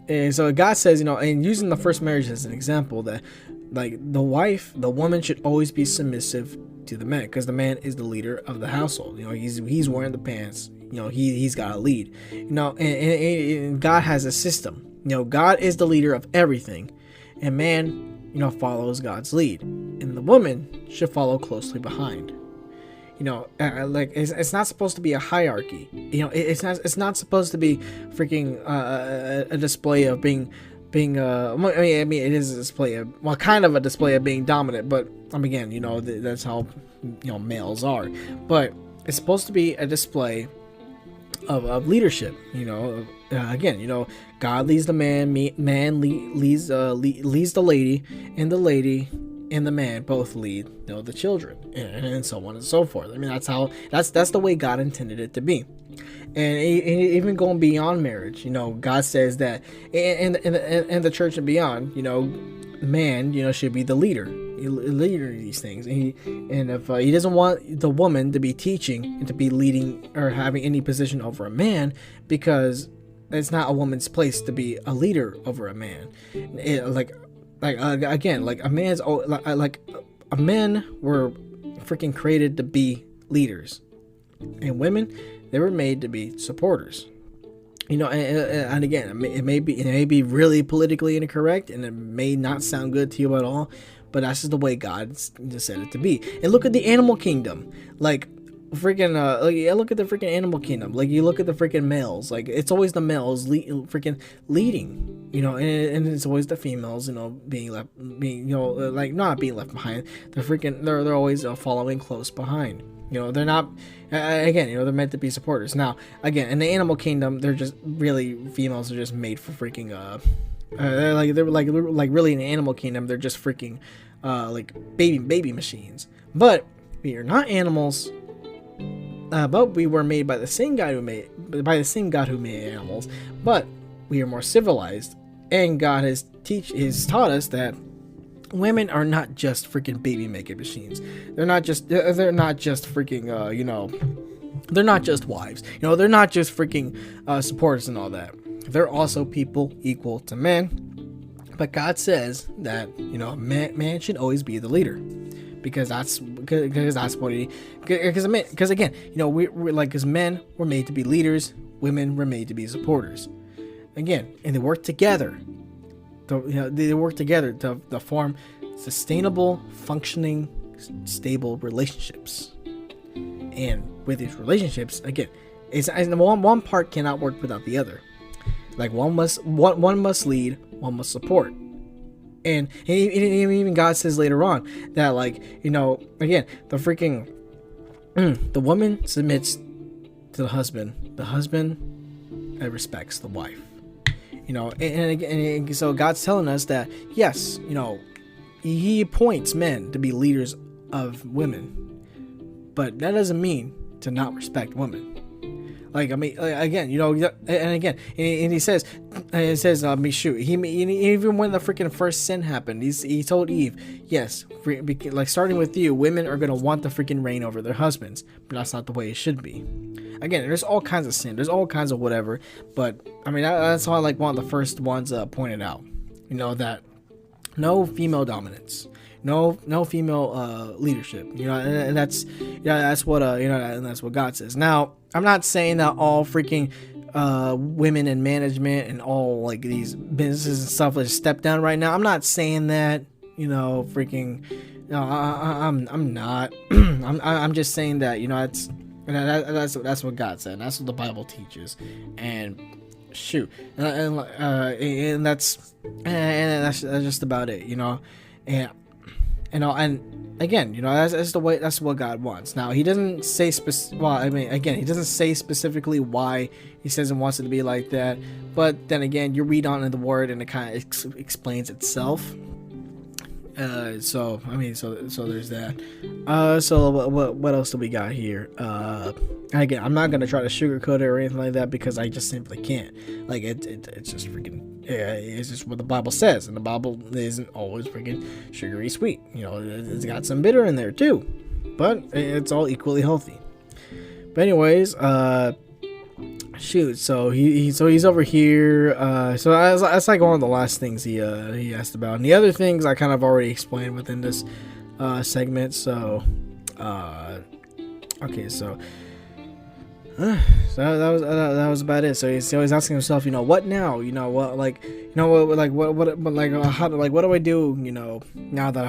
God says, and using the first marriage as an example, that like the woman should always be submissive to the man, because the man is the leader of the household. He's wearing the pants. He's got to lead. And God has a system. God is the leader of everything, and man, follows God's lead, and the woman should follow closely behind. It's not supposed to be a hierarchy. It's not supposed to be freaking a display of being. I mean, it is a display of, kind of a display of being dominant, but again, that's how males are. But it's supposed to be a display of leadership. Again, God leads the man, leads the lady, and the lady and the man both lead the children, and so on and so forth. I mean, that's the way God intended it to be. And even going beyond marriage, God says that in the church and beyond, the man, should be the leader of these things. And if he doesn't want the woman to be teaching and to be leading or having any position over a man, because it's not a woman's place to be a leader over a man. Again, like men were freaking created to be leaders, and women, they were made to be supporters. And again, it may be really politically incorrect, and it may not sound good to you at all, but that's just the way God said it to be. And look at the animal kingdom. Like freaking like, yeah, look at the freaking animal kingdom. Like, you look at the freaking males, like, it's always the males freaking leading, you know, and it's always the females, you know, being you know, like, not being left behind. They're always following close behind. You know, they're not, again, you know, they're meant to be supporters. Now, again, in the animal kingdom, they're just really, females are just made for freaking they're like really in the animal kingdom, they're just freaking like baby machines. But we are not animals. But we were made by the same God who made animals. But we are more civilized, and God has taught us that women are not just freaking baby making machines. They're not just freaking you know, they're not just wives. You know, they're not just freaking supporters and all that. They're also people equal to men. But God says that, you know, man should always be the leader. Because that's what he, because again, you know, we're like, as men, we're made to be leaders, women were made to be supporters. Again, and they work together. They work together to form sustainable, functioning, stable relationships. And with these relationships, again, it's one part cannot work without the other. Like, one must lead, one must support. And even God says later on that, like, you know, again, the freaking the woman submits to the husband respects the wife, you know, and so God's telling us that, yes, you know, he appoints men to be leaders of women, but that doesn't mean to not respect women. Like, I mean, again, you know, and again, and he says, shoot, even when the freaking first sin happened, he told Eve, yes, like, starting with you, women are gonna want to freaking reign over their husbands, but that's not the way it should be. Again, there's all kinds of sin, there's all kinds of whatever, but I mean, that's how, like, one of the first ones pointed out, you know, that no female dominance. No female leadership, you know, and that's what you know, and that's what God says. Now, I'm not saying that all freaking women in management and all, like, these businesses and stuff is step down right now. I'm not saying that, you know, freaking. No, I'm not. I'm just saying that, you know, that's what God said. That's what the Bible teaches, and shoot, and that's just about it, you know, and. You know, and again, you know, that's the way. That's what God wants. Now, he doesn't say he doesn't say specifically why he says he wants it to be like that. But then again, you read on in the Word, and it kind of explains itself. So there's that. So what else do we got here? Again, I'm not gonna try to sugarcoat it or anything like that, because I just simply can't. Like, it's just freaking. Yeah, it's just what the Bible says, and the Bible isn't always freaking sugary sweet. You know, it's got some bitter in there too, but it's all equally healthy. But anyways, shoot. So he's over here. So that's like one of the last things he asked about, and the other things I kind of already explained within this segment. So, okay, so. So that was about it. So he's always asking himself, you know, what now? You know, what, like, you know, what how, like, what do I do? You know, now that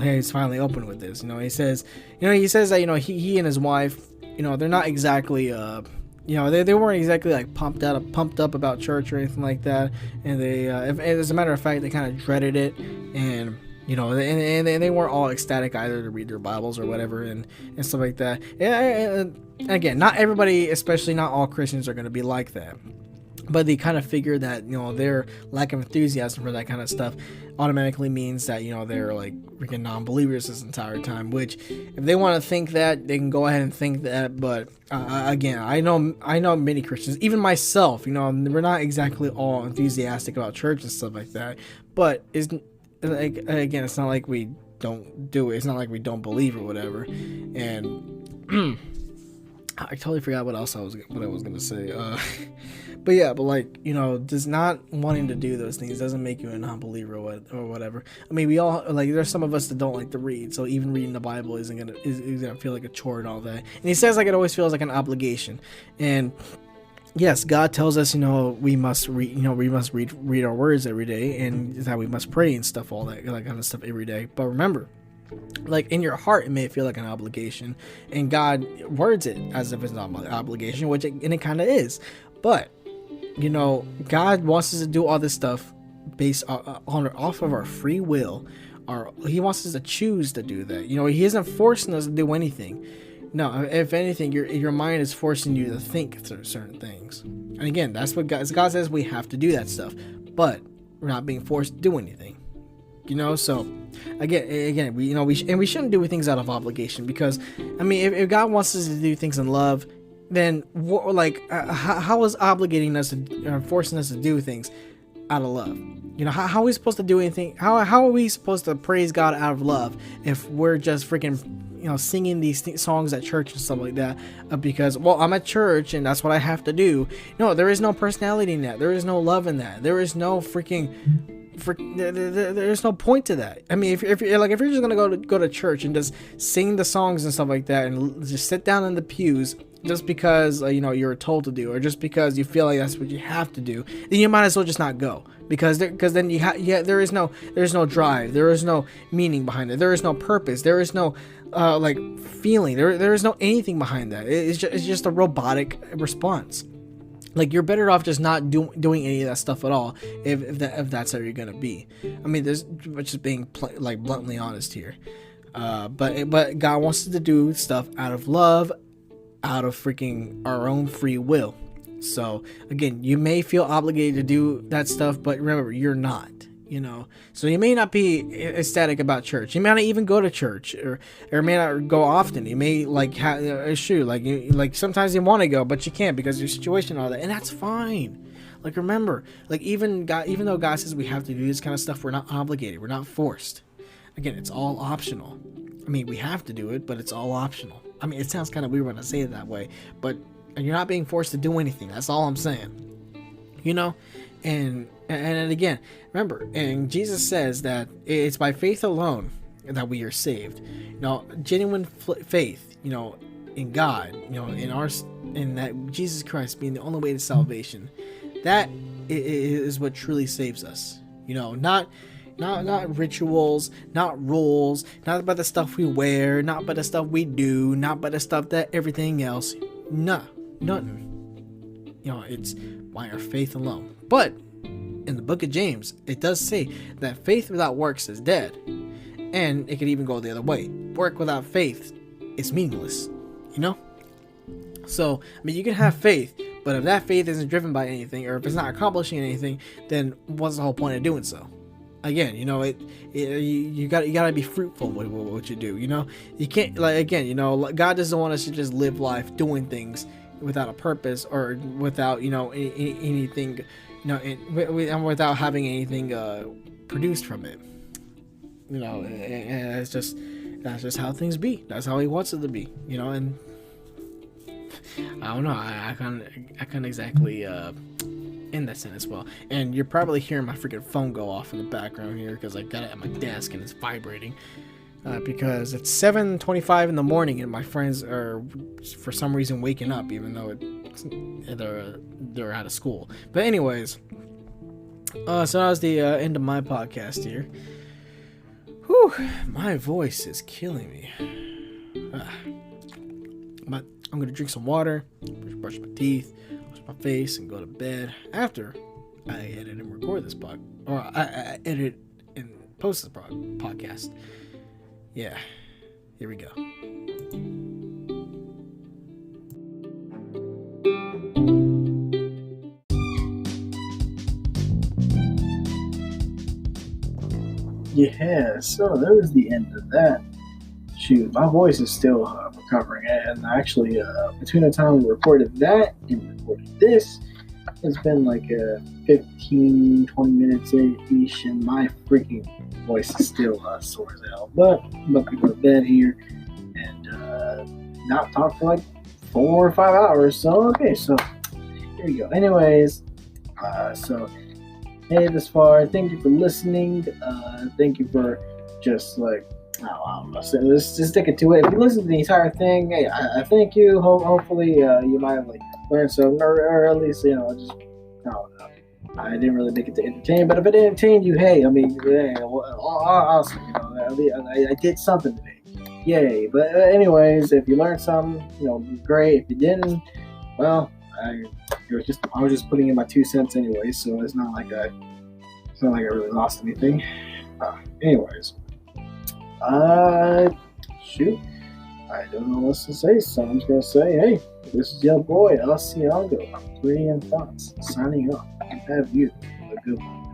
he's finally open with this. You know, he says that, you know, he and his wife, you know, they're not exactly, you know, they weren't exactly, like, pumped up about church or anything like that, and they, as a matter of fact, they kind of dreaded it, and. You know, and they weren't all ecstatic either to read their Bibles or whatever and stuff like that. And again, not everybody, especially not all Christians, are going to be like that. But they kind of figure that, you know, their lack of enthusiasm for that kind of stuff automatically means that, you know, they're, like, freaking non-believers this entire time. Which, if they want to think that, they can go ahead and think that. But again, I know many Christians, even myself, you know, we're not exactly all enthusiastic about church and stuff like that. But again, it's not like we don't do it. It's not like we don't believe or whatever. And I totally forgot what I was gonna say. But yeah, but, like, you know, just not wanting to do those things doesn't make you a non-believer or whatever. I mean, we all, like, there's some of us that don't like to read, so even reading the Bible is gonna feel like a chore and all that. And he says, like, it always feels like an obligation. And yes, God tells us, you know, we must read our words every day, and that we must pray and stuff, all that kind of stuff every day. But remember, Like in your heart, it may feel like an obligation, and God words it as if it's not an obligation, it kind of is. But God wants us to do all this stuff based off of our free will. He wants us to choose to do that. He isn't forcing us to do anything. No, if anything, your mind is forcing you to think through certain things. And again, that's what God says, we have to do that stuff, but we're not being forced to do anything. So again, we shouldn't do things out of obligation, because if God wants us to do things in love, then how is obligating us to forcing us to do things out of love? How are we supposed to do anything? How are we supposed to praise God out of love if we're just freaking singing these songs at church and stuff like that because I'm at church and that's what I have to do? No, there is no personality in that. There is no love in that. There is no there's no point to that. If you're just gonna go to church and just sing the songs and stuff like that and just sit down in the pews just because you're told to do, or just because you feel like that's what you have to do, then you might as well just not go, because then there's no drive, there is no meaning behind it, there is no purpose, there is no feeling, there is no anything behind that. It's just a robotic response. You're better off just not doing any of that stuff at all, if that's how you're gonna be. There's just being bluntly honest here. But God wants us to do stuff out of love, out of freaking our own free will. So again, you may feel obligated to do that stuff, but remember, you're not. So you may not be ecstatic about church. You may not even go to church, or may not go often. You may sometimes you want to go, but you can't because of your situation and all that, and that's fine. Remember, even though God says we have to do this kind of stuff, we're not obligated. We're not forced. Again, it's all optional. We have to do it, but it's all optional. It sounds kind of weird when I say it that way, but you're not being forced to do anything. That's all I'm saying. And again, remember, and Jesus says that it's by faith alone that we are saved. Genuine faith, in God, in that Jesus Christ being the only way to salvation. That is what truly saves us. Not rituals, not rules, not by the stuff we wear, not by the stuff we do, not by the stuff that everything else. Nothing. It's by our faith alone. But in the book of James, it does say that faith without works is dead. And it could even go the other way. Work without faith is meaningless. So, you can have faith, but if that faith isn't driven by anything, or if it's not accomplishing anything, then what's the whole point of doing so? Again, you gotta be fruitful with what you do. You can't, God doesn't want us to just live life doing things without a purpose, or without anything, and without having anything produced from it. And that's just how things be. That's how He wants it to be. And I don't know. I can't exactly end that sentence well. And you're probably hearing my freaking phone go off in the background here because I got it at my desk and it's vibrating. Because it's 7:25 in the morning and my friends are for some reason waking up, even though they're out of school. But anyways, so that was the end of my podcast here. Whew, my voice is killing me. But I'm gonna drink some water, brush my teeth, wash my face, and go to bed after I edit and record this I edit and post this podcast. Yeah, here we go. Yeah, so there was the end of that. Shoot, my voice is still recovering, and actually, between the time we recorded that and recorded this, it's been like 15, 20 minutes ish, and my freaking voice is still sore as hell. But I'm about to go to bed here and not talk for like 4 or 5 hours. So, okay, so here we go. Anyways, so hey, this far, thank you for listening. Thank you for just like, I don't know, so let's just stick it to it. If you listen to the entire thing, hey, I thank you. Hopefully, you might have like learned something, or at least, just, I don't know. I didn't really make it to entertain, but if it entertained you, hey, I mean, hey, awesome, I did something today. Yay. But anyways, if you learned something, great. If you didn't, well, I was just putting in my 2 cents anyway, so it's not like I really lost anything. Anyways, shoot, I don't know what to say, so I'm just gonna say, hey, this is your boy El Ciago, Three and Thoughts, signing off. Have you a good one.